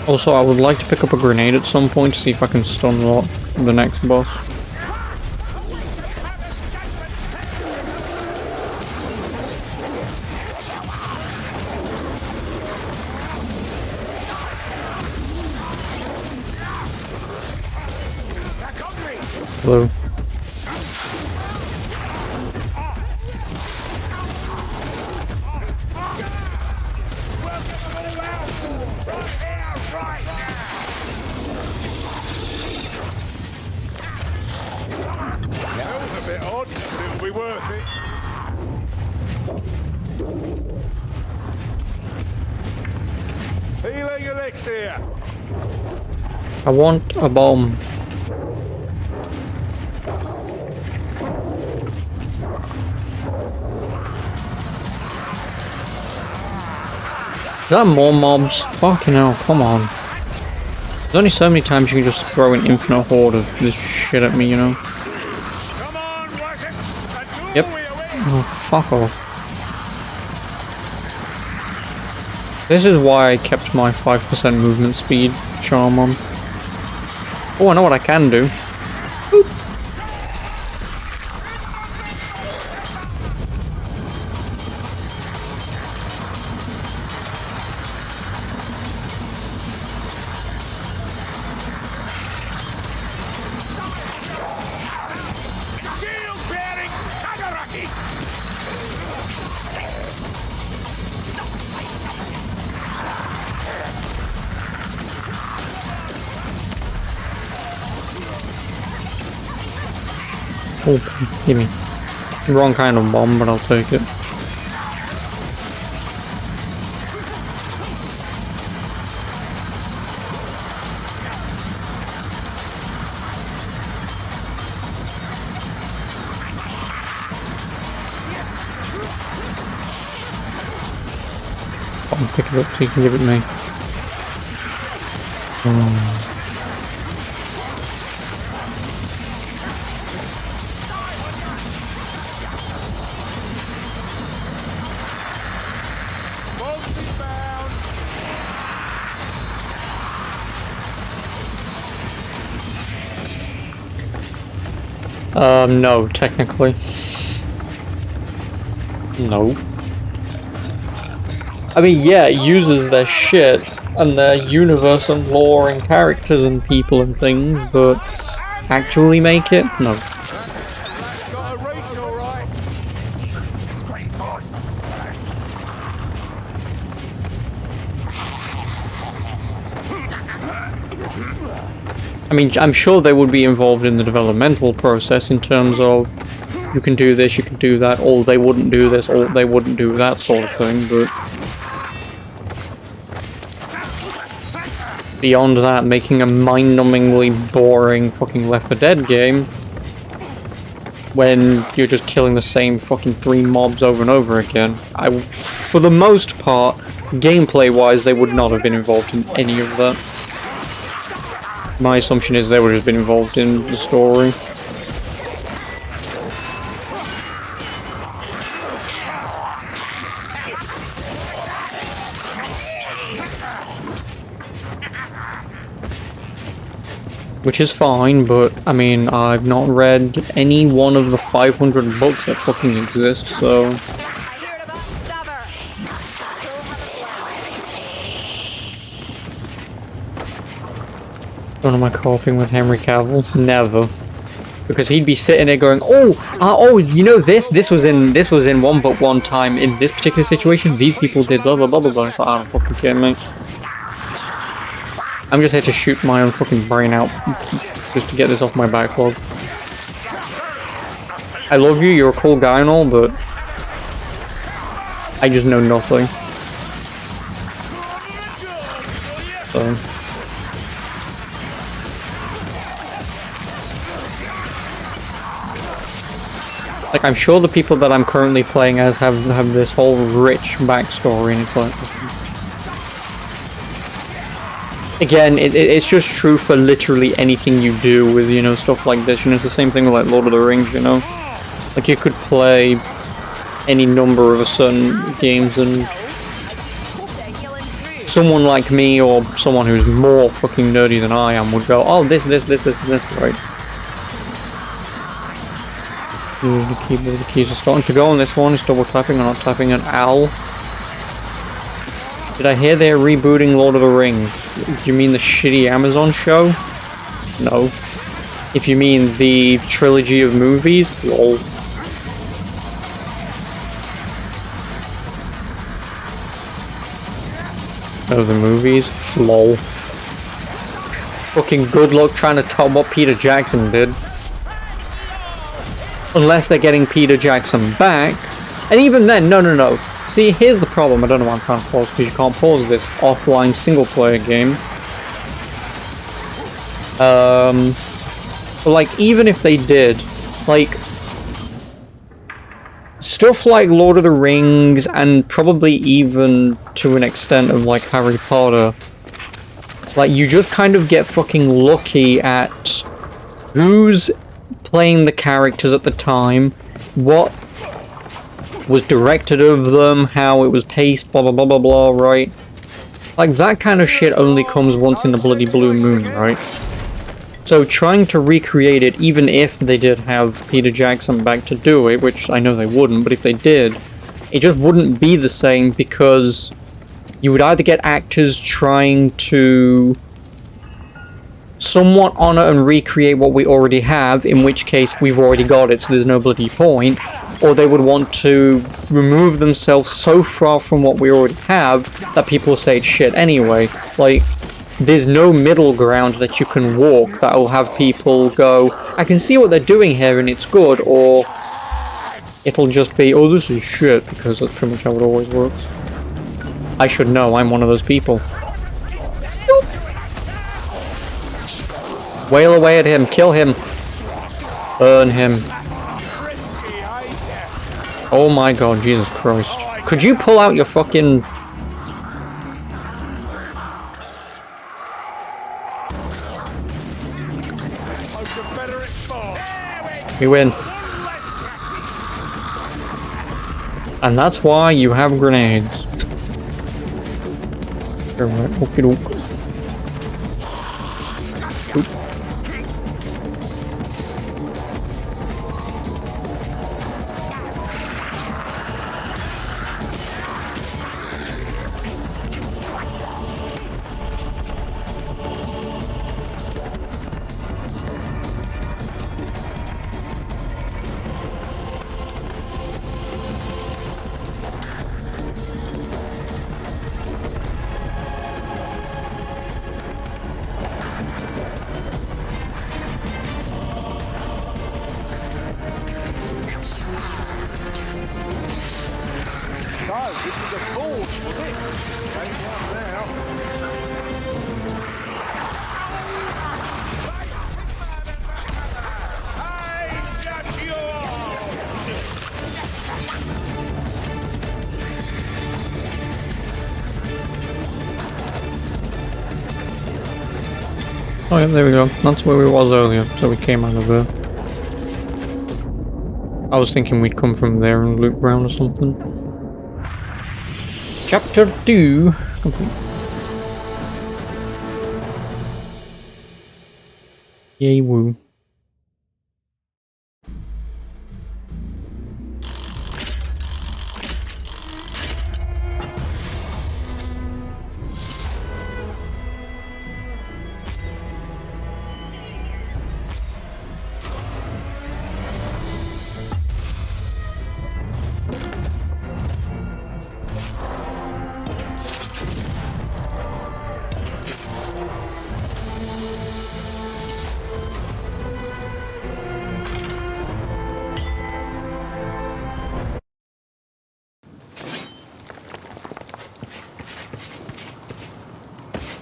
Also, I would like to pick up a grenade at some point to see if I can stun lock the next boss. Hello. I want a bomb. Is that more mobs? Fucking hell, come on. There's only so many times you can just throw an infinite horde of this shit at me, you know?
Come on, was it? And
Yep.
we away.
Oh, fuck off. This is why I kept my 5% movement speed charm on. Oh, I know what I can do. Boop.
Shield bearing Tagaraki.
Oh, give me. Wrong kind of bomb, but I'll take it. I'll pick it up so you can give it me.
Won't be found.
No, technically. No. I mean, yeah, it uses their shit and their universe and lore and characters and people and things, but actually make it? No.
Got a reach, all right.
I mean, I'm sure they would be involved in the developmental process in terms of you can do this, you can do that, or they wouldn't do this, or they wouldn't do that sort of thing, but beyond that, making a mind-numbingly boring fucking Left 4 Dead game when you're just killing the same fucking 3 mobs over and over again. For the most part, gameplay-wise, they would not have been involved in any of that. My assumption is they would have been involved in the story. Which is fine, but, I mean, I've not read any one of the 500 books that fucking exist, so...
I heard about Stubber.
When am I coping with Henry Cavill? Never. Because he'd be sitting there going, oh, you know this was in one book one time, in this particular situation, these people did blah blah blah blah blah. It's like, I don't fucking care, mate. I'm just here to shoot my own fucking brain out, just to get this off my backlog. I love you, you're a cool guy and all, but I just know nothing. So... like, I'm sure the people that I'm currently playing as have this whole rich backstory, and it's like... Again, it's just true for literally anything you do with, you know, stuff like this. You know, it's the same thing with, like, Lord of the Rings, you know? Like, you could play any number of certain games, and someone like me, or someone who's more fucking nerdy than I am, would go, oh, this, right? Use the keyboard, the keys are starting to go on this one. It's double tapping, I'm not tapping an L. Did I hear they're rebooting Lord of the Rings? Do you mean the shitty Amazon show? No. If you mean the trilogy of movies, lol. Oh, the movies? Lol. Fucking good luck trying to top what Peter Jackson did. Unless they're getting Peter Jackson back. And even then, no. See, here's the problem. I don't know why I'm trying to pause, because you can't pause this offline single-player game. But, like, even if they did, like... stuff like Lord of the Rings, and probably even to an extent of, like, Harry Potter, Like, you just kind of get fucking lucky at who's playing the characters at the time, what was directed of them, how it was paced, blah blah blah blah blah, right? Like, that kind of shit only comes once in a bloody blue moon, right? So trying to recreate it, even if they did have Peter Jackson back to do it, which I know they wouldn't, but if they did, it just wouldn't be the same, because you would either get actors trying to somewhat honor and recreate what we already have, in which case we've already got it, so there's no bloody point, or they would want to remove themselves so far from what we already have that people say it's shit anyway. Like, there's no middle ground that you can walk that will have people go, I can see what they're doing here and it's good, or it'll just be, oh, this is shit, because that's pretty much how it always works. I should know, I'm one of those people. Wail away at him, kill him. Burn him. Oh my god, Jesus Christ. Could you pull out your fucking... We win. And that's why you have grenades. Alright, okie doke.
This was a forge, was it? Change up now. I judge you
Oh yeah, there we go. That's where we was earlier, so we came out of there. I was thinking we'd come from there and loop round or something. Chapter 2 complete. Yay woo.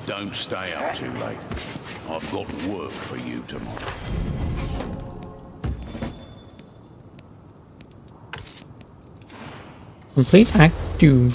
Don't stay up too late. I've got work for you tomorrow.
Complete Act 2.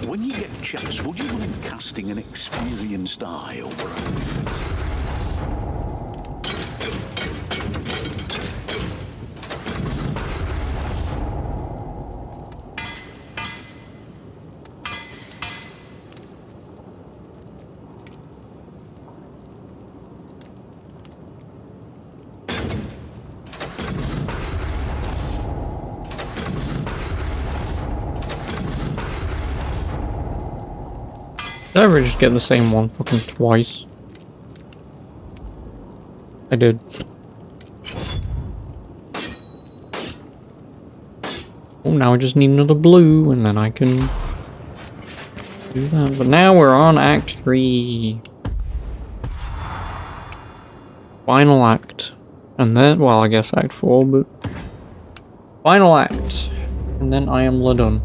When you get a chance, would you mind casting an experienced eye over her?
Did I ever just get the same one fucking twice? I did. Oh, now I just need another blue, and then I can do that. But now we're on Act 3. Final act. And then, well, I guess Act 4, but... Final act. And then I am done.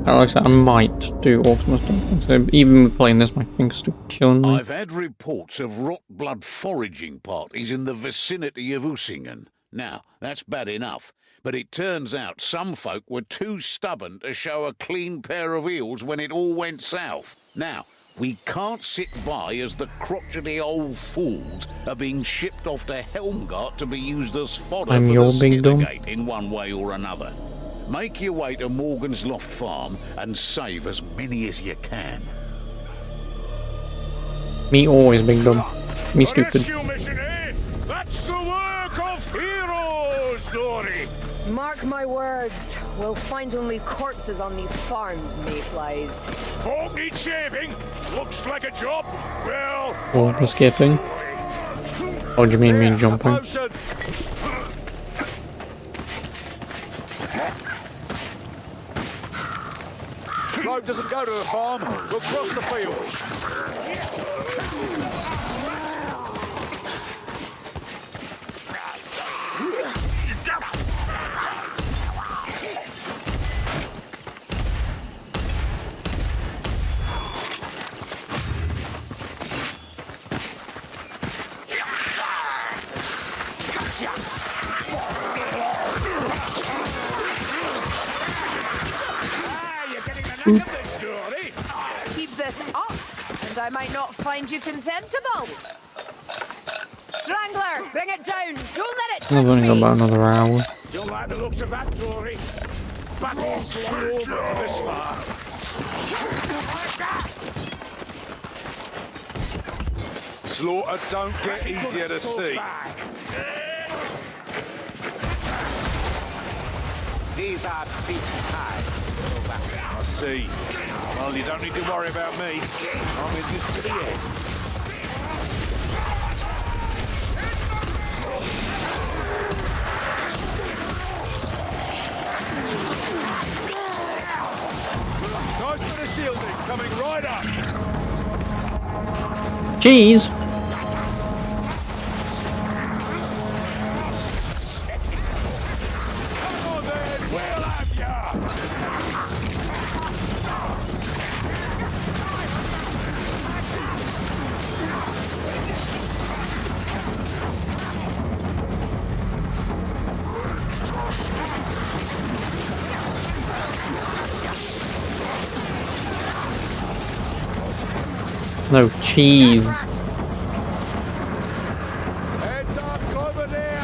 Like I said, I might do Ultimate stuff. So even with playing this, my thing's still killing me.
I've had reports of rot blood foraging parties in the vicinity of Usingen. Now, that's bad enough, but it turns out some folk were too stubborn to show a clean pair of heels when it all went south. Now, we can't sit by as the crotchety old fools are being shipped off to Helmgart to be used as fodder for the Skittergate in one way or another. Make your way to Morgan's Loft Farm and save as many as you can.
Me always being dumb. Me stupid.
Rescue mission, eh? That's the work of heroes, Dory.
Mark my words, we'll find only corpses on these farms, mayflies.
Folk need saving. Looks like a job. Well,
Or escaping. What do you mean me jumping?
Road doesn't go to the farm. We'll cross the fields.
Keep this up, and I might not find you contemptible. Strangler, bring it down. Don't let it touch
I've only got
me.
about another hour.
Don't like the looks of that, Dory. Battle's long over this far. Slaughter don't get easier to see.
These are big times.
I see. Well, you don't need to worry about me. I'm in this to the end. Nice bit of shielding coming right up.
Cheese!
Come on then, we'll have ya.
No, cheese.
Heads up, over there.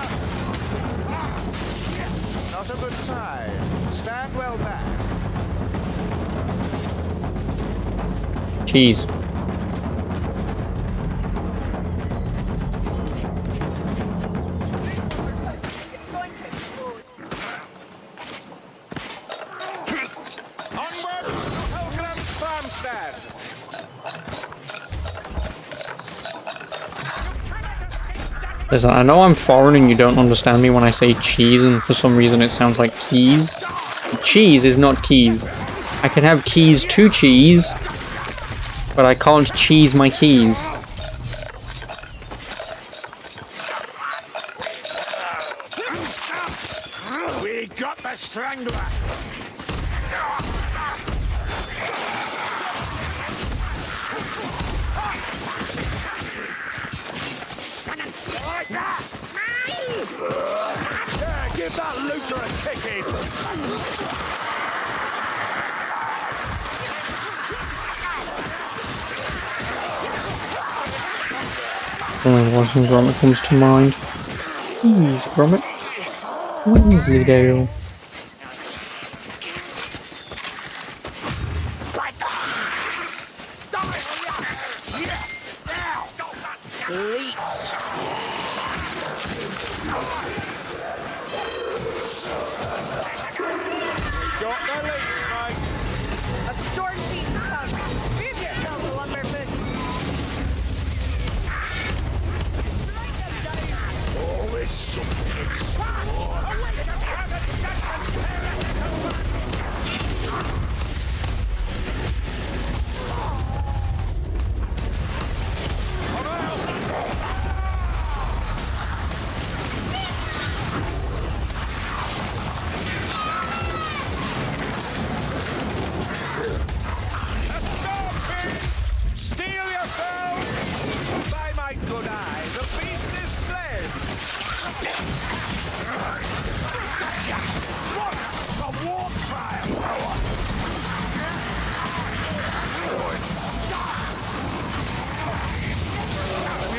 Not a good sign. Stand well back.
Cheese.
It's going to explode.
Onward, Pilgrim's Farmstead.
Listen, I know I'm foreign and you don't understand me when I say cheese, and for some reason it sounds like keys. Cheese is not keys. I can have keys to cheese, but I can't cheese my keys.
We got the strangler. Yeah, give that looter a kicking.
Watching Gromit comes to mind. Please, Gromit. Wensleydale.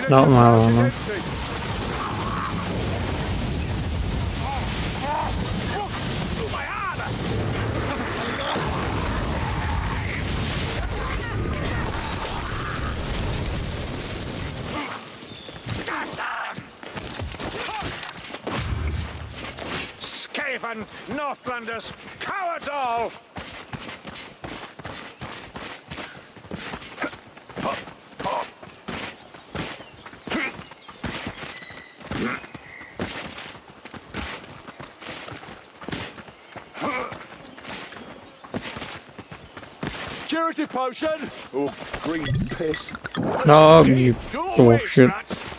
Not my armor.
Skaven, Northlanders, cowards all! Curative potion! Oh, green piss.
No, you bullshit.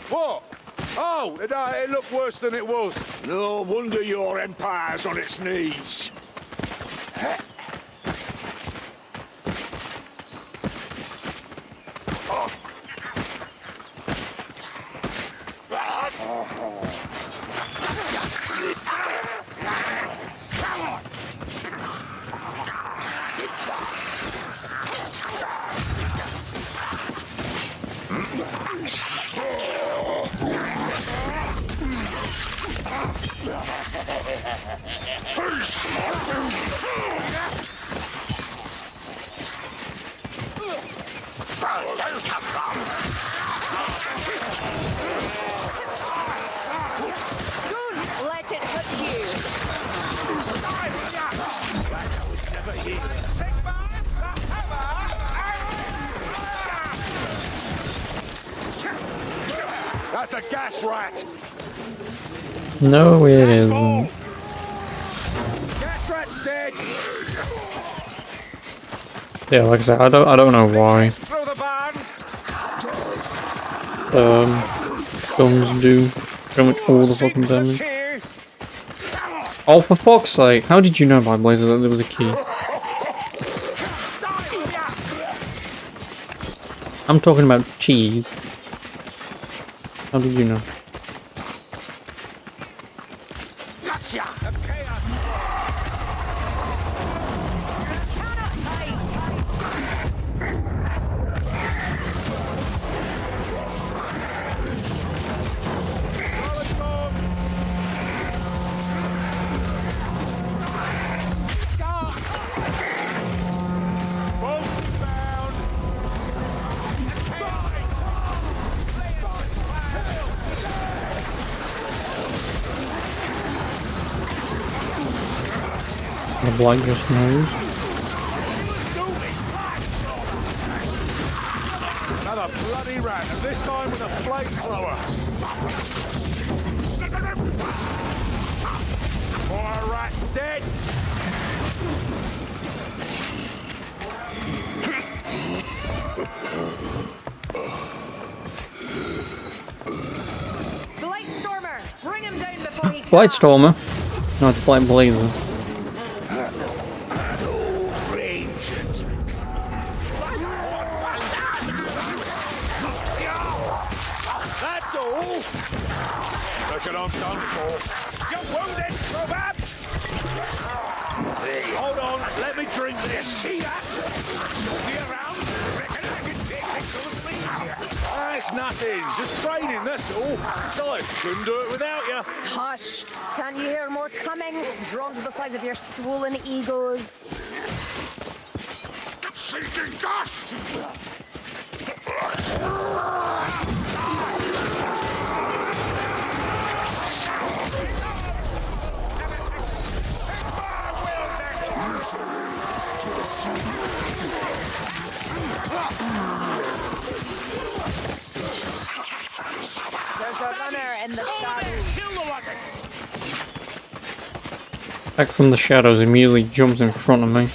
What? Oh, it looked worse than it was. No wonder your empire's on its knees.
Don't let it hit you.
That's a gas rat!
No, it isn't.
Gas rat's dead!
Yeah, like I said, I don't know why.
Through the barn!
Guns do pretty much all the fucking damage.
Key.
Oh, for fuck's sake! How did you know, by Blazer, that there was a key? I'm talking about cheese. How did you know?
Gotcha!
The blight just knows.
Another bloody rat, and this time with a flamethrower. Poor rat's dead.
Blightstormer, bring him down before he
Blightstormer? No, it's Blight Blazer.
That's all. Reckon I'm done for. You're wounded, Robert. Hold on, let me drink this. See that? Be around. Reckon I can take pictures of me. That's nothing. Just training, that's all. Besides, couldn't do it without you.
Hush! Can't you hear more coming? Drawn to the size of your swollen egos.
Sinking dust!
There's a runner in the shadows.
Kill the rocket.
Back from the shadows, immediately jumps in front of me.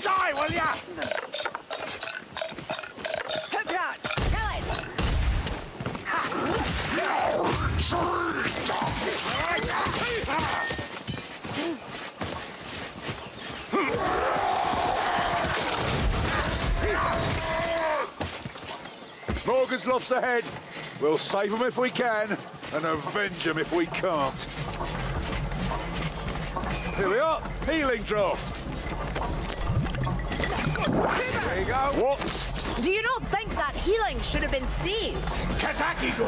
Die, will ya?
Hook rat! Kill it!
Morgan's lost the head. We'll save him if we can, and avenge him if we can't. Here we are, healing draft. There you go. What?
Do you not think that healing should have been saved?
Kazaki do.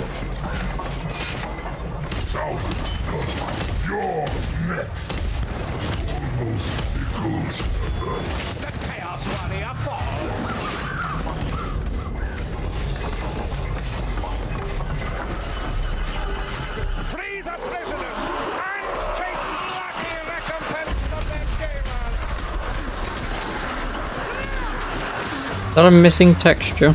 You're next. Almost tickles.
The Chaos Warrior falls. Free the prisoners and take lucky recompense of their gamers.
Is that a missing texture?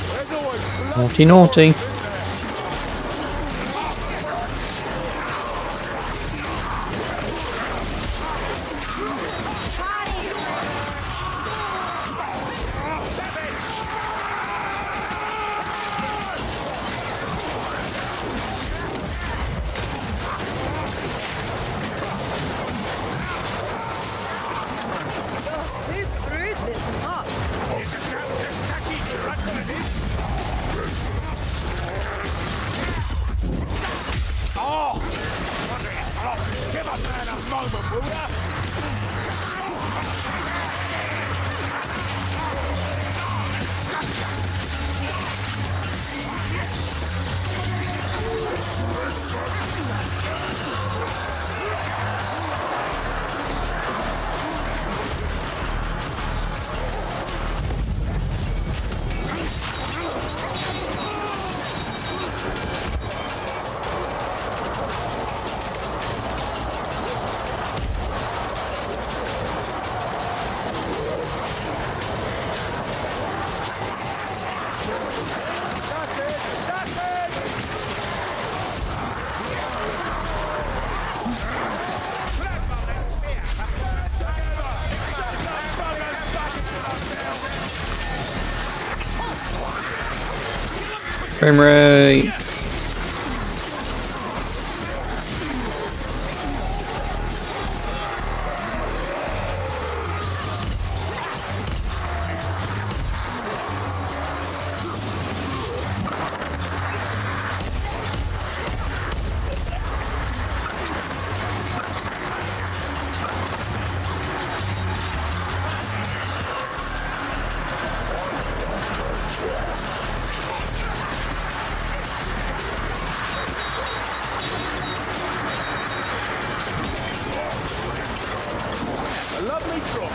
There's always blood.
Naughty, naughty.
Who bruised this mop?
Oh! Give a man a moment, will ya?
Frame rate.
A lovely drop.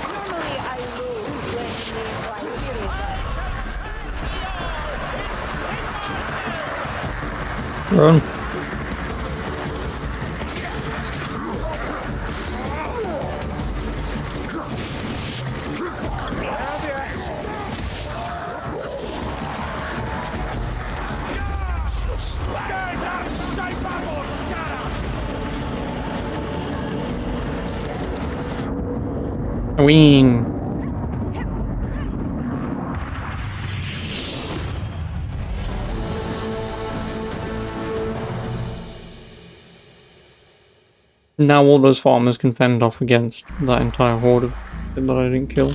Normally I lose when they
Run. Ween. Now all those farmers can fend off against that entire horde of that I didn't kill.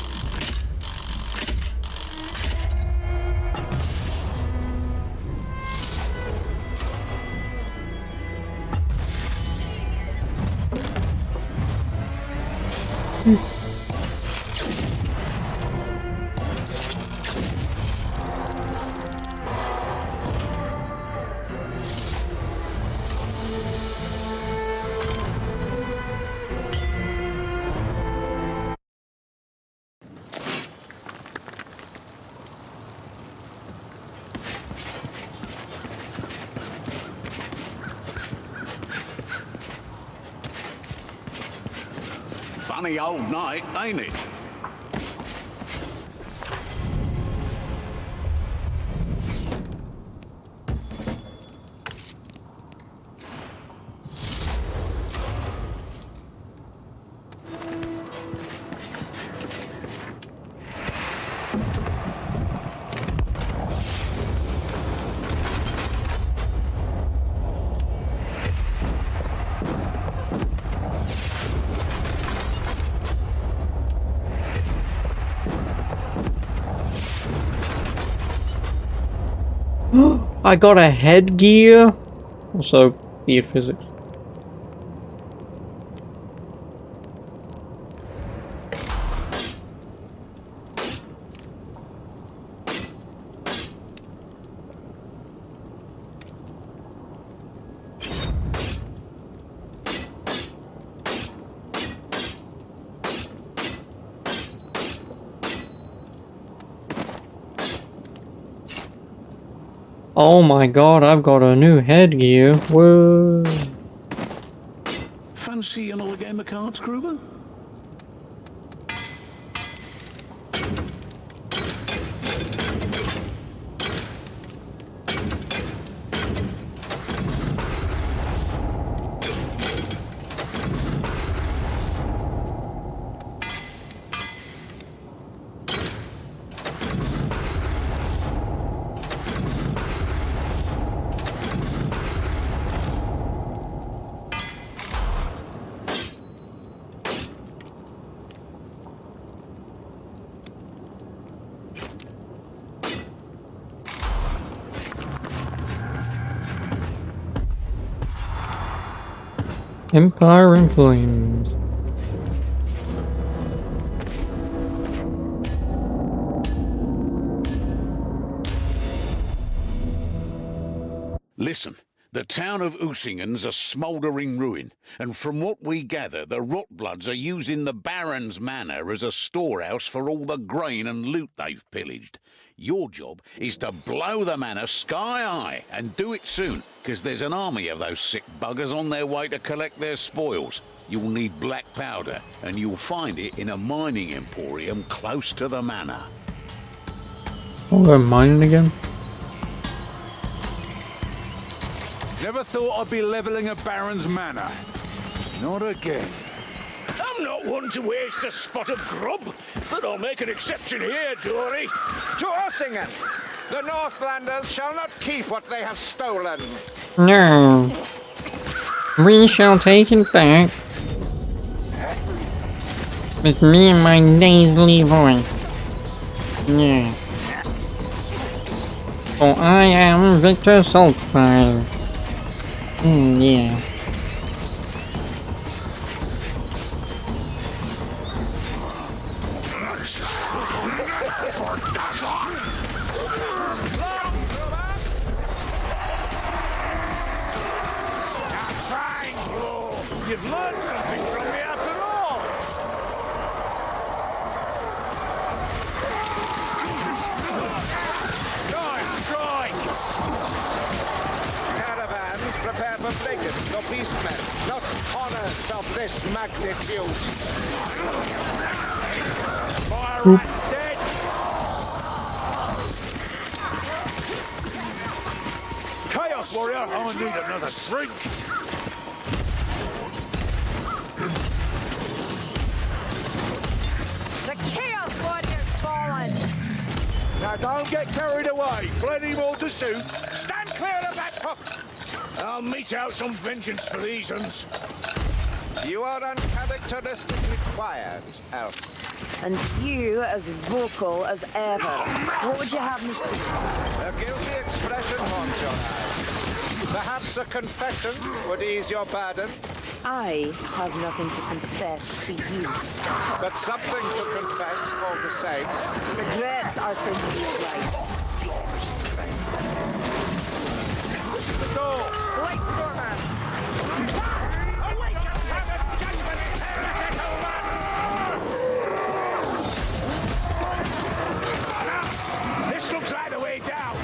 funny old night, ain't it?
I got a headgear. Also, weird physics. Oh my god, I've got a new headgear. Whoa.
Fancy another game of cards, Kruber?
Empire in Flames.
Listen, the town of Usingen's a smouldering ruin, and from what we gather, the Rotbloods are using the Baron's Manor as a storehouse for all the grain and loot they've pillaged. Your job is to blow the manor sky high, and do it soon, because there's an army of those sick buggers on their way to collect their spoils. You'll need black powder, and you'll find it in a mining emporium close to the manor.
I'll go mining again.
Never thought I'd be leveling a Baron's Manor. Not again.
I'm not one to waste a spot of grub, but I'll make an exception here, Dory.
To Ursingen! The Northlanders shall not keep what they have stolen.
No. We shall take it back. With me and my nasally voice. Yeah. For I am Victor Saltfire. Yeah.
You've learned something from me after all! Time strikes!
Caravans prepare for brigands or beastmen, not honors of this magnitude.
Fire rat's dead! Chaos Warrior, I need another drink!
The Chaos Warrior's fallen!
Now don't get carried away. Plenty more to shoot.
Stand clear of that hook! I'll mete out some vengeance for these uns.
You are uncharacteristically quiet, Elf.
And you as vocal as ever. What would you have me say?
A guilty expression haunts your eyes. Perhaps a confession would ease your burden,
I have nothing to confess to you.
but something to confess all the same.
Regrets are for you, right?
The door!
Lightstormer!
Awaken, heaven! Judgment is heretical man! This looks like the way down!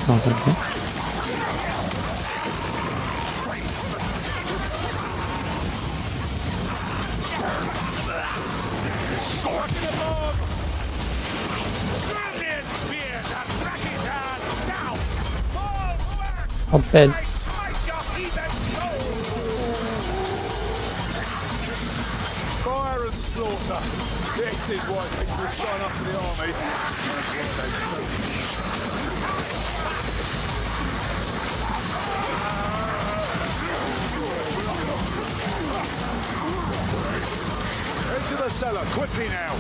not gonna be. I'll bed.
Fire and slaughter. This is why people sign up for the army. Into the cellar, quickly now.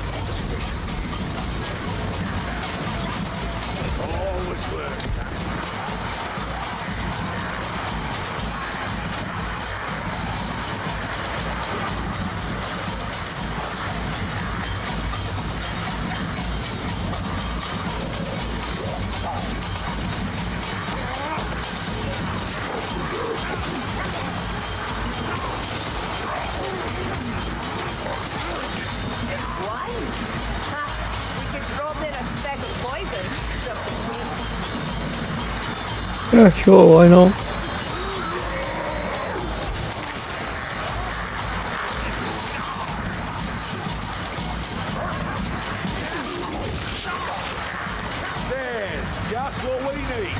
Always work.
Yeah, sure, why not?
There's just what we need.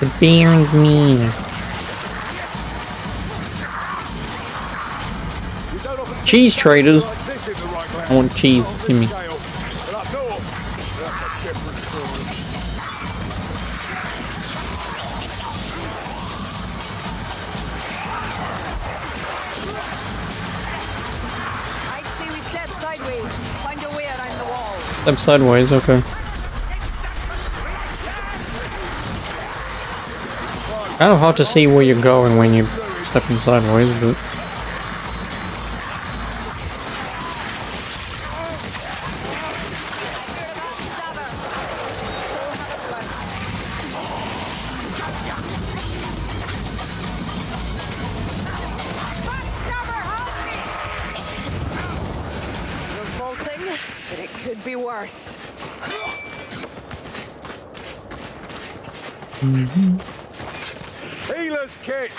The Beyond Mean. Cheese traders. I want cheese, give me.
I'd say we step sideways. Find a way around the wall.
Step sideways, okay. Kind of hard to see where you're going when you're stepping sideways, but...
Revolting, but it could be worse.
Healer's kit.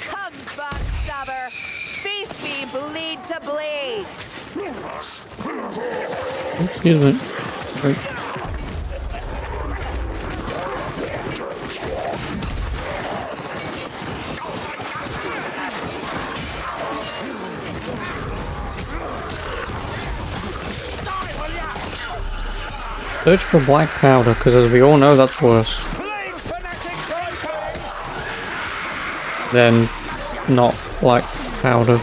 Come, backstabber! Face me blade to blade!
Excuse me. Right. Search for black powder, because as we all know, that's worse than not black powder.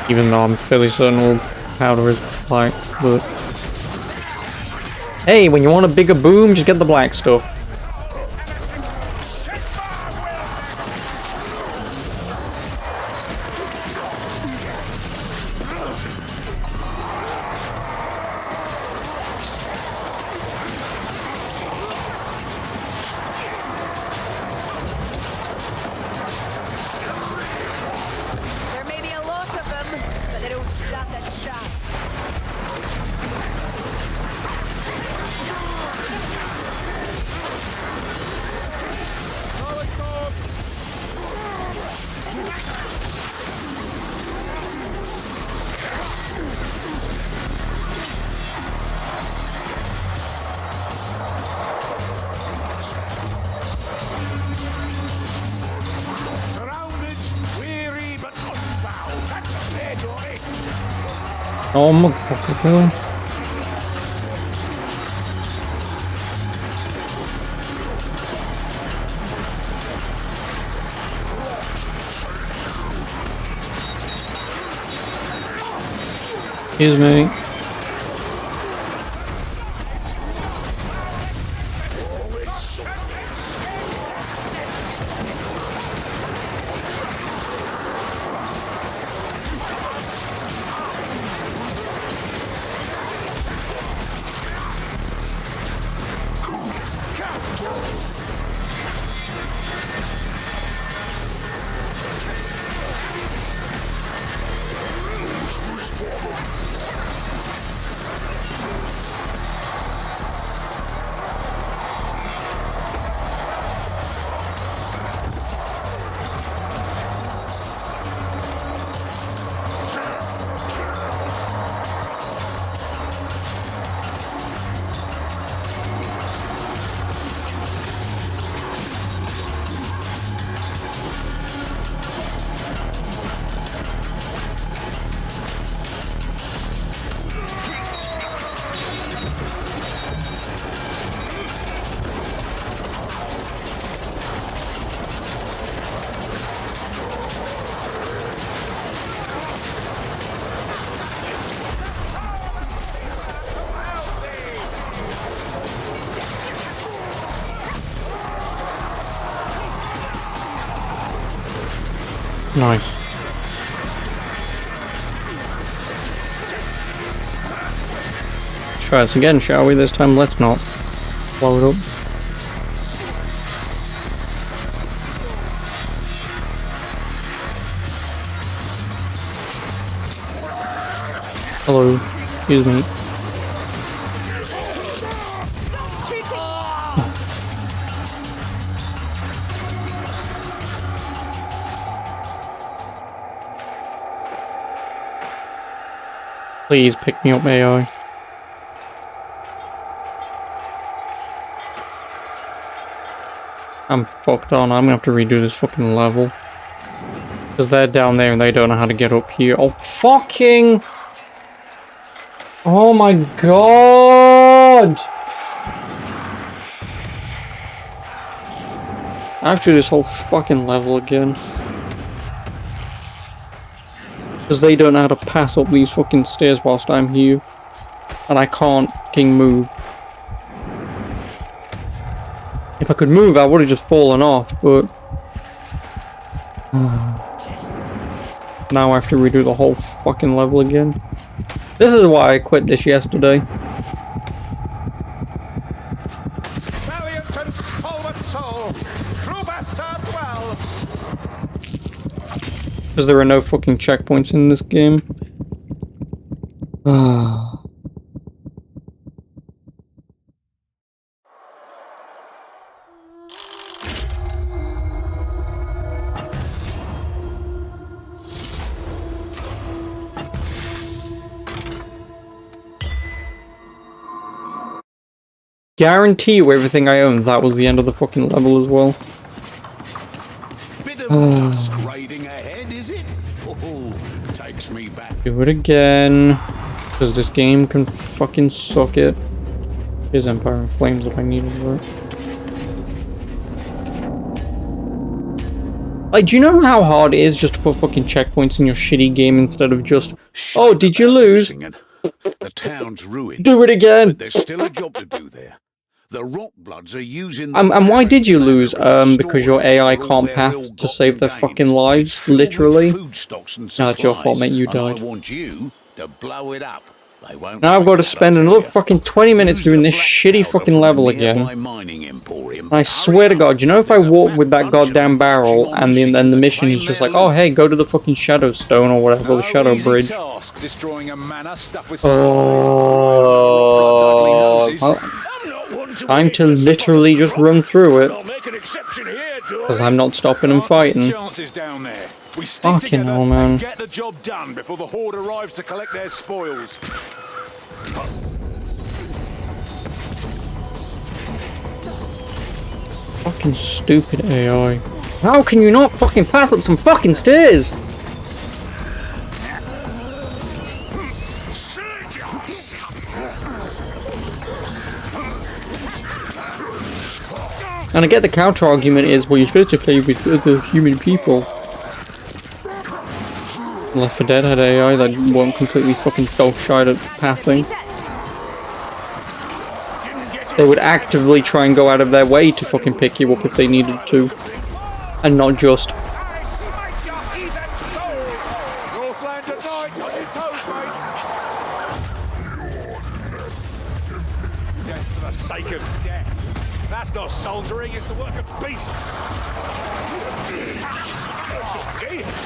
Even though I'm fairly certain all powder is black, but... Hey, when you want a bigger boom, just get the black stuff.
There may be a lot of them, but they don't stand a chance.
Surrounded, weary but unbound. That's their joy.
Oh my god, really? Excuse me. Nice. Try this again, shall we? This time, let's not blow it up. Hello. Excuse me. Please pick me up, AI. I'm fucked on. I'm gonna have to redo this fucking level. Because they're down there and they don't know how to get up here. Oh, fucking... Oh my god! I have to do this whole fucking level again. Because they don't know how to pass up these fucking stairs whilst I'm here. And I can't fucking move. If I could move, I would have just fallen off, but... Now I have to redo the whole fucking level again. This is why I quit this yesterday.
Valiant and stalwart soul, true bastard well.
Because there are no fucking checkpoints in this game. Guarantee you everything I own, that was the end of the fucking level as well.
Bit of dusk raiding ahead, is it? Oh, takes me back.
Do it again. Because this game can fucking suck it. Here's Empire in Flames if I needed it. Like, do you know how hard it is just to put fucking checkpoints in your shitty game instead of just, oh, did you lose?
The town's ruined.
Do it again!
But there's still a job to do there. The Rockbloods are using...
And why did you lose? Because your AI can't path to save their fucking lives, literally. No, it's your fault, mate, you died.
I want you to blow it up.
Now I've got to spend another fucking 20 minutes doing this shitty fucking level again. And I swear to God, you know if I walk with that goddamn barrel and then the mission is just like, oh hey, go to the fucking Shadow Stone or whatever, the Shadow Bridge. Time to literally just run through it. Because I'm not stopping and fighting. Fucking hell, man.
Get the job done before the Horde arrives to collect their spoils.
Fucking stupid AI. How can you not fucking pass up some fucking stairs? And I get the counter argument is, well, you're supposed to play with other human people. Left 4 Dead had AI that weren't completely fucking dog-shied at pathing. They would actively try and go out of their way to fucking pick you up if they needed to. And not just...
For the sake of death. That's not soldiering, it's the work of beasts.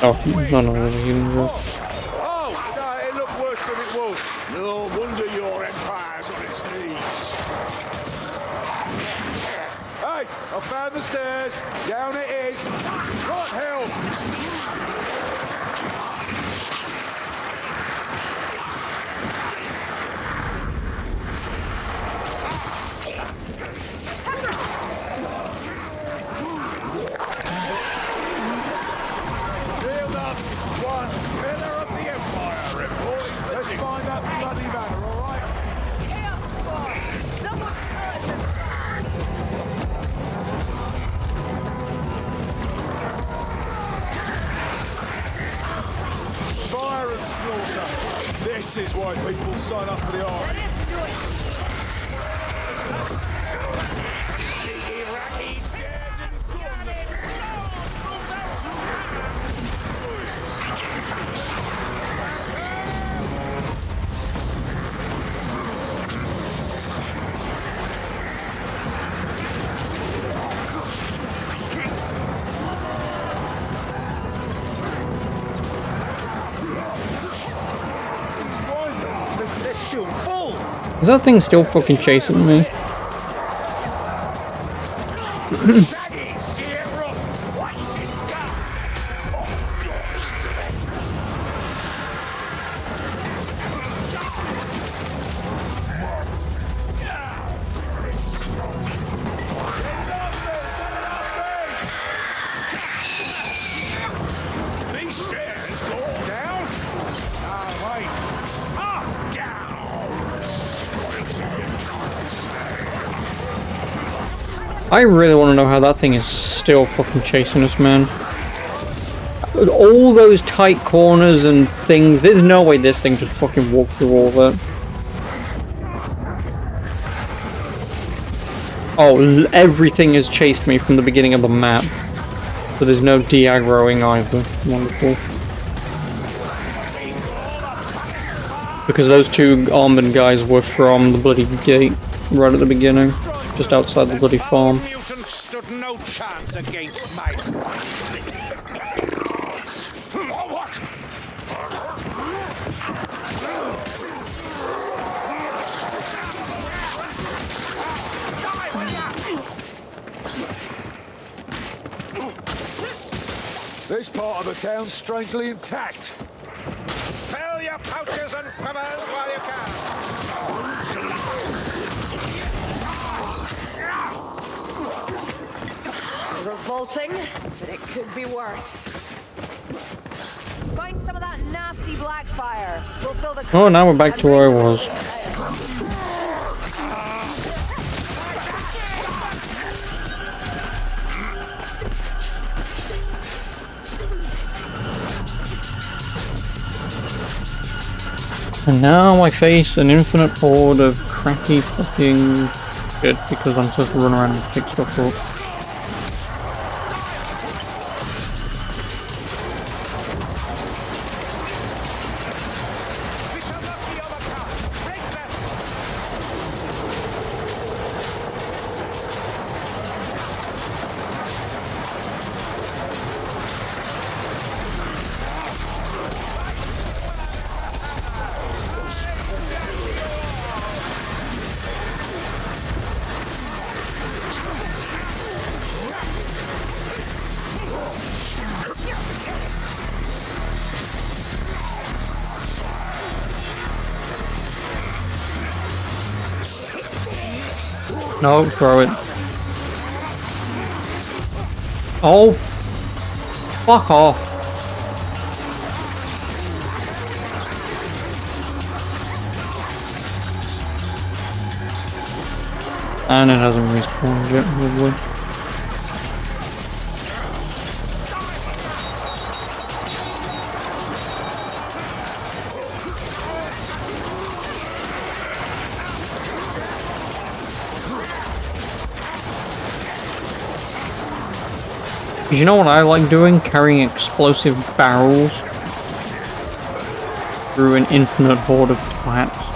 Oh, no, he didn't work.
Oh, no, it looked worse than it was. No wonder your empire's on its knees. Hey, I found the stairs. Down it is. What hell? This is why people sign up for the army.
Is that thing still fucking chasing me?
These stairs go down? All right. Up, down.
I really want to know how that thing is still fucking chasing us, man. All those tight corners and things, there's no way this thing just fucking walked through all that. Oh, everything has chased me from the beginning of the map. So there's no de-aggroing either. Wonderful. Because those two armored guys were from the bloody gate right at the beginning. Just outside the bloody farm.
Mutants stood no chance against my what?
This part of the town's strangely intact.
Fill your pouches and quivers while you can.
Revolting, but it could be worse. Find some of that nasty black fire. We'll fill the
Oh, now we're back to where I was. And now I face an infinite horde of crappy fucking shit because I'm supposed to run around and pick stuff up. No, throw it. Oh, fuck off. And it hasn't respawned yet, probably. You know what I like doing? Carrying explosive barrels through an infinite horde of twats.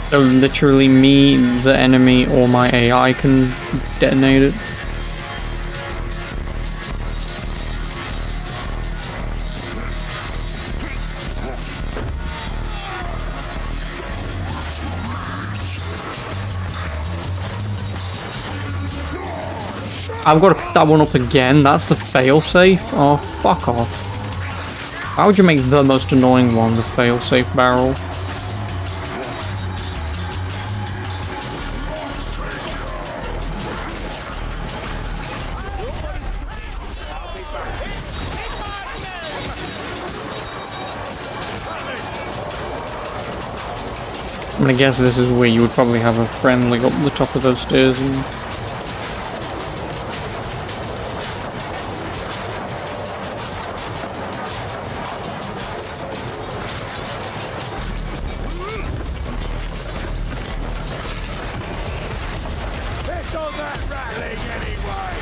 So literally me, the enemy, or my AI can detonate it. I've got to pick that one up again. That's the failsafe. Oh, fuck off. How would you make the most annoying one the failsafe barrel? I'm gonna guess this is where you would probably have a friend like up the top of those stairs and...
It's all that rattling anyway.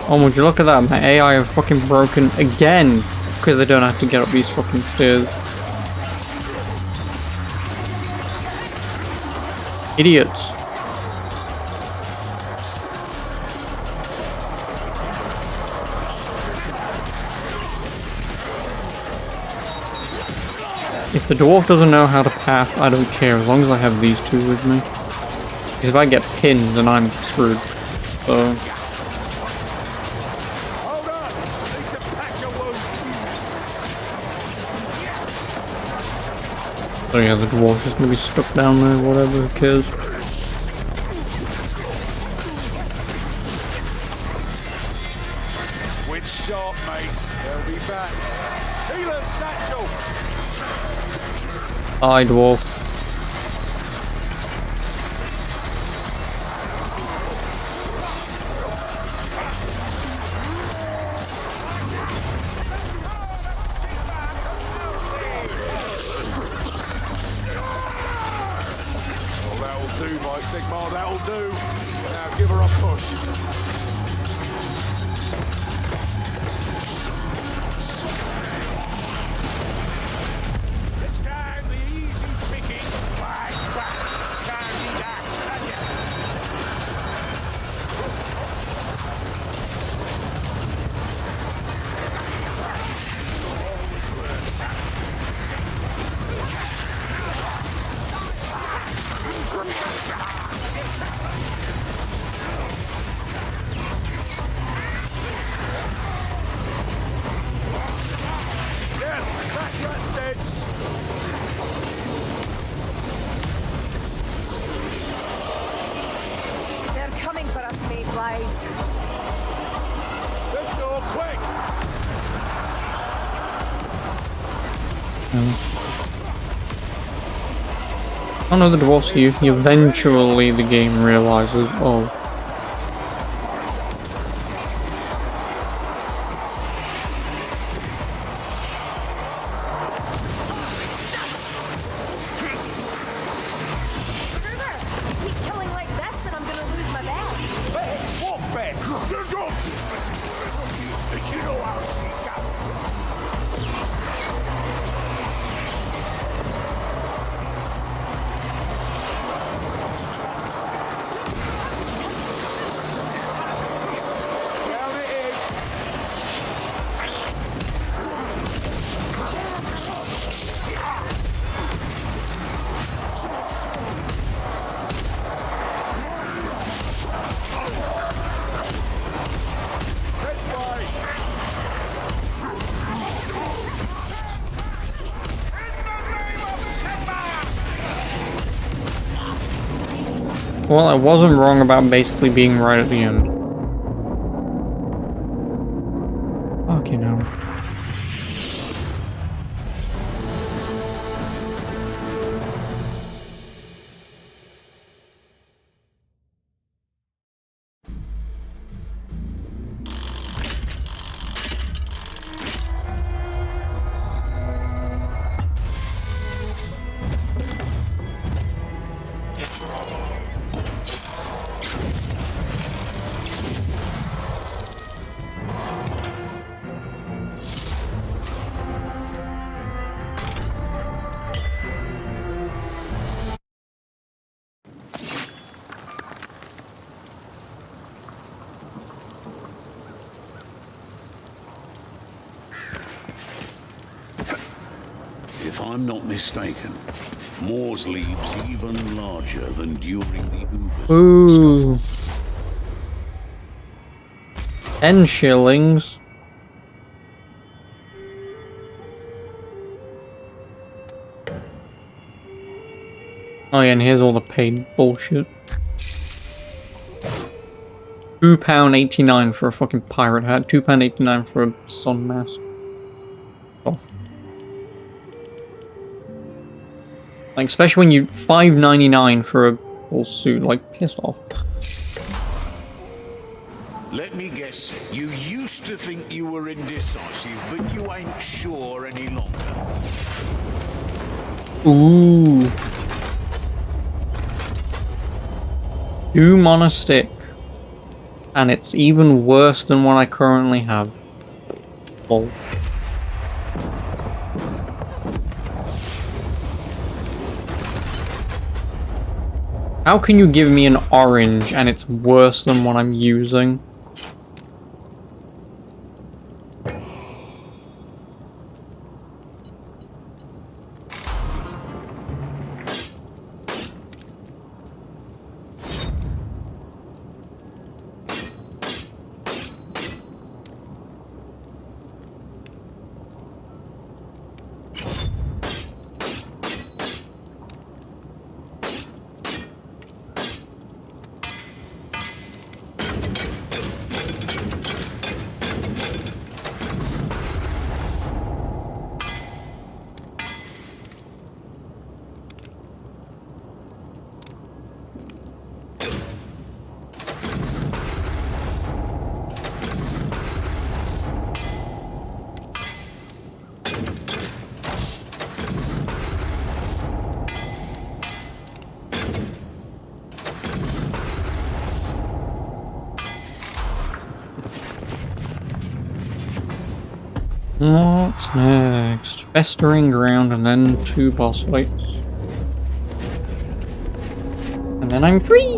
Oh, would you look at that? My AI have fucking broken again. because they don't have to get up these fucking stairs. Idiots. If the dwarf doesn't know how to path, I don't care, as long as I have these two with me. Because if I get pinned, then I'm screwed. So...
Hold on! I need to patch a wound.
So yeah, the dwarf's just gonna be stuck down there, whatever, who cares.
With sharp, mates. They'll be back. Healer's satchel!
Bye, dwarf.
Oh, that'll do, my Sigmar, that'll do. Now give her a push. It's time the easy picking. Back, can't do that, can ya? Yes, that rat's dead.
They're coming for us, Mayflies.
Let's go quick.
Oh no, the dwarf's here. Eventually the game realizes, oh.
Keep killing like this and I'm gonna lose my belt.
Hey, walk back. You know how she goes. Down it is. This way.
Well, I wasn't wrong about basically being right at the end. Fucking hell.
If I'm not mistaken, Moore's leaves even larger than during the Ubers.
Ooh. 10 shillings. Oh yeah, and here's all the paid bullshit. £2.89 for a fucking pirate hat. £2.89 for a sun mask. Oh. Like, especially when you $5.99 for a full suit. Like, piss off.
Let me guess, you used to think you were indecisive, but you ain't sure any longer.
Ooh. 2 mana stick. And it's even worse than what I currently have. Lol. How can you give me an orange and it's worse than what I'm using? What's next? Festering ground and then 2 boss fights. And then I'm free!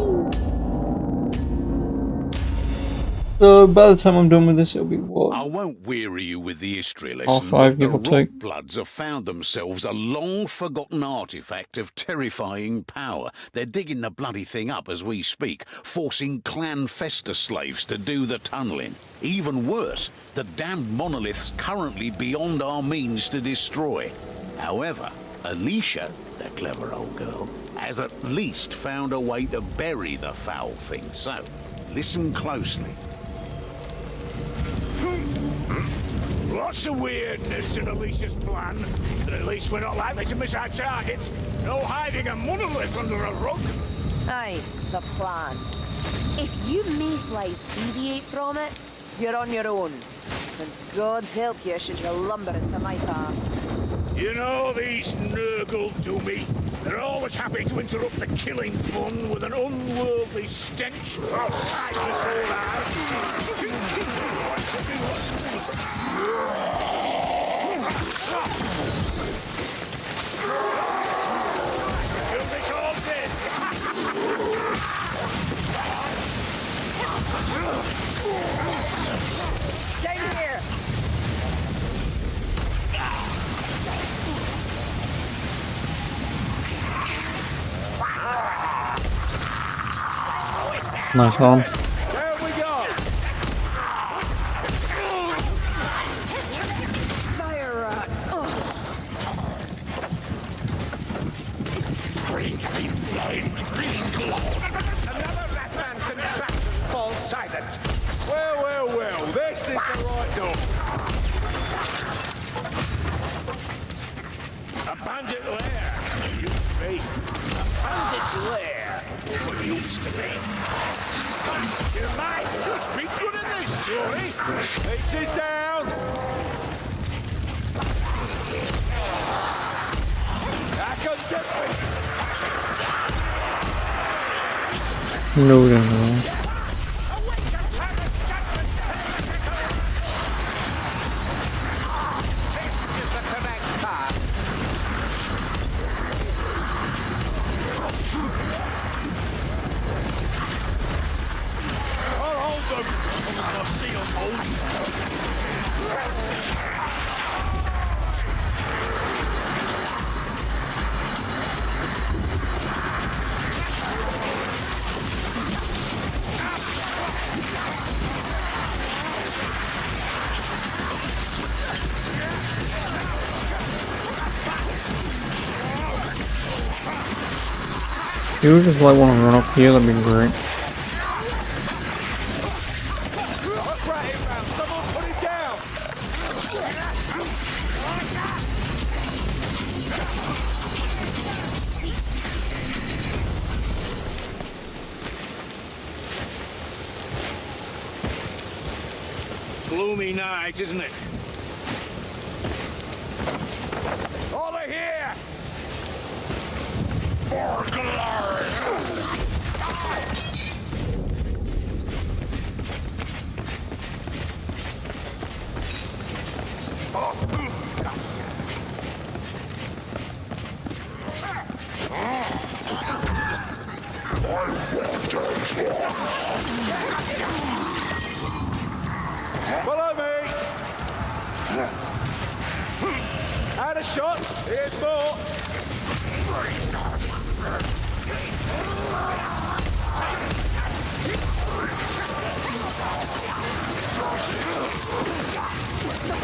So by the time I'm done with this, it'll be what?
I won't weary you with the history lesson,
Half 5,
but the
give or take.
Rockbloods have found themselves a long-forgotten artifact of terrifying power. They're digging the bloody thing up as we speak, forcing Clan Fester slaves to do the tunnelling. Even worse, the damned monolith's currently beyond our means to destroy. However, Alicia, the clever old girl, has at least found a way to bury the foul thing. So, listen closely.
Lots of weirdness in Alicia's plan, but at least we're not likely to miss our targets. No hiding a monolith under a rug.
Aye, the plan. If you mayflies deviate from it, you're on your own. And God's help you should you lumber into my path.
You know these Nurgle do me. They're always happy to interrupt the killing fun with an unworldly stench outside the soul
Down here!
Nice one.
There we go!
Fire rat!
Another Ratman contract falls silent. Well, well, well, this is the right door. A bandit lair. It used to be. A bandit's lair. What used to be. You might just be good at this story. Leeches down. Back on defense.
No. If you just like want to run up here, that'd be great.
Gloomy night, isn't it? Over here! For glory! Follow me! Had a shot! Here's more!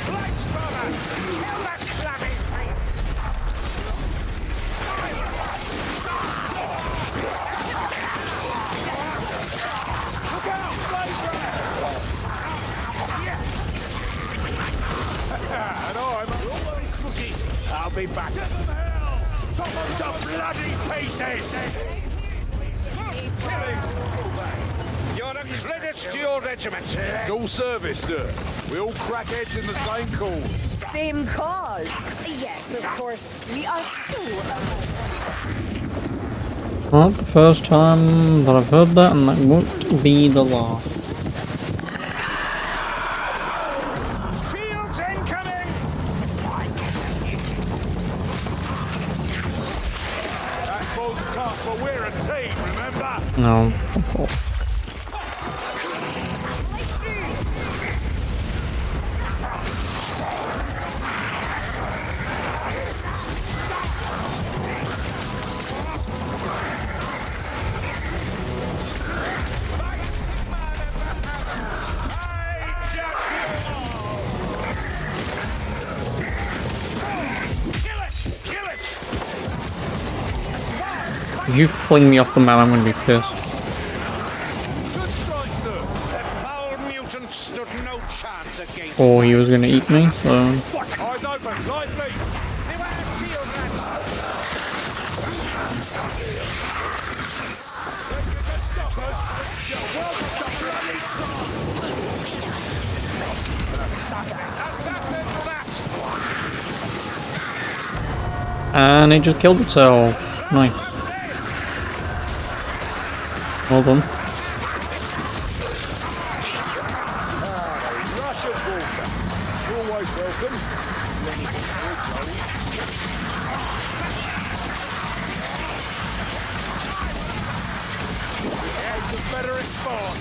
Flanks, brother! Kill that bloody thing! Look out! Blaze rats! And I'm very crooked. I'll be back. Get them hell! Chop them to bloody pieces! You're a credit to your regiment. It's all service, sir. We all crack heads in the same cause.
Same cause. Yes, of course. We are so
Not the first time that I've heard that, and that won't be the last.
Shields incoming! That falls apart, but we're a team, remember?
No, of course. If you fling me off the map, I'm gonna be pissed.
Good strike, sir. That foul mutant stood no chance against
Or he was gonna eat me, so...
Eyes open, light me! Beware shield rats! Think you can stop us? You're welcome to bloody Assassin that!
And it just killed itself. Nice. Well done.
Russian water. You're always welcome. Yeah, it's better in spawn.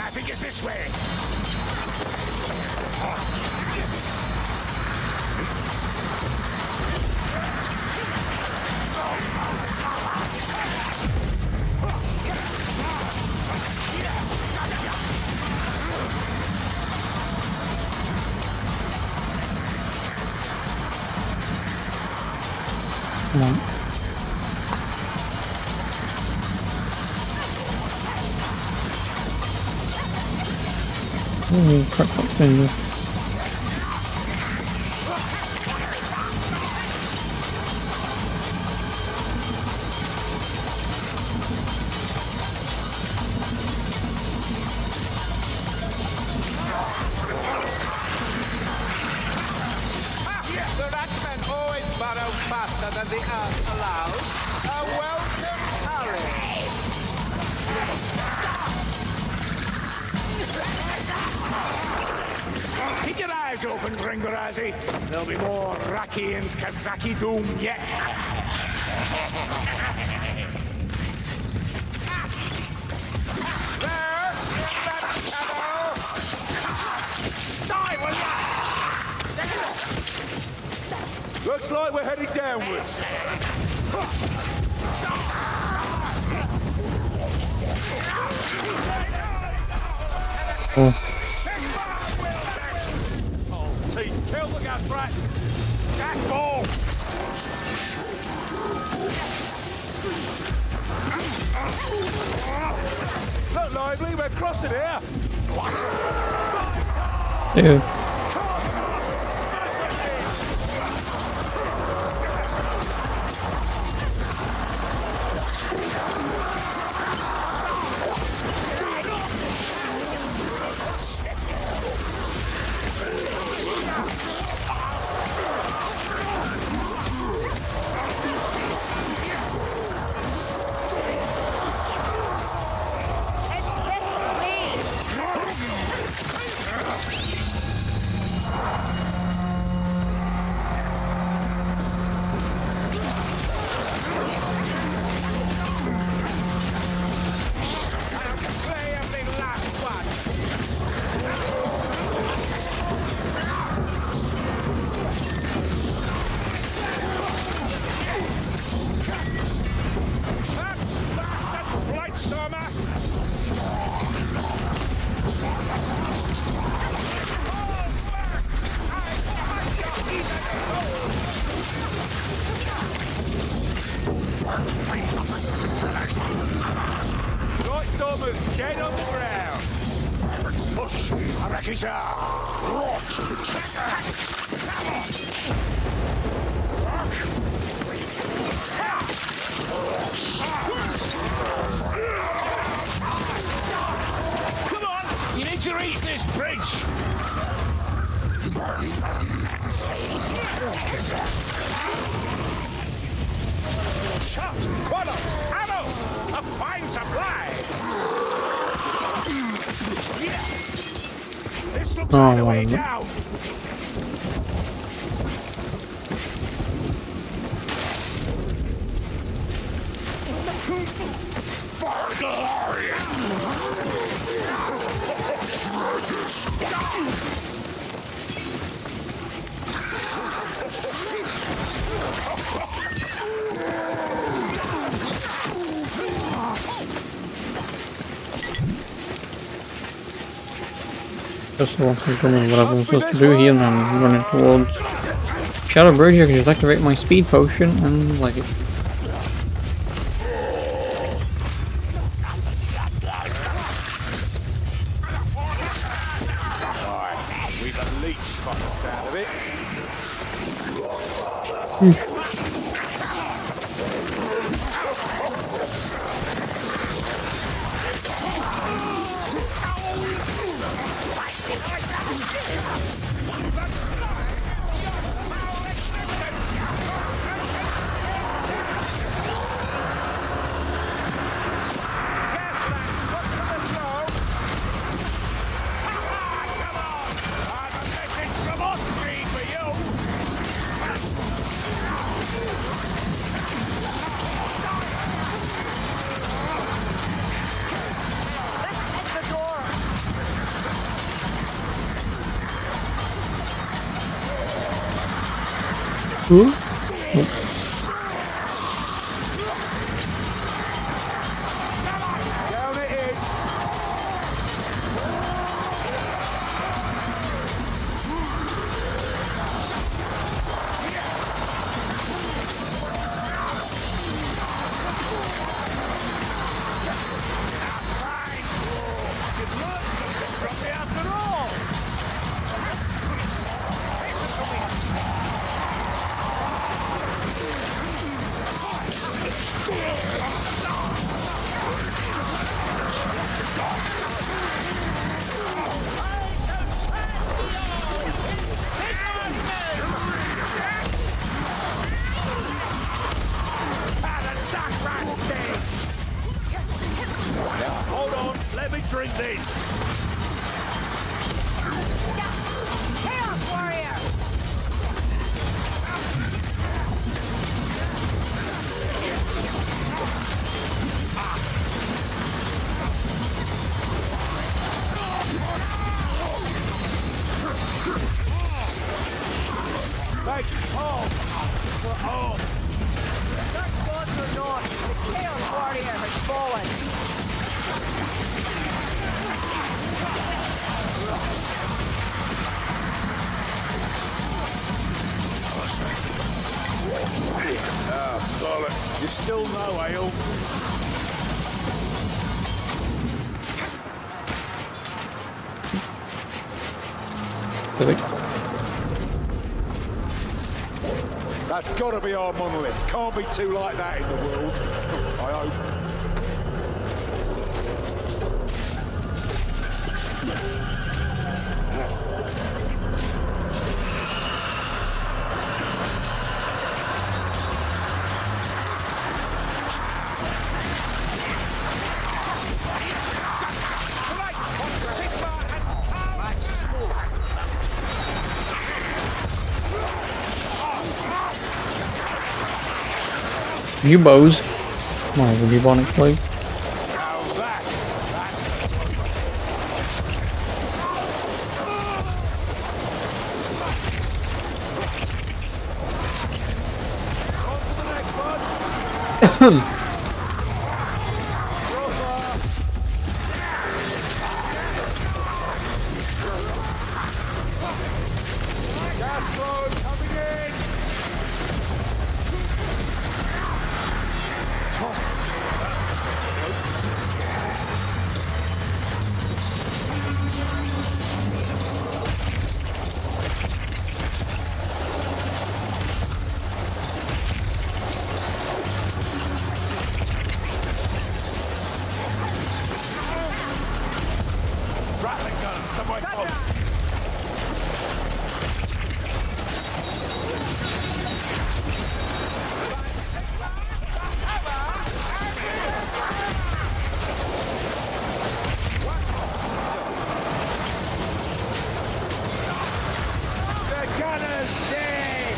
I think it's this way.
Come on. Oh, crap, what's dangerous.
The ratmen always burrow faster than the earth allows. A welcome hurry.
Keep your eyes open, Gringarazi. There'll be more Raki and Kazaki doom yet.
There, in that shadow.
Die, will ya? Looks like we're heading downwards.
Oh.
Teeth, kill the gas rat. Gas ball. Look lively, we're crossing here.
Dude.
I reckon so. Come on, you need to reach this bridge. Shot, bullets, ammo, a fine supply. Yeah. This looks like the way down.
For glory!
Just once I'm done with whatever I'm supposed to do here, and I'm running towards Shadow Bridge. I can just activate my speed potion and like it.
We've at least fucked the sound of it.
Ooh.
Down it is. Hold on, let me drink this.
Chaos Warrior!
Make home for home.
Dark gods or not, the Chaos Warrior has fallen.
Bollocks. You still know, Ale.
Perfect.
That's gotta be our monolith. Can't be two like that in the world. I hope.
You bows. My bubonic plague.
How's that? On to the next one. Gas flow coming in. of my fault. The gunner's dead!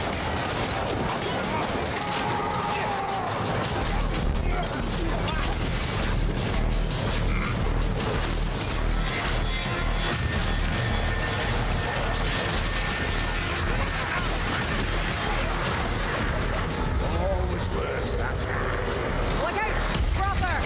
Always works, that's it.
Look out! Cropper!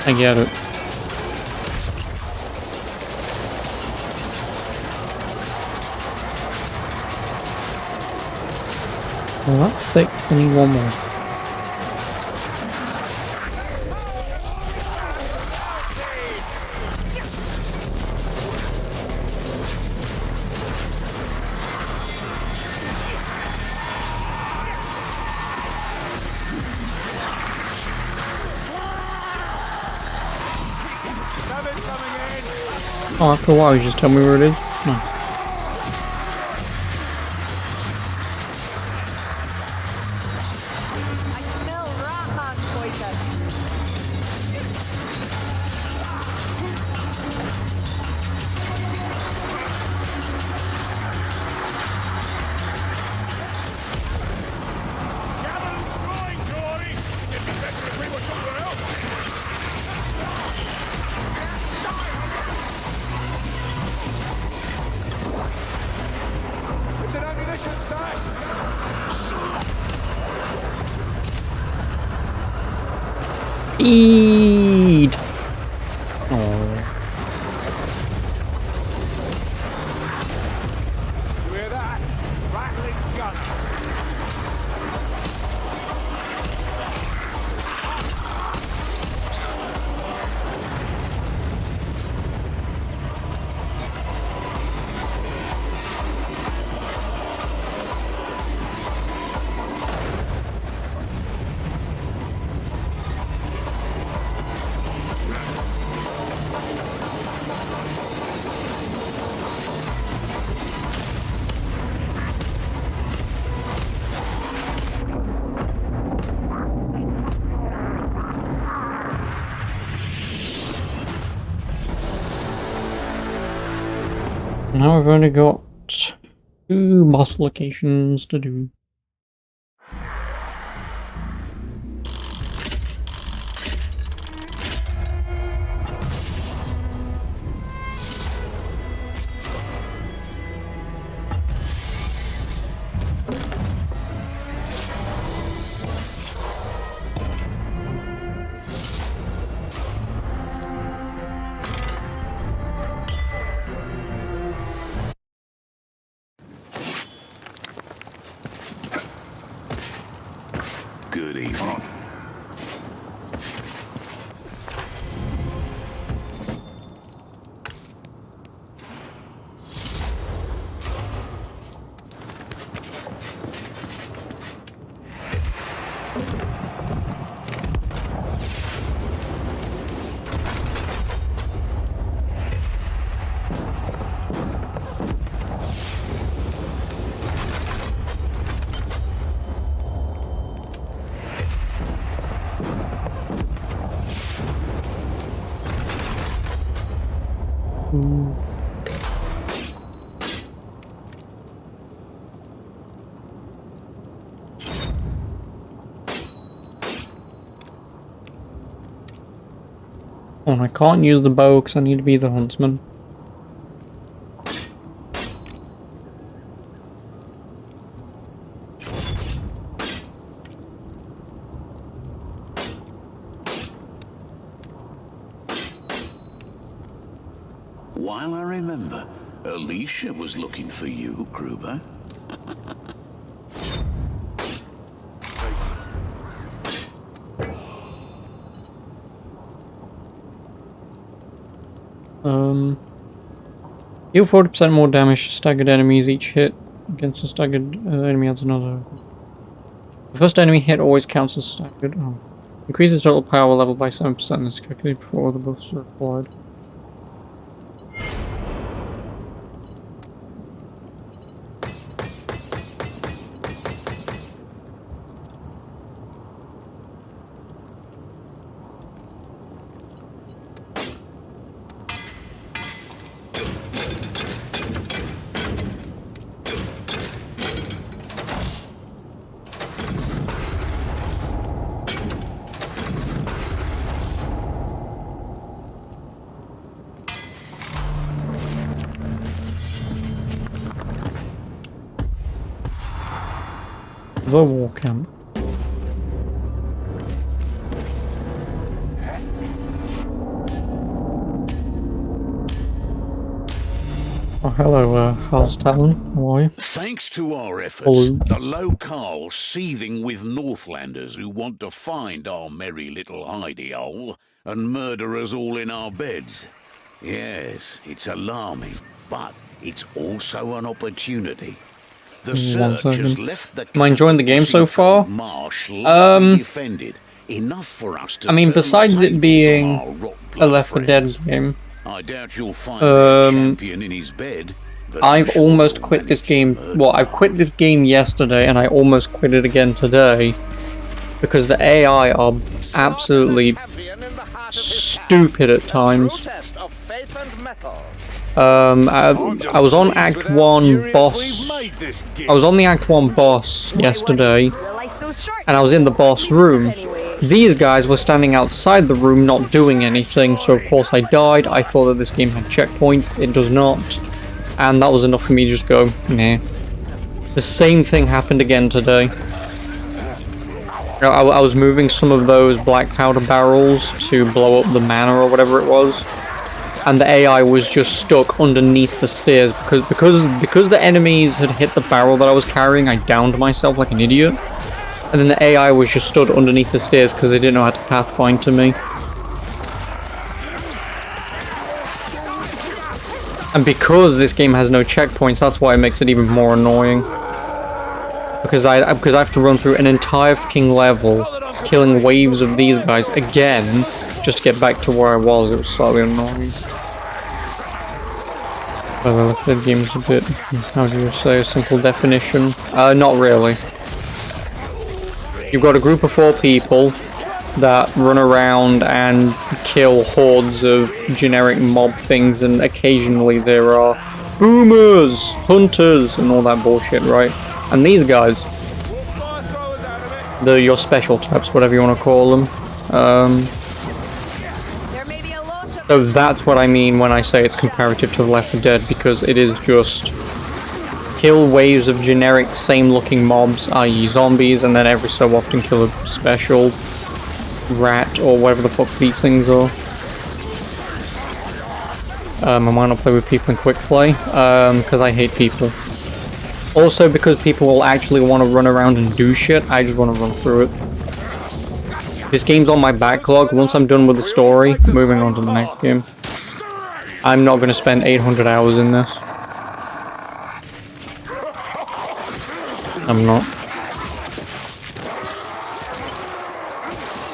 I get it. Well, that's thick. I need one more.
Seven coming in!
Oh, after a while, you just tell me where it is. No.
I smell rat man poison.
Gavin's going, Dory! It'd be better if we were somewhere else! It's an ammunition stack!
Feed! Oh.
You hear that? Rattling gun!
Now we've only got 2 boss locations to do.
Good evening. Oh, and I can't use the bow because I need to be the huntsman.
while, I remember. Alicia was looking for you, Gruber.
Deal 40% more damage to staggered enemies each hit. Against a staggered enemy adds another. The first enemy hit always counts as staggered. Oh. Increases total power level by 7% and is calculated before the buffs are applied. The war camp. Oh, hello, how's Talon? How are you?
Thanks to our efforts,
Hello.
the locale's seething with Northlanders who want to find our merry little hidey hole and murder us all in our beds. Yes, it's alarming, but it's also an opportunity. The search has left the
Am I enjoying the game so far?
defended, enough for us to
I mean,
turn
besides
the
it
tables
being
on our rock
a
blood
Left 4 Dead
friends.
game,
I doubt you'll find their champion in his bed. But I'm
I've
sure
almost
you'll
quit this
manage to
game.
murder
Well, I've quit this game yesterday, and I almost quit it again today because the AI are absolutely stupid at times.
Protest of faith and metal.
I was on Act 1 boss. I was on the Act 1 boss yesterday,
Your life's so short.
and I was in the boss room. These guys were standing outside the room not doing anything, so of course I died. I thought that this game had checkpoints. It does not. And that was enough for me to just go, nah. The same thing happened again today. I was moving some of those black powder barrels to blow up the manor or whatever it was. And the AI was just stuck underneath the stairs because the enemies had hit the barrel that I was carrying. I downed myself like an idiot. And then the AI was just stood underneath the stairs because they didn't know how to pathfind to me. And because this game has no checkpoints, that's why it makes it even more annoying. Because I have to run through an entire fucking level, killing waves of these guys again, just to get back to where I was. It was slightly annoying. Well, the game's a bit, how do you say, a simple definition? Not really. You've got a group of 4 people that run around and kill hordes of generic mob things, and occasionally there are boomers, hunters, and all that bullshit, right? And these guys, they're your special types, whatever you want to call them.
There may be a lot of
So that's what I mean when I say it's comparative to Left 4 Dead, because it is just kill waves of generic same-looking mobs, i.e. zombies, and then every so often kill a special rat or whatever the fuck these things are. I might not play with people in quick play, because I hate people. Also because people will actually want to run around and do shit, I just want to run through it. This game's on my backlog. Once I'm done with the story, moving on to the next game. I'm not going to spend 800 hours in this. I'm not.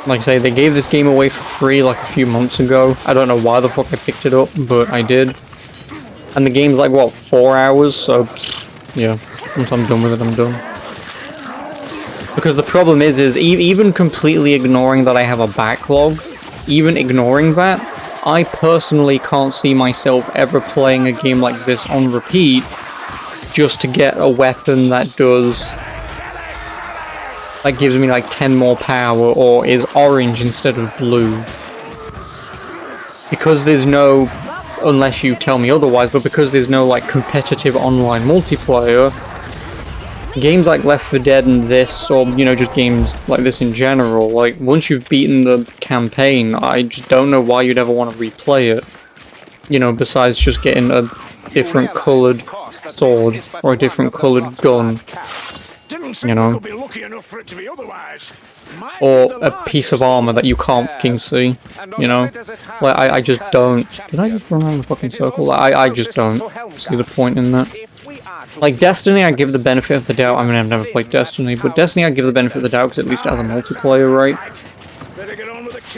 Like I say, they gave this game away for free like a few months ago. I don't know why the fuck I picked it up, but I did. And the game's like, what, 4 hours? So, yeah. Once I'm done with it, I'm done. Because the problem is even completely ignoring that I have a backlog, even ignoring that, I personally can't see myself ever playing a game like this on repeat just to get a weapon that does... that gives me like 10 more power or is orange instead of blue. Because there's no, unless you tell me otherwise, but because there's no like competitive online multiplayer, games like Left 4 Dead and this, or you know, just games like this in general, like once you've beaten the campaign, I just don't know why you'd ever want to replay it. You know, besides just getting a different coloured sword or a different coloured gun, you know, or a piece of armor that you can't fucking see, you know. Like, I just don't. Did I just run around the fucking circle? I just don't see the point in that. Like, Destiny, I give the benefit of the doubt. I mean, I've never played Destiny, but Destiny, I give the benefit of the doubt because at least it has a multiplayer, right?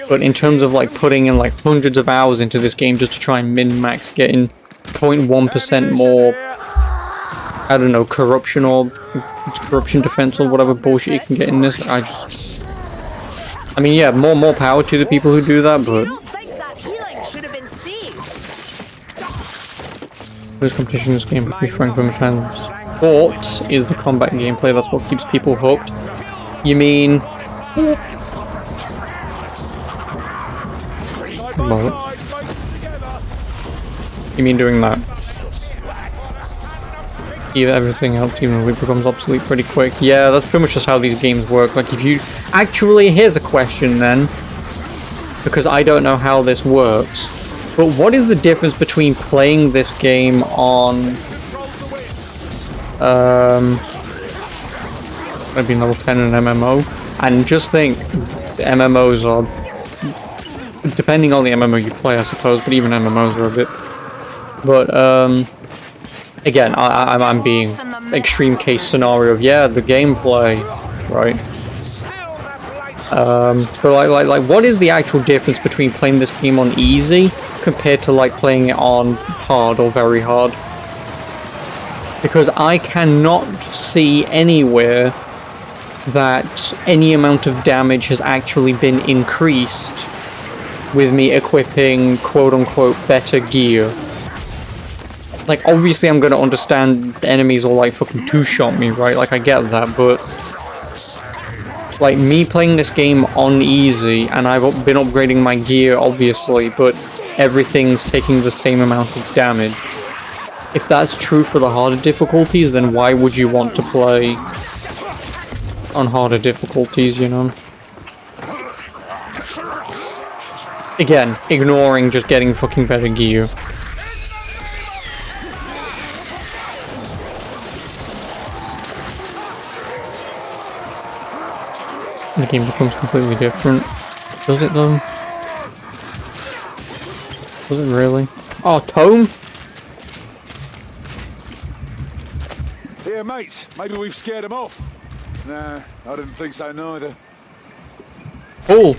But in terms of, like, putting in, like, hundreds of hours into this game just to try and min-max getting 0.1% more, I don't know, corruption or corruption defense or whatever bullshit you can get in this, I mean, yeah, more power to the people who do that, but this competition in this game, to be frank, Vermintide sport is the combat gameplay. That's what keeps people hooked. You mean? You mean doing that? Even everything else even becomes obsolete pretty quick. Yeah, that's pretty much just how these games work. Like, if you actually, here's a question then, because I don't know how this works. But what is the difference between playing this game on maybe level 10 in an MMO, and just think the MMOs are, depending on the MMO you play, I suppose, but even MMOs are a bit. But again, I'm being extreme case scenario of, yeah, the gameplay, right? But like, what is the actual difference between playing this game on easy compared to like playing it on hard or very hard? Because I cannot see anywhere that any amount of damage has actually been increased with me equipping quote-unquote better gear. Like, obviously I'm gonna understand enemies will like fucking two-shot me, right? Like, I get that, but like, me playing this game on easy, and I've been upgrading my gear, obviously, but everything's taking the same amount of damage. If that's true for the harder difficulties, then why would you want to play on harder difficulties, you know? Again, ignoring just getting fucking better gear. The game becomes completely different. Does it though? Does it really? Oh, Tome?
Here, mates. Maybe we've scared them off. Nah, I didn't think so neither.
Oh!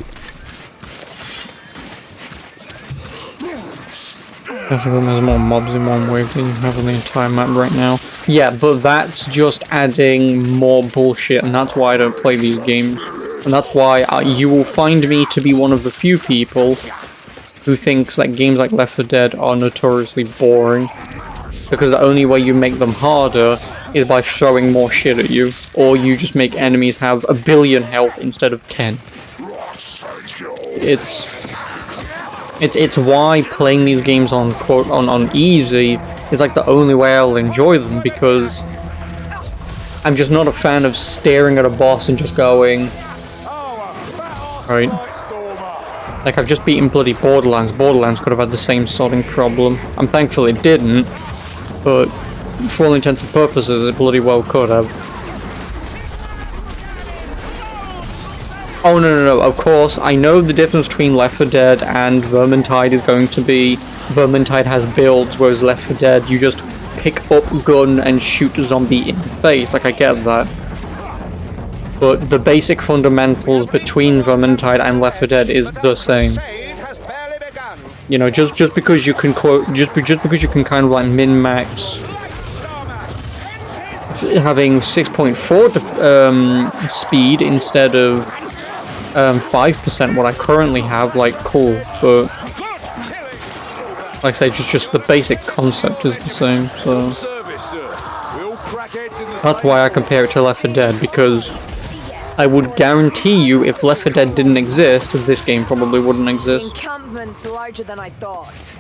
There's more mobs in one wave than you have on the entire map right now. Yeah, but that's just adding more bullshit, and that's why I don't play these games. And that's why you will find me to be one of the few people who thinks that games like Left 4 Dead are notoriously boring. Because the only way you make them harder is by throwing more shit at you. Or you just make enemies have 1 billion health instead of 10. It's why playing these games on on easy is like the only way I'll enjoy them, because I'm just not a fan of staring at a boss and just going, right? Like, I've just beaten bloody Borderlands. Borderlands could have had the same sorting problem. I'm thankful it didn't, but for all intents and purposes, it bloody well could have. Oh, no, of course, I know the difference between Left 4 Dead and Vermintide is going to be Vermintide has builds, whereas Left 4 Dead, you just pick up gun and shoot a zombie in the face. Like, I get that. But the basic fundamentals between Vermintide and Left 4 Dead is the same. You know, just because you can just because you can kind of like min-max having 6.4 speed instead of 5% what I currently have, like, cool, but like I say, just the basic concept is the same, so that's why I compare it to Left 4 Dead, because I would guarantee you if Left 4 Dead didn't exist, this game probably wouldn't exist.
Encampment's larger than I thought.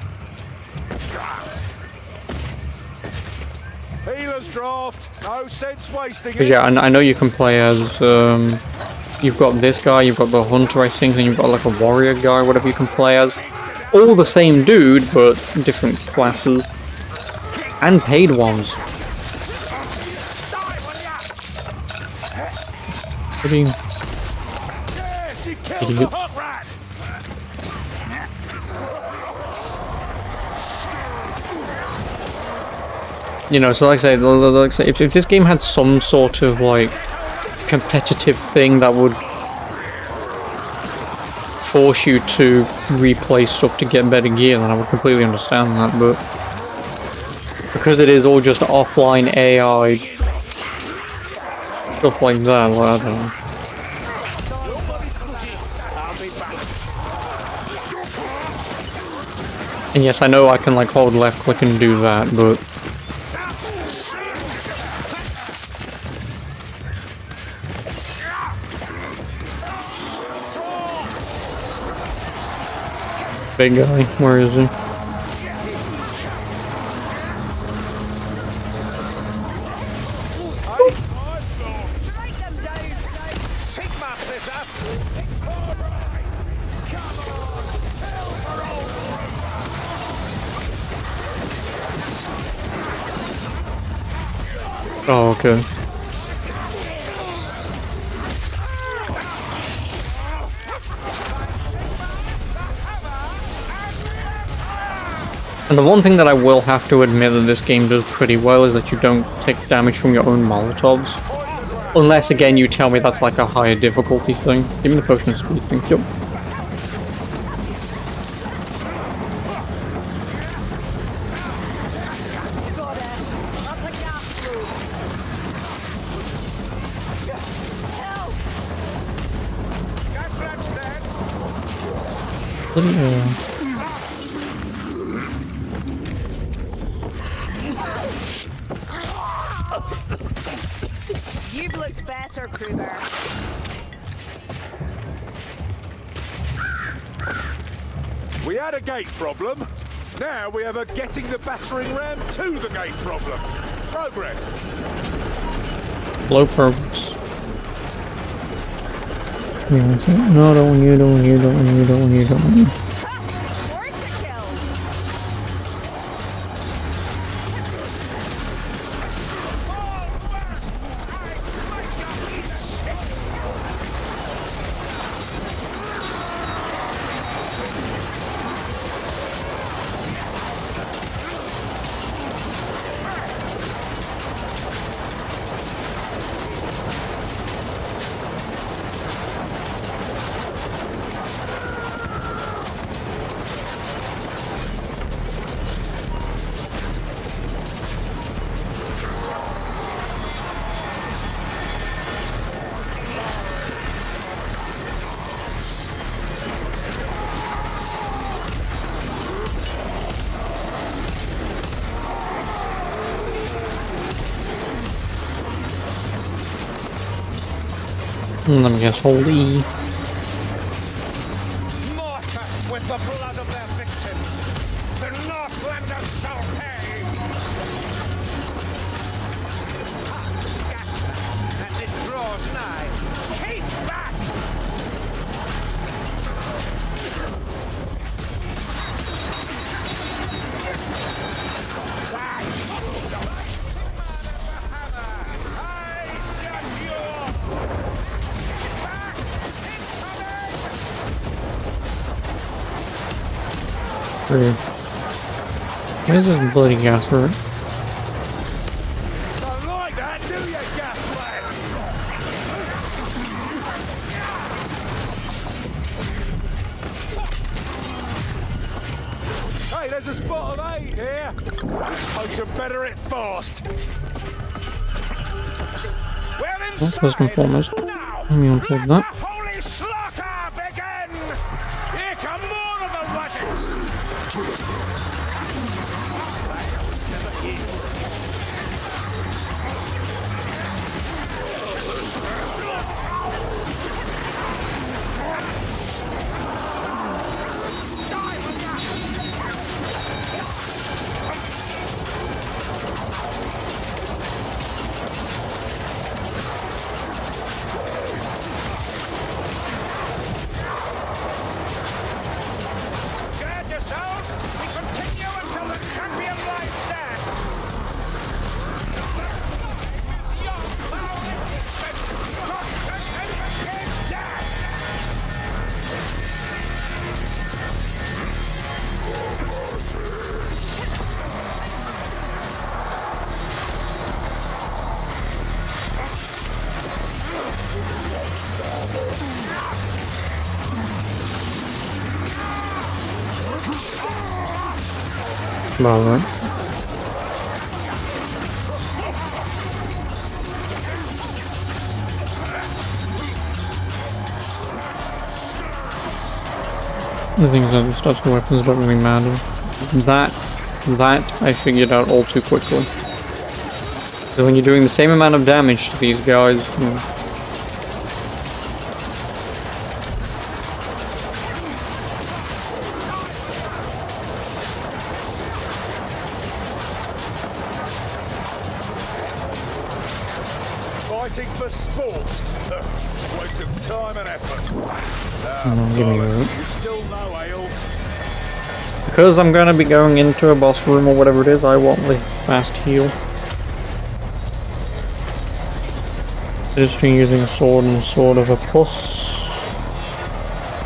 Healer's draft. No sense wasting
Because
it.
yeah, I know you can play as, you've got this guy, you've got the hunter, I think, and you've got like a warrior guy, whatever you can play as. all the same dude, but different classes. And paid ones. Pretty idiots. You know, so like I say, if this game had some sort of like competitive thing that would force you to replay stuff to get better gear, then I would completely understand that, but because it is all just offline AI stuff like that, well, I don't know. And yes, I know I can like hold left click and do that, but big guy, where is he? Oh, okay. And the one thing that I will have to admit that this game does pretty well is that you don't take damage from your own Molotovs. Unless, again, you tell me that's like a higher difficulty thing. Give me the potion of speed, thank you.
You've looked better, Kruger.
We had a gate problem. Now we have a getting the battering ram to the gate problem. Progress.
Low progress. No, don't want you, don't want you, don't want you, don't want you, don't want you. Let me just hold E.
Mortar with the blood of their victims. The Northlanders shall pay. Gasp, and it draws nigh. Keep back!
Where's this bloody gas hurt?
Don't like that, do you, Gaslight? Hey, there's a spot of 8 here. This potion better hit fast. Well, inside.
First and foremost, let me unplug that.
Holy slaughter begin! Here come more of the Russians! Get
About right. The thing is that the stats for weapons don't really matter. That I figured out all too quickly. So when you're doing the same amount of damage to these guys,
Fighting for sport. Waste of time and effort.
give me that.
You still know, Ale.
Because I'm gonna be going into a boss room or whatever it is, I want the fast heal. I just been using a sword and a sword of a plus.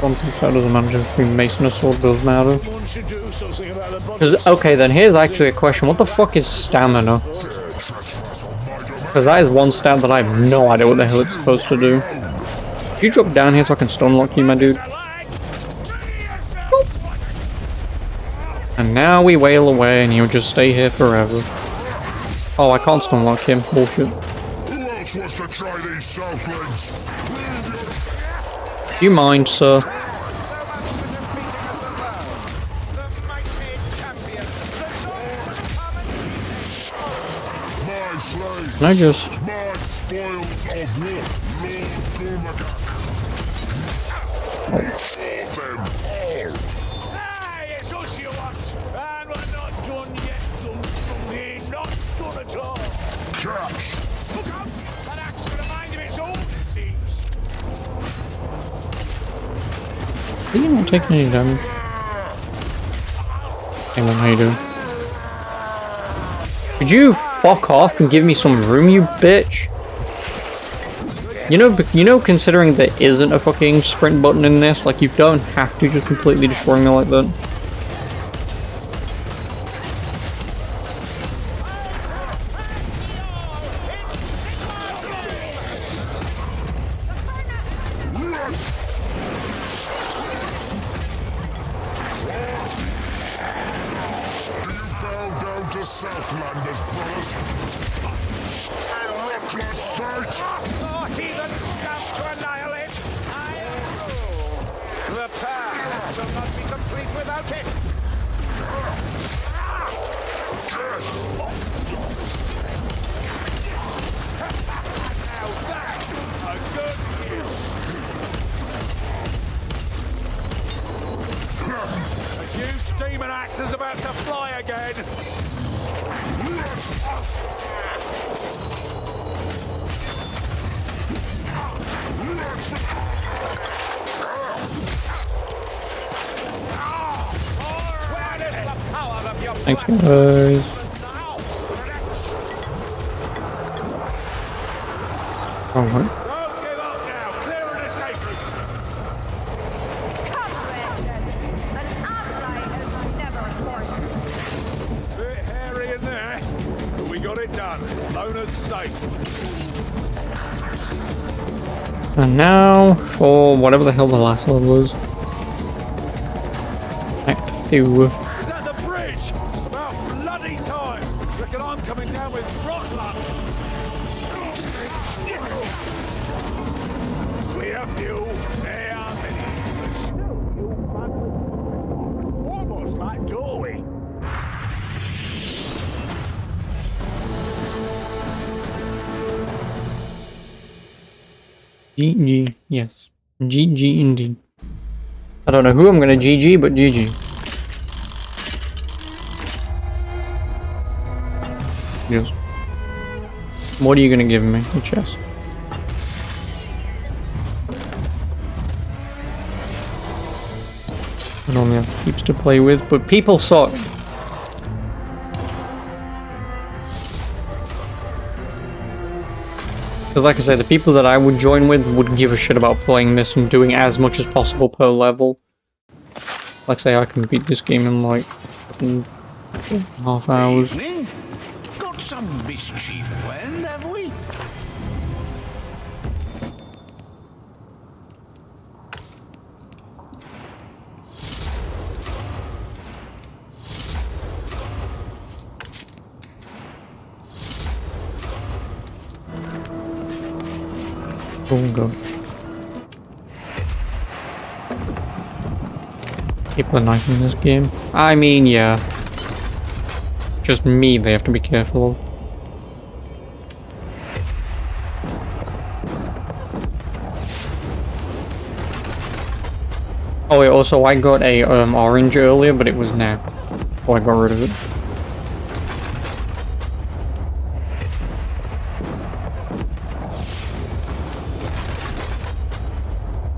Since that doesn't matter if we mason a sword does matter.
Someone should do something about the
Because, okay, then here's actually a question. What the fuck is stamina? Because that is one stat that I have no idea what the hell it's supposed to do. Can you drop down here so I can stun lock you, my dude? Boop. And now we wail away and he'll just stay here forever. Oh, I can't stun lock him. Bullshit.
Who else wants to try these Southlands?
Do you mind, sir?
My slaves,
Can I just...
my spoils of war, Lord Gurmagak. All them all.
Hey, it's us you want. And we're not done yet, we're not done at all.
Cash.
Look out! That axe got a mind of its own, it seems.
Are you not taking any damage? Hang on, how you doing? Could you fuck off and give me some room, you bitch? You know, considering there isn't a fucking sprint button in this, like, you don't have to just completely destroy me like that.
Southlanders, brothers. Hey, look, let's fight!
Oh, heathen scum to annihilate! The path will not be complete without it! Now that's a good kill! A huge demon axe is about to fly again!
Thanks, guys. Wrong one.
Don't give up now! Clear an escape route!
Come, vengeance! An outright is never important.
Bit hairy in there, but we got it done. Lona's safe.
And now for whatever the hell the last level is. Act 2.
Is that the bridge? About bloody time! Reckon I'm coming down with rock luck. We have few, they are many. But still, you family. Almost like doorway.
GG, yes. GG indeed. I don't know who I'm gonna GG, but GG. Yes. What are you gonna give me? A chest. I normally have heaps to play with, but people suck. Because like I say, the people that I would join with would give a shit about playing this and doing as much as possible per level. Like I say, I can beat this game in like half hours.
Evening. Got some mischief planned, have we?
Oh god. People are nice in this game. I mean, yeah. Just me they have to be careful of. Oh wait, also I got a orange earlier, but it was now. Oh, I got rid of it.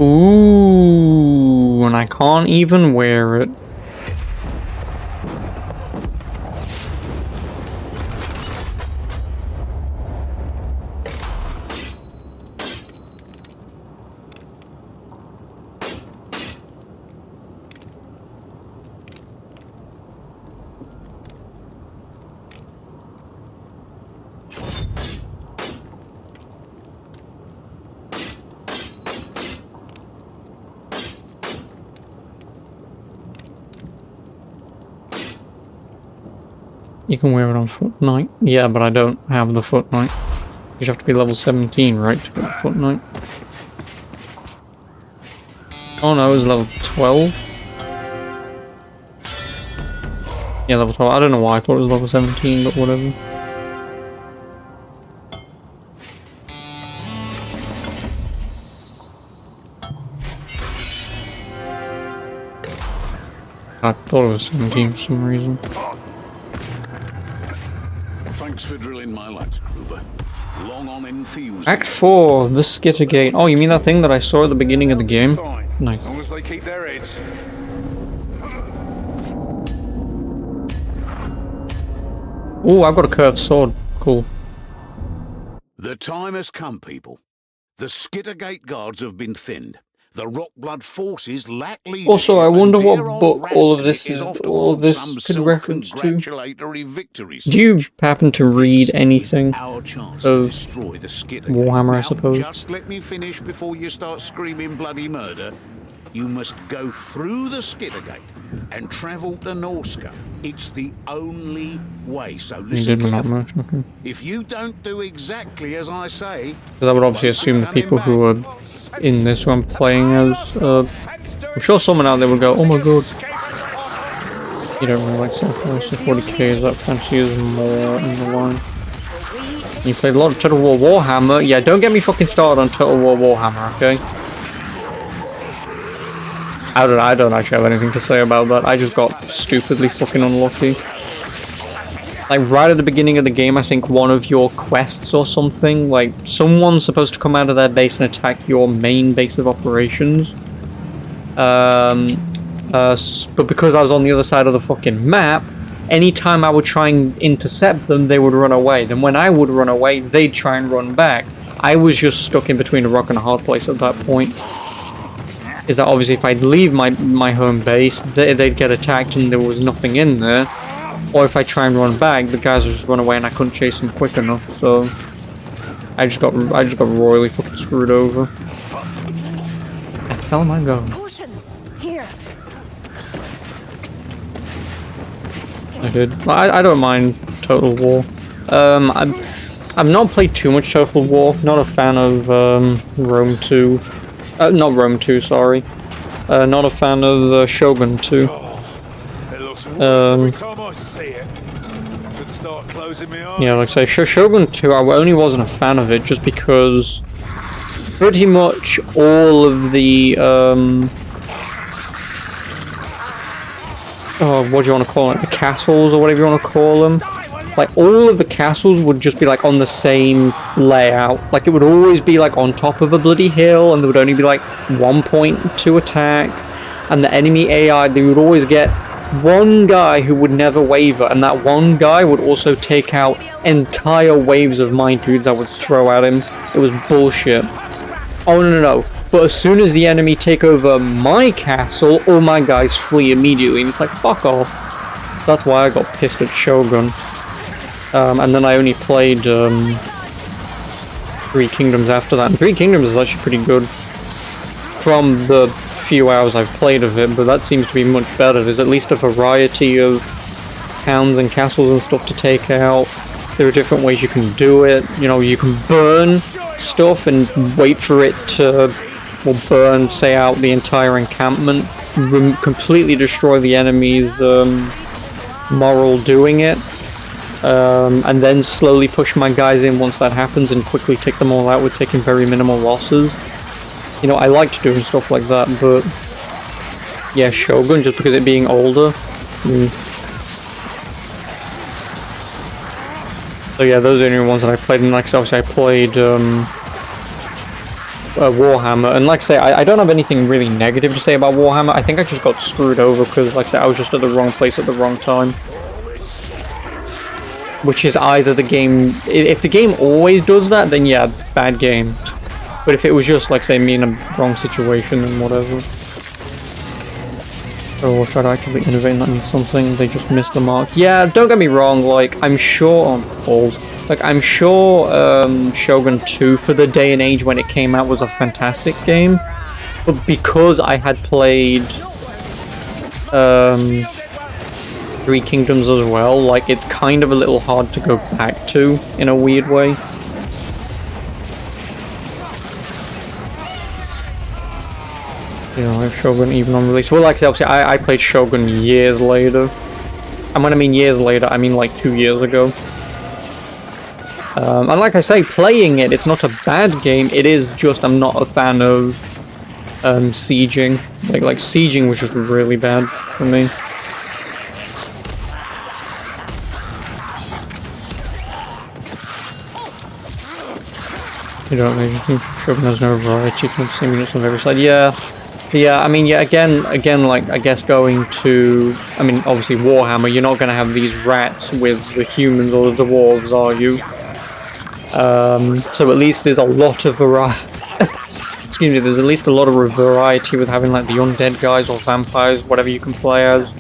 Ooh, and I can't even wear it. You can wear it on Foot Knight. Yeah, but I don't have the Foot Knight. You have to be level 17, right, to get the Foot Knight. Oh no, it was level 12. Yeah, level 12. I don't know why I thought it was level 17, but whatever. I thought it was 17 for some reason.
Thanks for drilling my lads, Gruber. Long on enthusiasm.
Act 4, the Skittergate. Oh, you mean that thing that I saw at the beginning of the game?
Fine.
Nice.
As long as they keep their heads.
Ooh, I've got a curved sword. Cool.
The time has come, people. The Skittergate guards have been thinned. The Rockblood forces lack leadership.
Also, I wonder
and
what
dear old
book all of this
Raskin
is.
off to
All of
hold
this
some
could reference to.
self-congratulatory victories.
Do you happen to read anything
Our chance
of
to destroy the Skittergate.
Warhammer, I
Now,
suppose?
just let me finish before you start screaming bloody murder. You must go through the Skittergate and travel to Norska. It's the only way, so
You
listen
did not
carefully.
much, okay.
If you don't do exactly as I say...
Because I would obviously assume the people who are in this one playing as, I'm sure someone out there would go, oh my god. You don't really like Sacrifice, so 40k is that fancy is more in the line. You played a lot of Total War Warhammer. Yeah, don't get me fucking started on Total War Warhammer, okay? I don't actually have anything to say about that. I just got stupidly fucking unlucky. Like, right at the beginning of the game, I think one of your quests or something, like, someone's supposed to come out of their base and attack your main base of operations. But because I was on the other side of the fucking map, anytime I would try and intercept them, they would run away. Then when I would run away, they'd try and run back. I was just stuck in between a rock and a hard place at that point. Is that obviously if I'd leave my home base, they'd get attacked and there was nothing in there. Or if I try and run back, the guys would just run away and I couldn't chase them quick enough. So I just got royally fucking screwed over. Where the hell am I going?
Potions! Here!
I did. I don't mind Total War. I've not played too much Total War. Not a fan of Rome 2. Not Rome 2, sorry. Not a fan of Shogun 2.
It looks worse every time I see it. Should start closing my eyes.
Yeah, like I say, Shogun 2, I only wasn't a fan of it just because pretty much all of the, oh, what do you want to call it? The castles or whatever you want to call them. Like, all of the castles would just be, like, on the same layout. Like, it would always be, like, on top of a bloody hill, and there would only be, like, one point to attack. And the enemy AI, they would always get one guy who would never waver, and that one guy would also take out entire waves of mine dudes I would throw at him. It was bullshit. Oh, no. But as soon as the enemy take over my castle, all my guys flee immediately, and it's like, fuck off. That's why I got pissed at Shogun. And then I only played Three Kingdoms after that. And Three Kingdoms is actually pretty good from the few hours I've played of it, but that seems to be much better. There's at least a variety of towns and castles and stuff to take out. There are different ways you can do it. You know, you can burn stuff and wait for it to burn, say, out the entire encampment, completely destroy the enemy's moral doing it, and then slowly push my guys in once that happens and quickly take them all out with taking very minimal losses. You know, I liked doing stuff like that, but yeah, Shogun, just because it being older. So yeah, those are the only ones that I played, and like obviously I played Warhammer, and like I say, I don't have anything really negative to say about Warhammer. I think I just got screwed over because, like I say, I was just at the wrong place at the wrong time. Which is either the game... If the game always does that, then yeah, bad game. But if it was just, like say, me in a wrong situation, then whatever. Oh, try to actively innovate, and that means something. They just missed the mark. Yeah, don't get me wrong, like, I'm sure... Like, I'm sure Shogun 2 for the day and age when it came out was a fantastic game. But because I had played Three Kingdoms as well, like, it's kind of a little hard to go back to in a weird way. You know, Shogun even on release. Well, like I said, obviously, I played Shogun years later. And when I mean years later, I mean like 2 years ago. And like I say, playing it, it's not a bad game. It is just I'm not a fan of sieging. Like sieging was just really bad for me. You don't think Shogun has no variety, you can see units on every side. Yeah. Yeah, I mean, yeah, again, like, I guess going to, I mean, obviously Warhammer, you're not going to have these rats with the humans or the dwarves, are you? So at least there's a lot of variety. Excuse me, there's at least a lot of variety with having, like, the undead guys or vampires, whatever you can play as.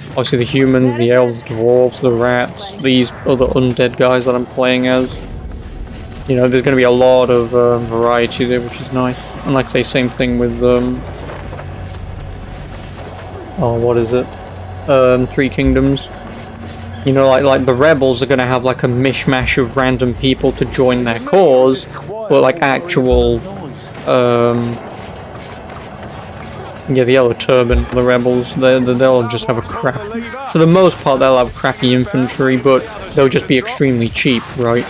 Obviously the humans, the elves, the dwarves, the rats, these other undead guys that I'm playing as. You know, there's going to be a lot of variety there, which is nice. And like I say, same thing with, oh, what is it? Three Kingdoms. You know, like the rebels are going to have like a mishmash of random people to join their cause, but like actual, yeah, the Yellow Turban, the rebels, they'll just have a crap. For the most part, they'll have crappy infantry, but they'll just be extremely cheap, right?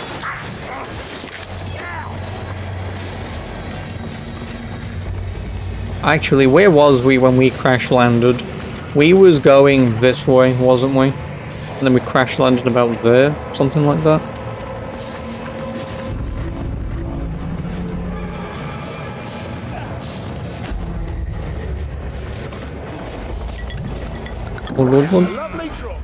Actually, where was we when we crash landed? We was going this way, wasn't we? And then we crash landed about there, something like that.
Lovely drop.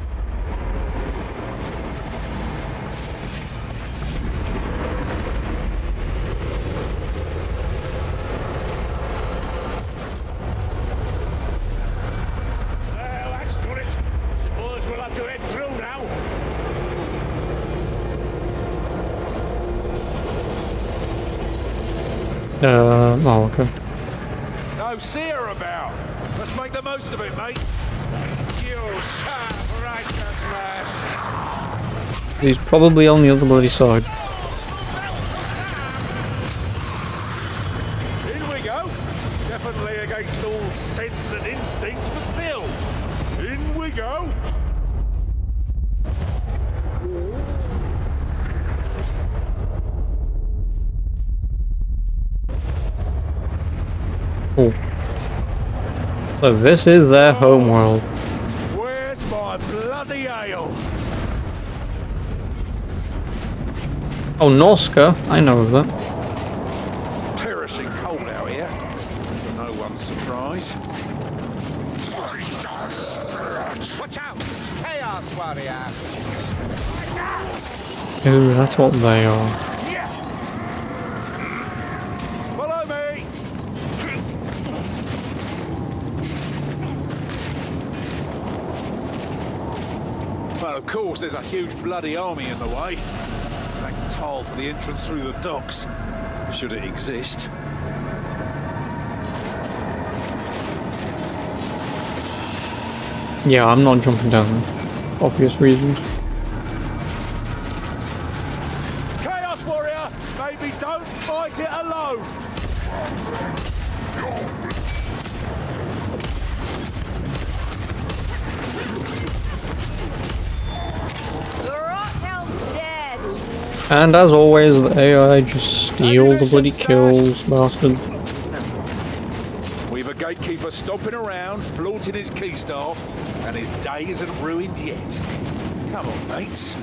Oh, okay.
No seer about. Let's make the most of it, mate. You sharp righteousness.
He's probably on the other bloody side.
In we go. Definitely against all sense and instinct, but still. In we go.
Oh. So this is their homeworld.
Where's my bloody ale?
Oh, Norska, I know of that.
Perishing cold out here. To no one's surprise. Watch out! Chaos warrior!
Ooh, that's what they are.
Follow me! Well, of course, there's a huge bloody army in the way. That toll for the entrance through the docks, should it exist.
Yeah, I'm not jumping down there. Obvious reasons.
Chaos warrior! soldier, maybe don't fight it alone.
The rot helm's dead.
And as always, the AI just steal the bloody kills, bastards.
We've a gatekeeper stomping around, flaunting his key staff, and his day isn't ruined yet. Come on, mates.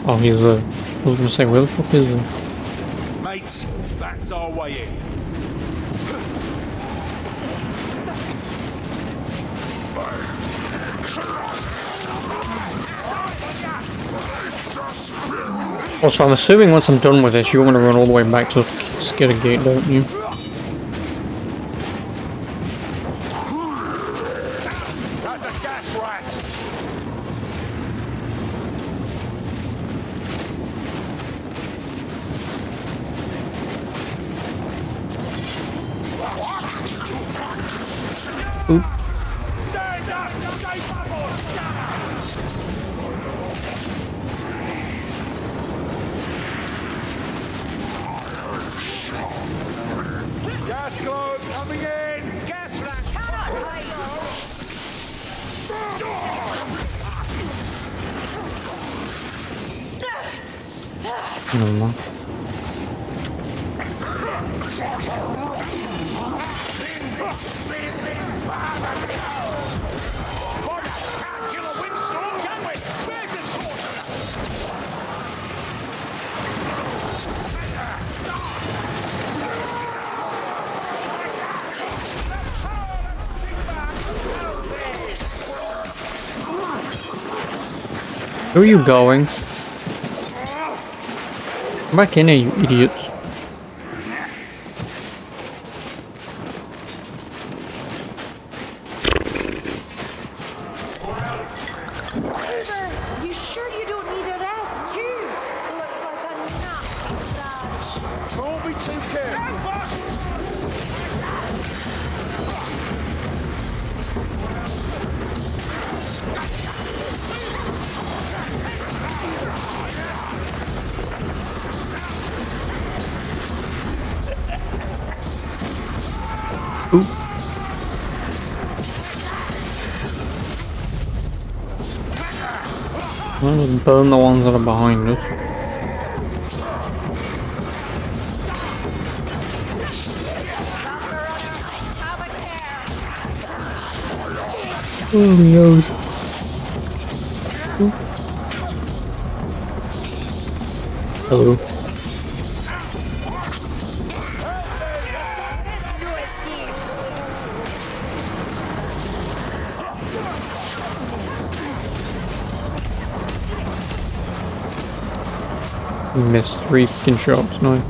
Oh, he's the... I was gonna say, where the fuck is he?
Mates, that's our way in.
Also, I'm assuming once I'm done with this, you want to run all the way back to Skidder Gate, don't you?
That's a gas rat.
Oop.
Stand up, stay bubbles. Gas globe coming in. Gas rat.
Cannot hide.
Never mind. Where are you going? Come back in here, you idiots.
You sure you don't need a rest too? Looks like a nasty scratch.
Don't be too careful.
Oop. Well, let's burn the ones that are behind us. Oh, Leos. Hello.
No excuse.
Missed 3 fucking shots, no.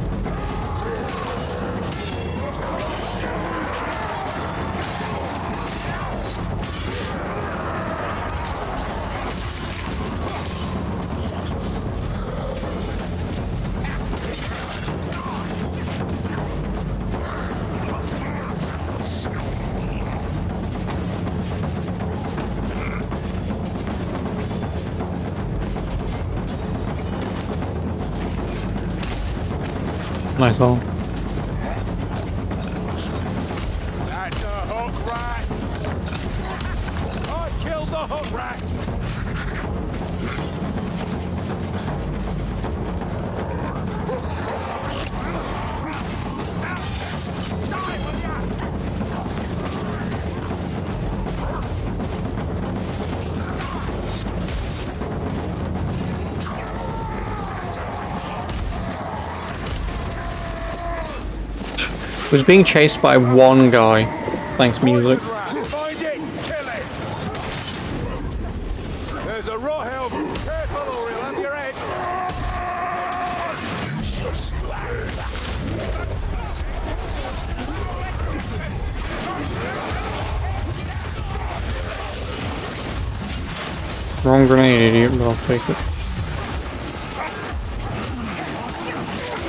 Nice hole.
That's a hook rat. I killed the hook rat.
Was being chased by one guy. Thanks, music.
Find it, kill it. There's a rot helm. Careful or he'll have your head.
Wrong grenade, idiot, but I'll take it.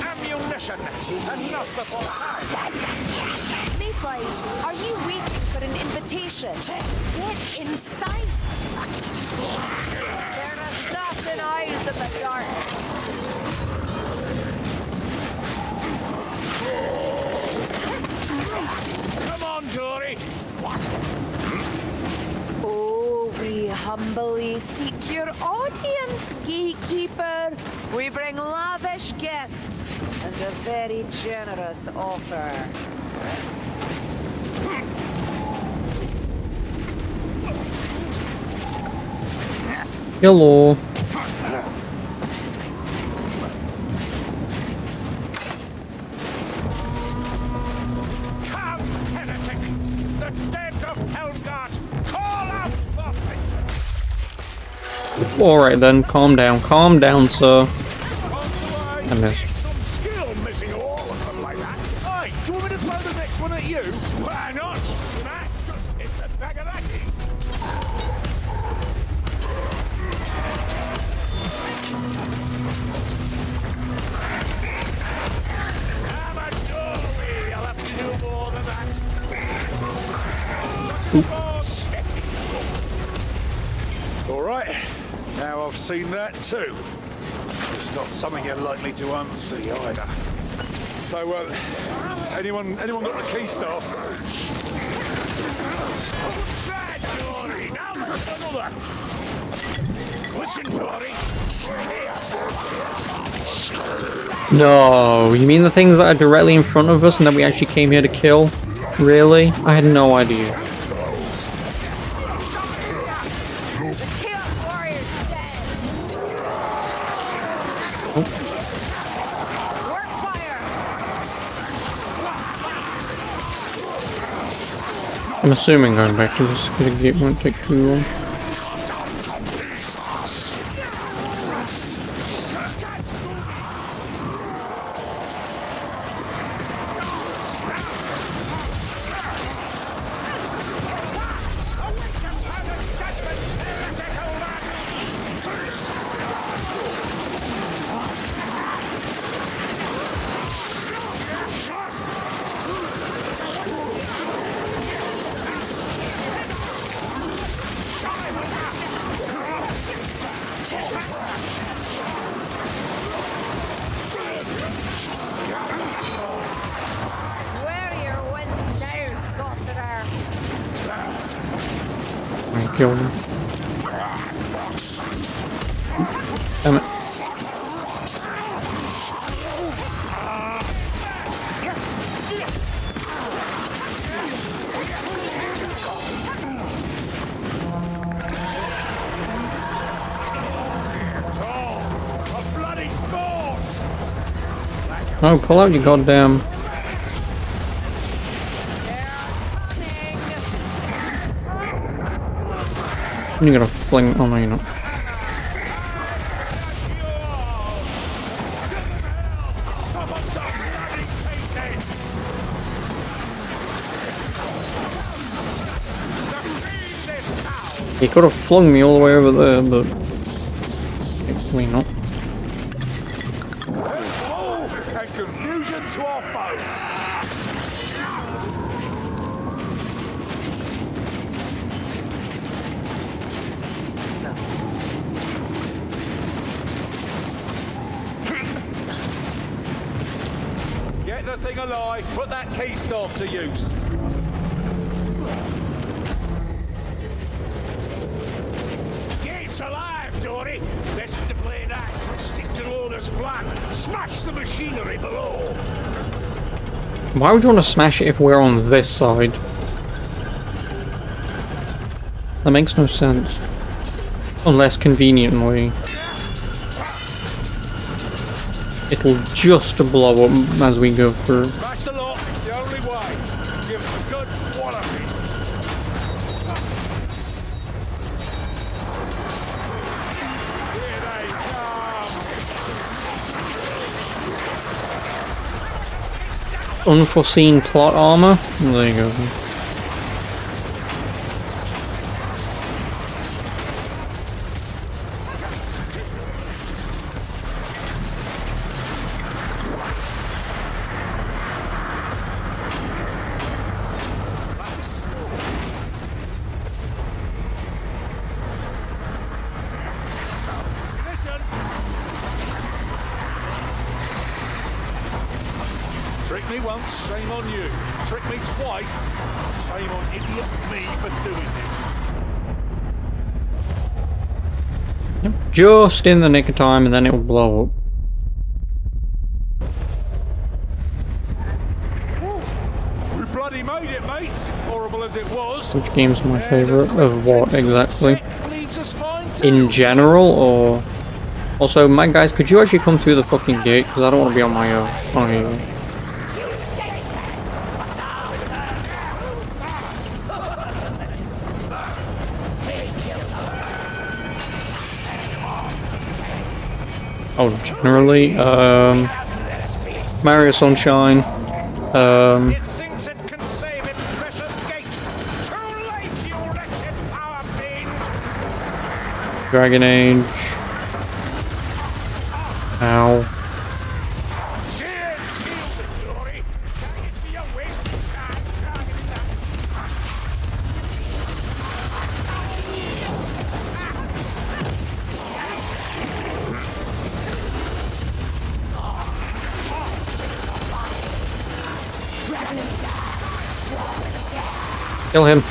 Ammunition! Enough before time!
Mayflies, are you waiting for an invitation? Get inside! There are certain eyes in the dark.
Come on, Dory!
Oh, we humbly seek your audience, gatekeeper. We bring lavish gifts and a very generous offer.
Hello.
Come, heretic! The dead of Helgard! Call out prophet!
Alright then, calm down, sir.
On the way!
I missed.
Some skill missing all of them like that. Hey, do you want me to throw the next one at you? Why not? That just hit the bag of that. I'm a doorway. I'll have to do more than that. All right. Now I've seen that too. It's not something you're likely to unsee either. So, anyone got the key staff? Bad Dory. Now let's another. Listen, Dory.
No, you mean the things that are directly in front of us and that we actually came here to kill? Really? I had no idea.
The Chaos Warrior's dead. Work fire.
I'm assuming going back to this because the gate won't take too long.
Warrior wins now, sorcerer.
I killed him. Damn it.
A bloody spawn!
Oh, pull out your goddamn. You're gonna fling. Oh no, you're not. He could have flung me all the way over there, but hopefully not.
Oh, and confusion to our foe. Get the thing alive. Put that key staff to use. Gate's alive, Dory. Best to play nice and stick to Lona's plan. Smash the machinery below.
Why would you want to smash it if we're on this side? That makes no sense. Unless conveniently it'll just blow up as we go through.
Smash the lock. The only way. Give them a good walloping. Here they come.
Unforeseen plot armor? There you go.
me once, shame on you. Trick me twice, shame on idiot me for doing this.
Yep, just in the nick of time, and then it will blow up.
We bloody made it, mate. Horrible as it was.
Which game's my favourite? Of what exactly?
Leaves us fine too.
In general, or... Also, my guys, could you actually come through the fucking gate? Because I don't want to be on my own. Oh, here you go. Oh, generally, Mario Sunshine,
It thinks it can save its precious gate. Too late, you wretched power fiend.
Dragon Age. Ow.
Cheers, shield the glory. Can you see your waste of time targeting that?
Kill him.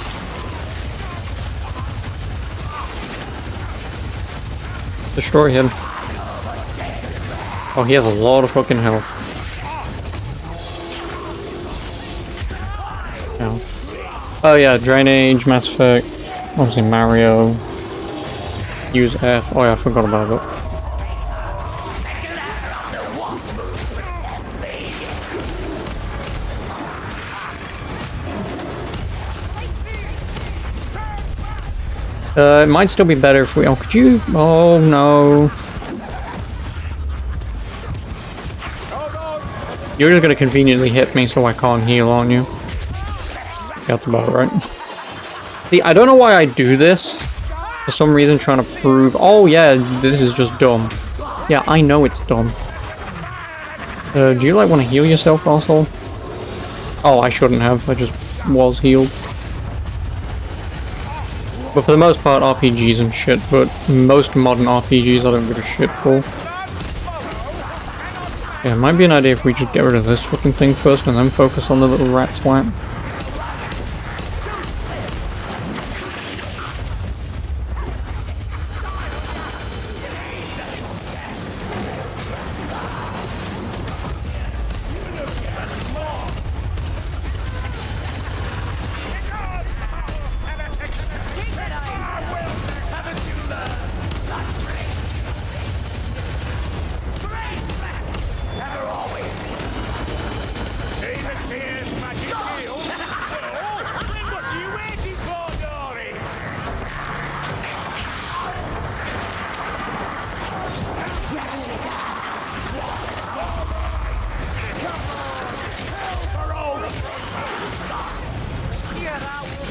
Destroy him. Oh, he has a lot of fucking health. Ow. Oh yeah, Drainage, Mass Effect, obviously Mario. Use F. Oh yeah, I forgot about that. It might still be better if we... Oh, could you... Oh, no. You're just gonna conveniently hit me so I can't heal on you. That's about right. See, I don't know why I do this. For some reason, trying to prove... Oh, yeah, this is just dumb. Yeah, I know it's dumb. Do you, like, want to heal yourself, asshole? Oh, I shouldn't have. I just was healed. But for the most part, RPGs and shit, but most modern RPGs I don't give a shit for. Yeah, it might be an idea if we just get rid of this fucking thing first and then focus on the little rat twat.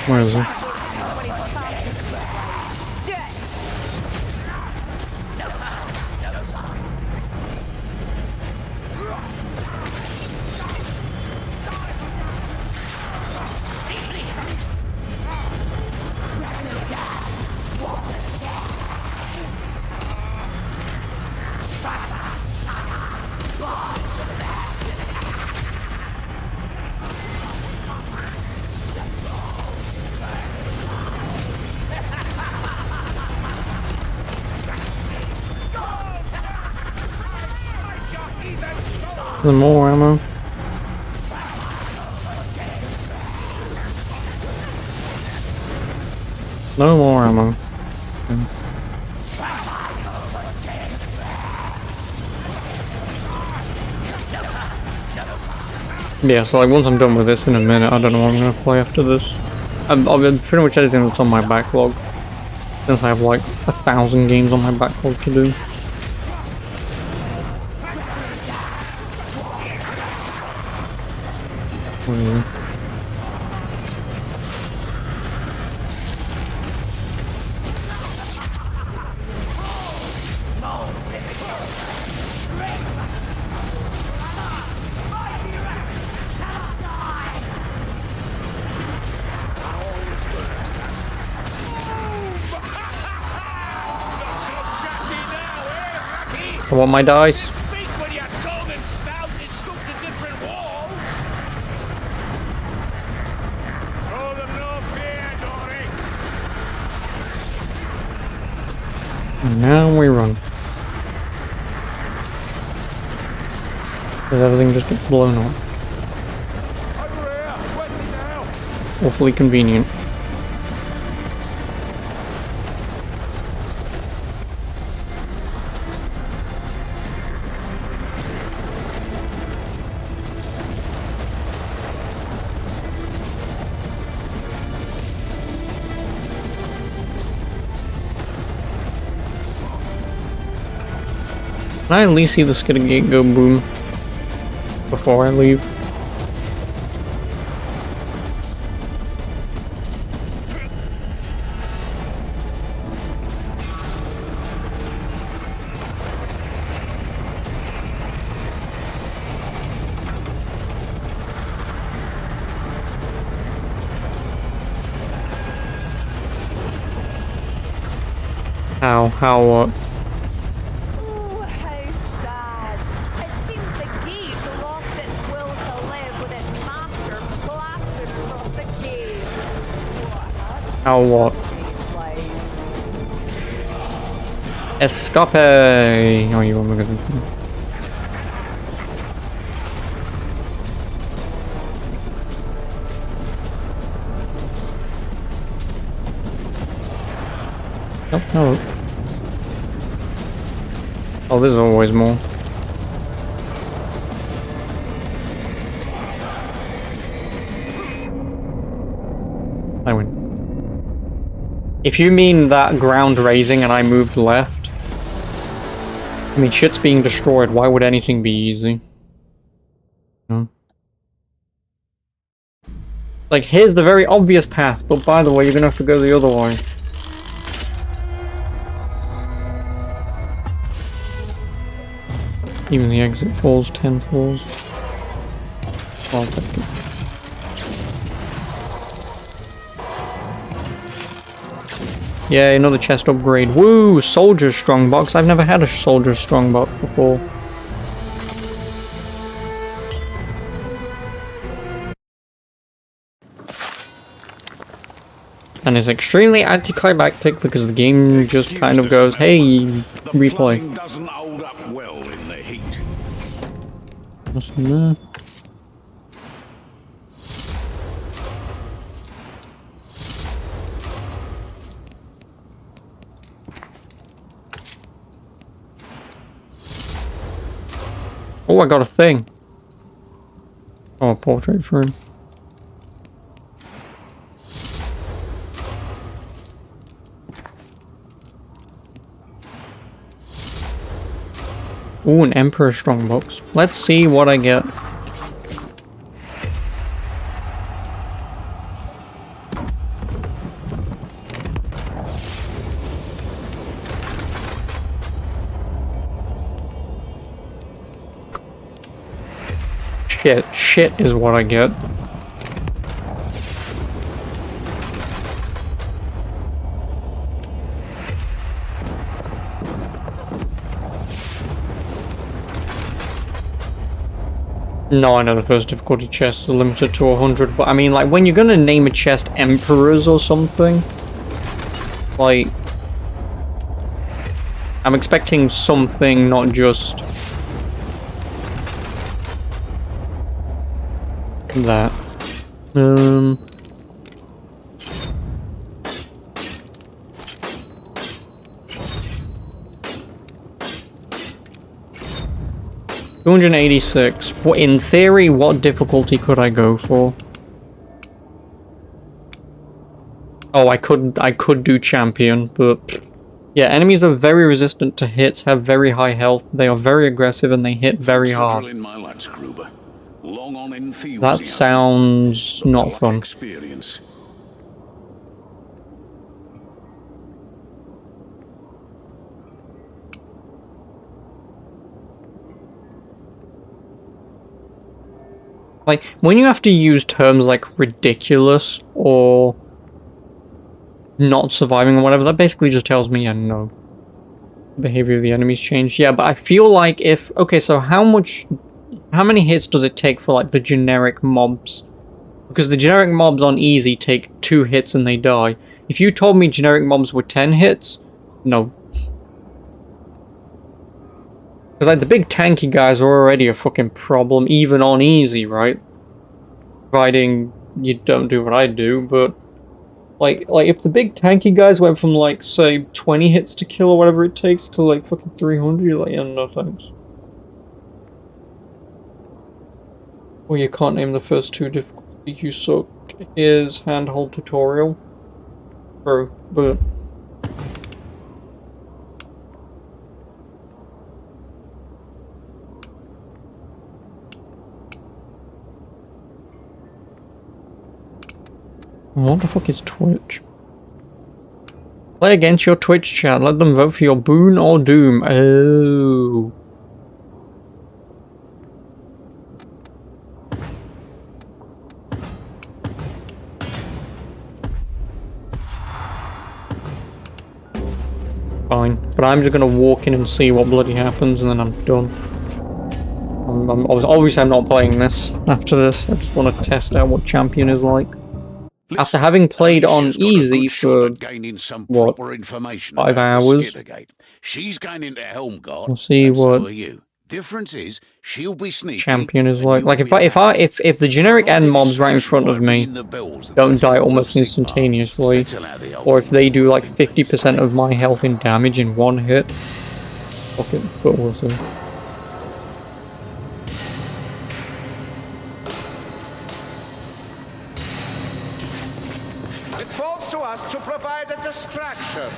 Where is he? Some more ammo. No more ammo. Okay. Yeah, so like once I'm done with this in a minute, I don't know what I'm gonna play after this. I've pretty much anything that's on my backlog, since I have like 1,000 games on my backlog to do. I want my dice. And now we run. Because everything just gets blown up.
Over here! Wet me now!
Awfully convenient. Can I at least see the skidding gate go boom before I leave? How what?
Oh, how sad. It seems the gate lost its will to live with its master plastered across the cave.
How what?
Place.
Escape! Oh, you want to look at them. Oh, no. Oh, there's always more. I win. If you mean that ground raising and I moved left, I mean, shit's being destroyed. Why would anything be easy? No. Like, here's the very obvious path, but by the way, you're gonna have to go the other way. Even the exit falls 10 floors. I'll take it. Yeah, another chest upgrade. Woo! Soldier's strongbox. I've never had a soldier's strongbox before. And it's extremely anticlimactic because the game just kind of goes, hey, replay.
Doesn't hold up well in the heat.
What's in there? Oh, I got a thing. Oh, a portrait frame. Ooh, an Emperor Strongbox. Let's see what I get. Shit is what I get. No, I know the first difficulty chests are limited to 100, but I mean, like, when you're gonna name a chest Emperors or something, like, I'm expecting something, not just that. 286. Well, in theory, what difficulty could I go for? Oh, I could do champion, but yeah, enemies are very resistant to hits, have very high health, they are very aggressive, and they hit very hard. That sounds not fun.
Experience.
Like, when you have to use terms like ridiculous or not surviving or whatever, that basically just tells me, yeah, no. Behavior of the enemies changed. Yeah, but I feel like if... Okay, so how many hits does it take for, like, the generic mobs? Because the generic mobs on easy take 2 hits and they die. If you told me generic mobs were 10 hits, no. Because, like, the big tanky guys are already a fucking problem, even on easy, right? Providing you don't do what I do, but... Like, if the big tanky guys went from, like, say, 20 hits to kill or whatever it takes to, like, fucking 300, you're like, yeah, no thanks. Well, you can't name the first two difficulties, you suck. Here's handhold tutorial. Bro, but... What the fuck is Twitch? Play against your Twitch chat. Let them vote for your boon or doom. Oh. Fine. But I'm just gonna walk in and see what bloody happens and then I'm done. Obviously I'm not playing this after this. I just want to test out what champion is like. After having played on easy for, what, 5 hours,
She's going into Helmgard.
we'll see what
Difference is, she'll be sneaky,
champion is like. Like, if the generic end mobs right in front of me don't die almost instantaneously, or if they do like 50% of my health in damage in one hit, fuck it, but we'll see.
To provide a distraction.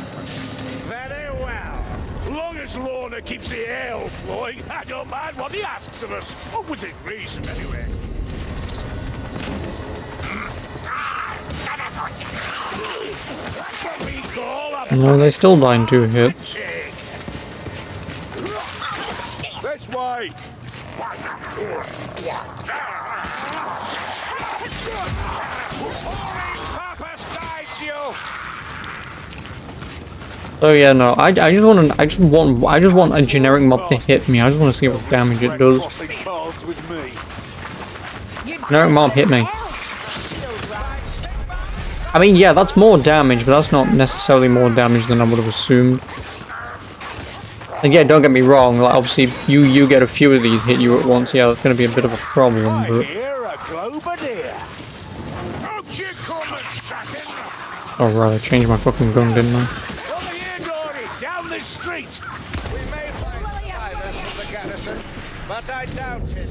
Very well. Long as Lorna keeps the ale flowing, I don't mind what he asks of us. Oh, within reason, anyway. What we call a
No, they still die in 2 hits.
this way.
So yeah, no, I just want a generic mob to hit me. I just want to see what damage it does. Generic mob hit me. I mean, yeah, that's more damage, but that's not necessarily more damage than I would have assumed. And yeah, don't get me wrong, like, obviously you get a few of these hit you at once, yeah, that's going to be a bit of a problem, but... Oh right, I changed my fucking gun, didn't I?
But I doubt it.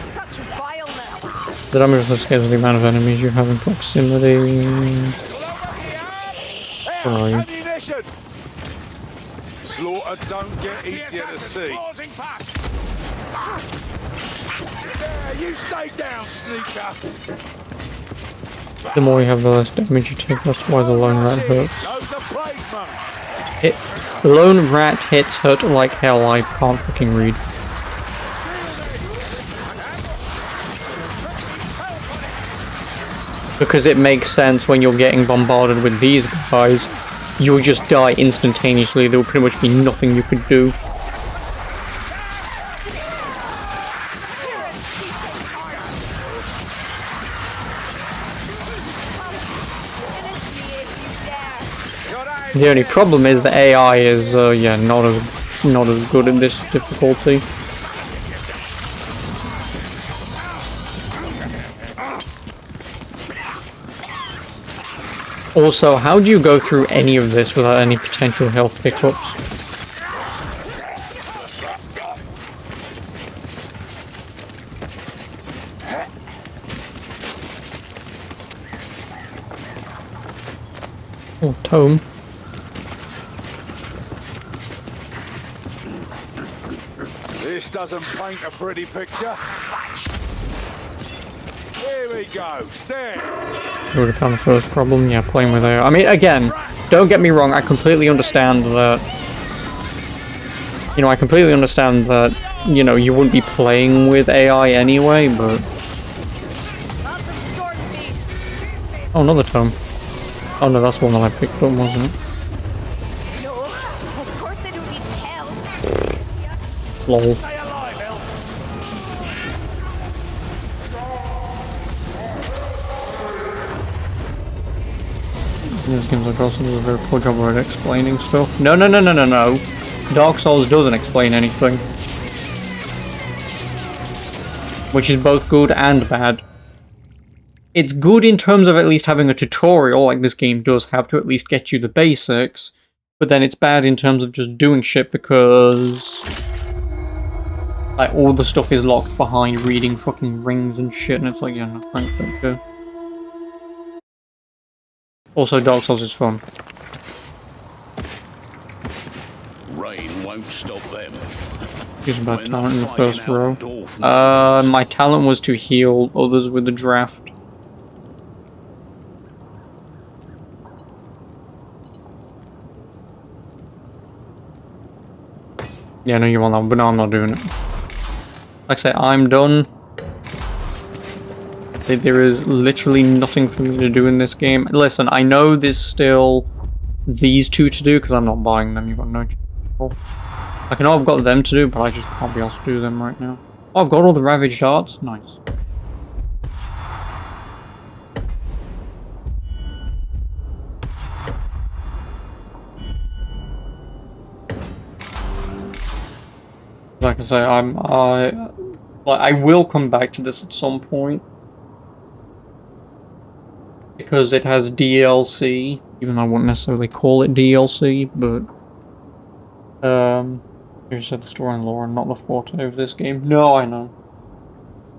Such vileness.
The damage also scales the amount of enemies you have in proximity. Where are you?
Slaughter don't get easier to see. There, you stay down, sneaker.
The more you have, the less damage you take. That's why the lone rat hurts. Lone rat hits hurt like hell. I can't fucking read. Because it makes sense when you're getting bombarded with these guys. You'll just die instantaneously. There will pretty much be nothing you could do. The only problem is the AI is, yeah, not as good in this difficulty. Also, how do you go through any of this without any potential health pickups? Oh, tome.
This doesn't paint a pretty picture. Here we go, stairs.
We would have found the first problem. Yeah, playing with AI. I mean, again, don't get me wrong. I completely understand that. You know, I completely understand that. You know, you wouldn't be playing with AI anyway, but. Oh, another tome. Oh no, that's the one that I picked up, wasn't it?
No, of course I don't need help.
Lol. This game's like also does a very poor job of explaining stuff. No, no, no, no, no, no. Dark Souls doesn't explain anything. Which is both good and bad. It's good in terms of at least having a tutorial, like this game does have, to at least get you the basics. But then it's bad in terms of just doing shit because... like, all the stuff is locked behind reading fucking rings and shit, and it's like, yeah, no, thanks, thank you. Also, Dark Souls is fun.
Rain won't stop them.
Using bad talent in the first row. My talent was to heal others with the draft. Yeah, no, you want that, but no, I'm not doing it. Like I say, I'm done. There is literally nothing for me to do in this game. Listen, I know there's still these two to do, because I'm not buying them. You've got no... Like, I know I've got them to do, but I just can't be asked to do them right now. Oh, I've got all the Ravaged Arts. Nice. Like I say, I will come back to this at some point. Because it has DLC, even though I wouldn't necessarily call it DLC, but... you said the story and lore and not the forte of this game. No, I know.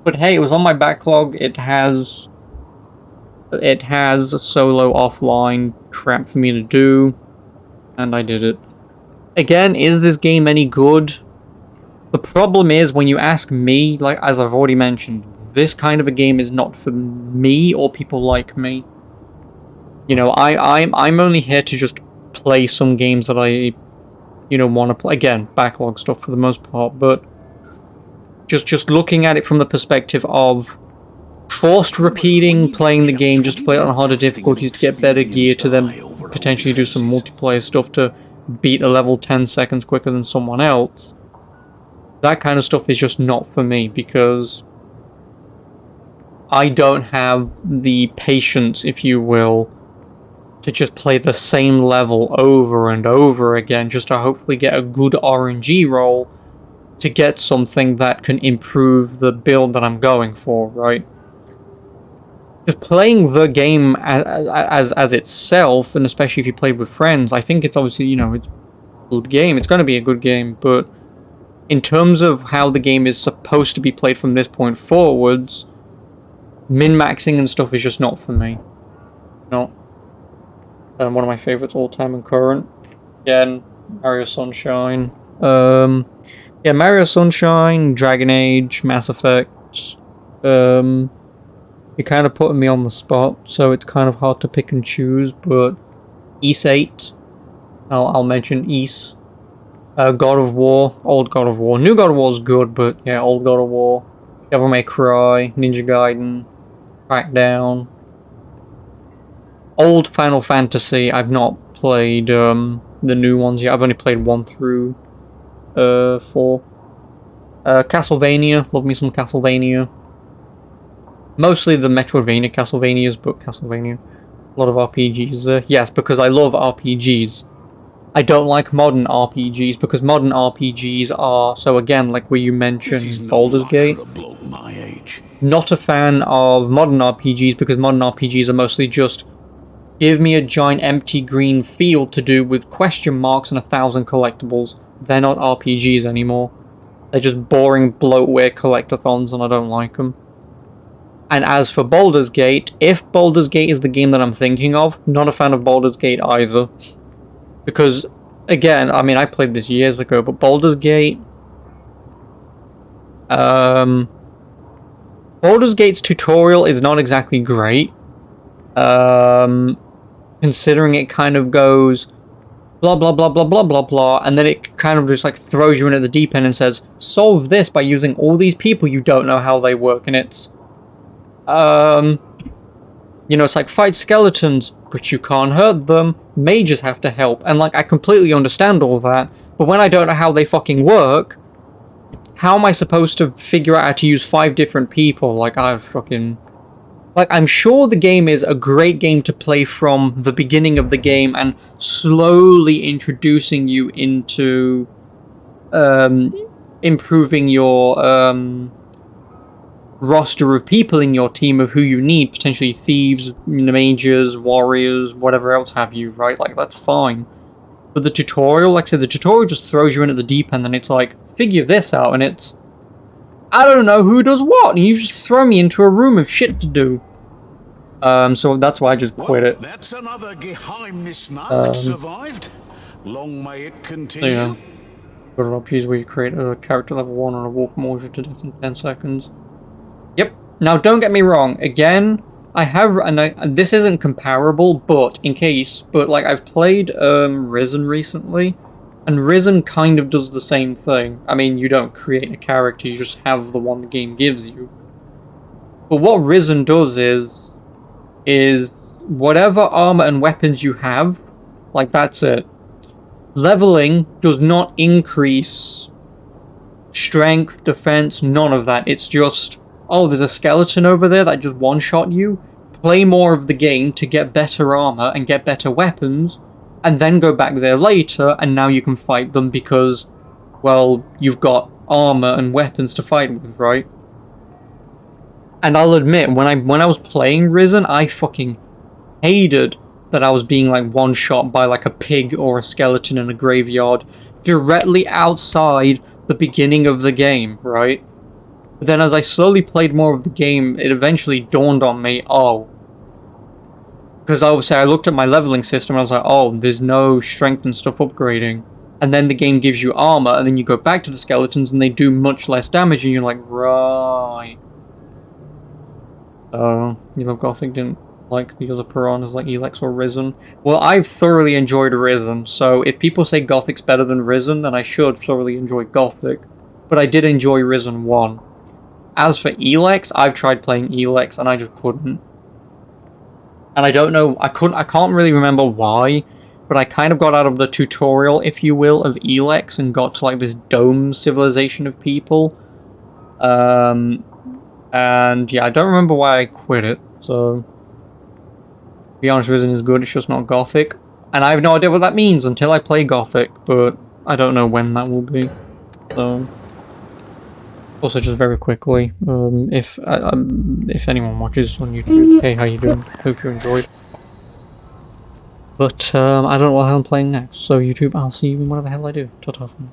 But hey, it was on my backlog. It has a solo offline crap for me to do. And I did it. Again, is this game any good? The problem is, when you ask me, like, as I've already mentioned, this kind of a game is not for me or people like me. You know, I'm only here to just play some games that I, you know, want to play. Again, backlog stuff for the most part, but just looking at it from the perspective of forced repeating, playing the game just to play it on harder difficulties to get better gear, to then potentially do some multiplayer stuff to beat a level 10 seconds quicker than someone else. That kind of stuff is just not for me, because I don't have the patience, if you will, to just play the same level over and over again, just to hopefully get a good RNG roll to get something that can improve the build that I'm going for, right? Just playing the game as itself, and especially if you play with friends, I think it's obviously, you know, it's a good game. It's going to be a good game, but in terms of how the game is supposed to be played from this point forwards, min-maxing and stuff is just not for me. No. One of my favorites all time and current. Again, Mario Sunshine. Yeah, Mario Sunshine, Dragon Age, Mass Effect. You're kind of putting me on the spot, so it's kind of hard to pick and choose, but Ys 8. I'll mention Ys. God of War, old God of War. New God of War is good, but yeah, old God of War. Devil May Cry, Ninja Gaiden, Crackdown. Old Final Fantasy, I've not played the new ones yet. I've only played 1 through 4. Castlevania, love me some Castlevania. Mostly the Metroidvania Castlevanias, but Castlevania. A lot of RPGs there. Yes, because I love RPGs. I don't like modern RPGs, because modern RPGs are, so again, like where you mentioned Baldur's Gate. Not a fan of modern RPGs, because modern RPGs are mostly just give me a giant empty green field to do with question marks and 1,000 collectibles. They're not RPGs anymore. They're just boring bloatware collectathons, and I don't like them. And as for Baldur's Gate, if Baldur's Gate is the game that I'm thinking of, not a fan of Baldur's Gate either. Because, again, I mean, I played this years ago, but Baldur's Gate... Baldur's Gate's tutorial is not exactly great. Considering it kind of goes blah blah blah blah blah blah blah, and then it kind of just like throws you in at the deep end and says, solve this by using all these people you don't know how they work, and it's... you know, it's like, fight skeletons, but you can't hurt them. Mages have to help. And, like, I completely understand all that. But when I don't know how they fucking work, how am I supposed to figure out how to use 5 different people? Like, I fucking... Like, I'm sure the game is a great game to play from the beginning of the game and slowly introducing you into improving your roster of people in your team of who you need, potentially thieves, mages, warriors, whatever else have you, right? Like, that's fine. But the tutorial, like I said, the tutorial just throws you in at the deep end and it's like, figure this out, and it's, I don't know who does what, and you just throw me into a room of shit to do. So that's why I just quit it.
That's another Geheimnis Nacht survived. Long may it continue.
So yeah. Got an options where you create a character level 1 and a walk motion to death in 10 seconds. Yep. Now don't get me wrong, again, I have, and this isn't comparable, but in case, but like I've played Risen recently, and Risen kind of does the same thing. I mean, you don't create a character, you just have the one the game gives you. But what Risen does is whatever armor and weapons you have, like that's it. Leveling does not increase strength, defense, none of that. It's just, oh, there's a skeleton over there that just one-shot you. Play more of the game to get better armor and get better weapons, and then go back there later, and now you can fight them because, well, you've got armor and weapons to fight with, right? And I'll admit, when I was playing Risen, I fucking hated that I was being like one-shot by like a pig or a skeleton in a graveyard directly outside the beginning of the game, right? But then as I slowly played more of the game, it eventually dawned on me, oh. Because obviously I looked at my leveling system and I was like, oh, there's no strength and stuff upgrading. And then the game gives you armor, and then you go back to the skeletons and they do much less damage, and you're like, right. So, you know, Gothic didn't like the other piranhas like Elex or Risen. Well, I've thoroughly enjoyed Risen, so if people say Gothic's better than Risen, then I should thoroughly enjoy Gothic. But I did enjoy Risen 1. As for Elex, I've tried playing Elex and I just couldn't. And I don't know, I can't really remember why, but I kind of got out of the tutorial, if you will, of Elex and got to like this dome civilization of people. And yeah, I don't remember why I quit it, so... To be honest, Risen is good, it's just not Gothic. And I have no idea what that means until I play Gothic, but I don't know when that will be. So... Also, just very quickly, if anyone watches on YouTube, hey, how you doing? Hope you enjoyed. But, I don't know what I'm playing next, so YouTube, I'll see you in whatever the hell I do. Ta-ta for now.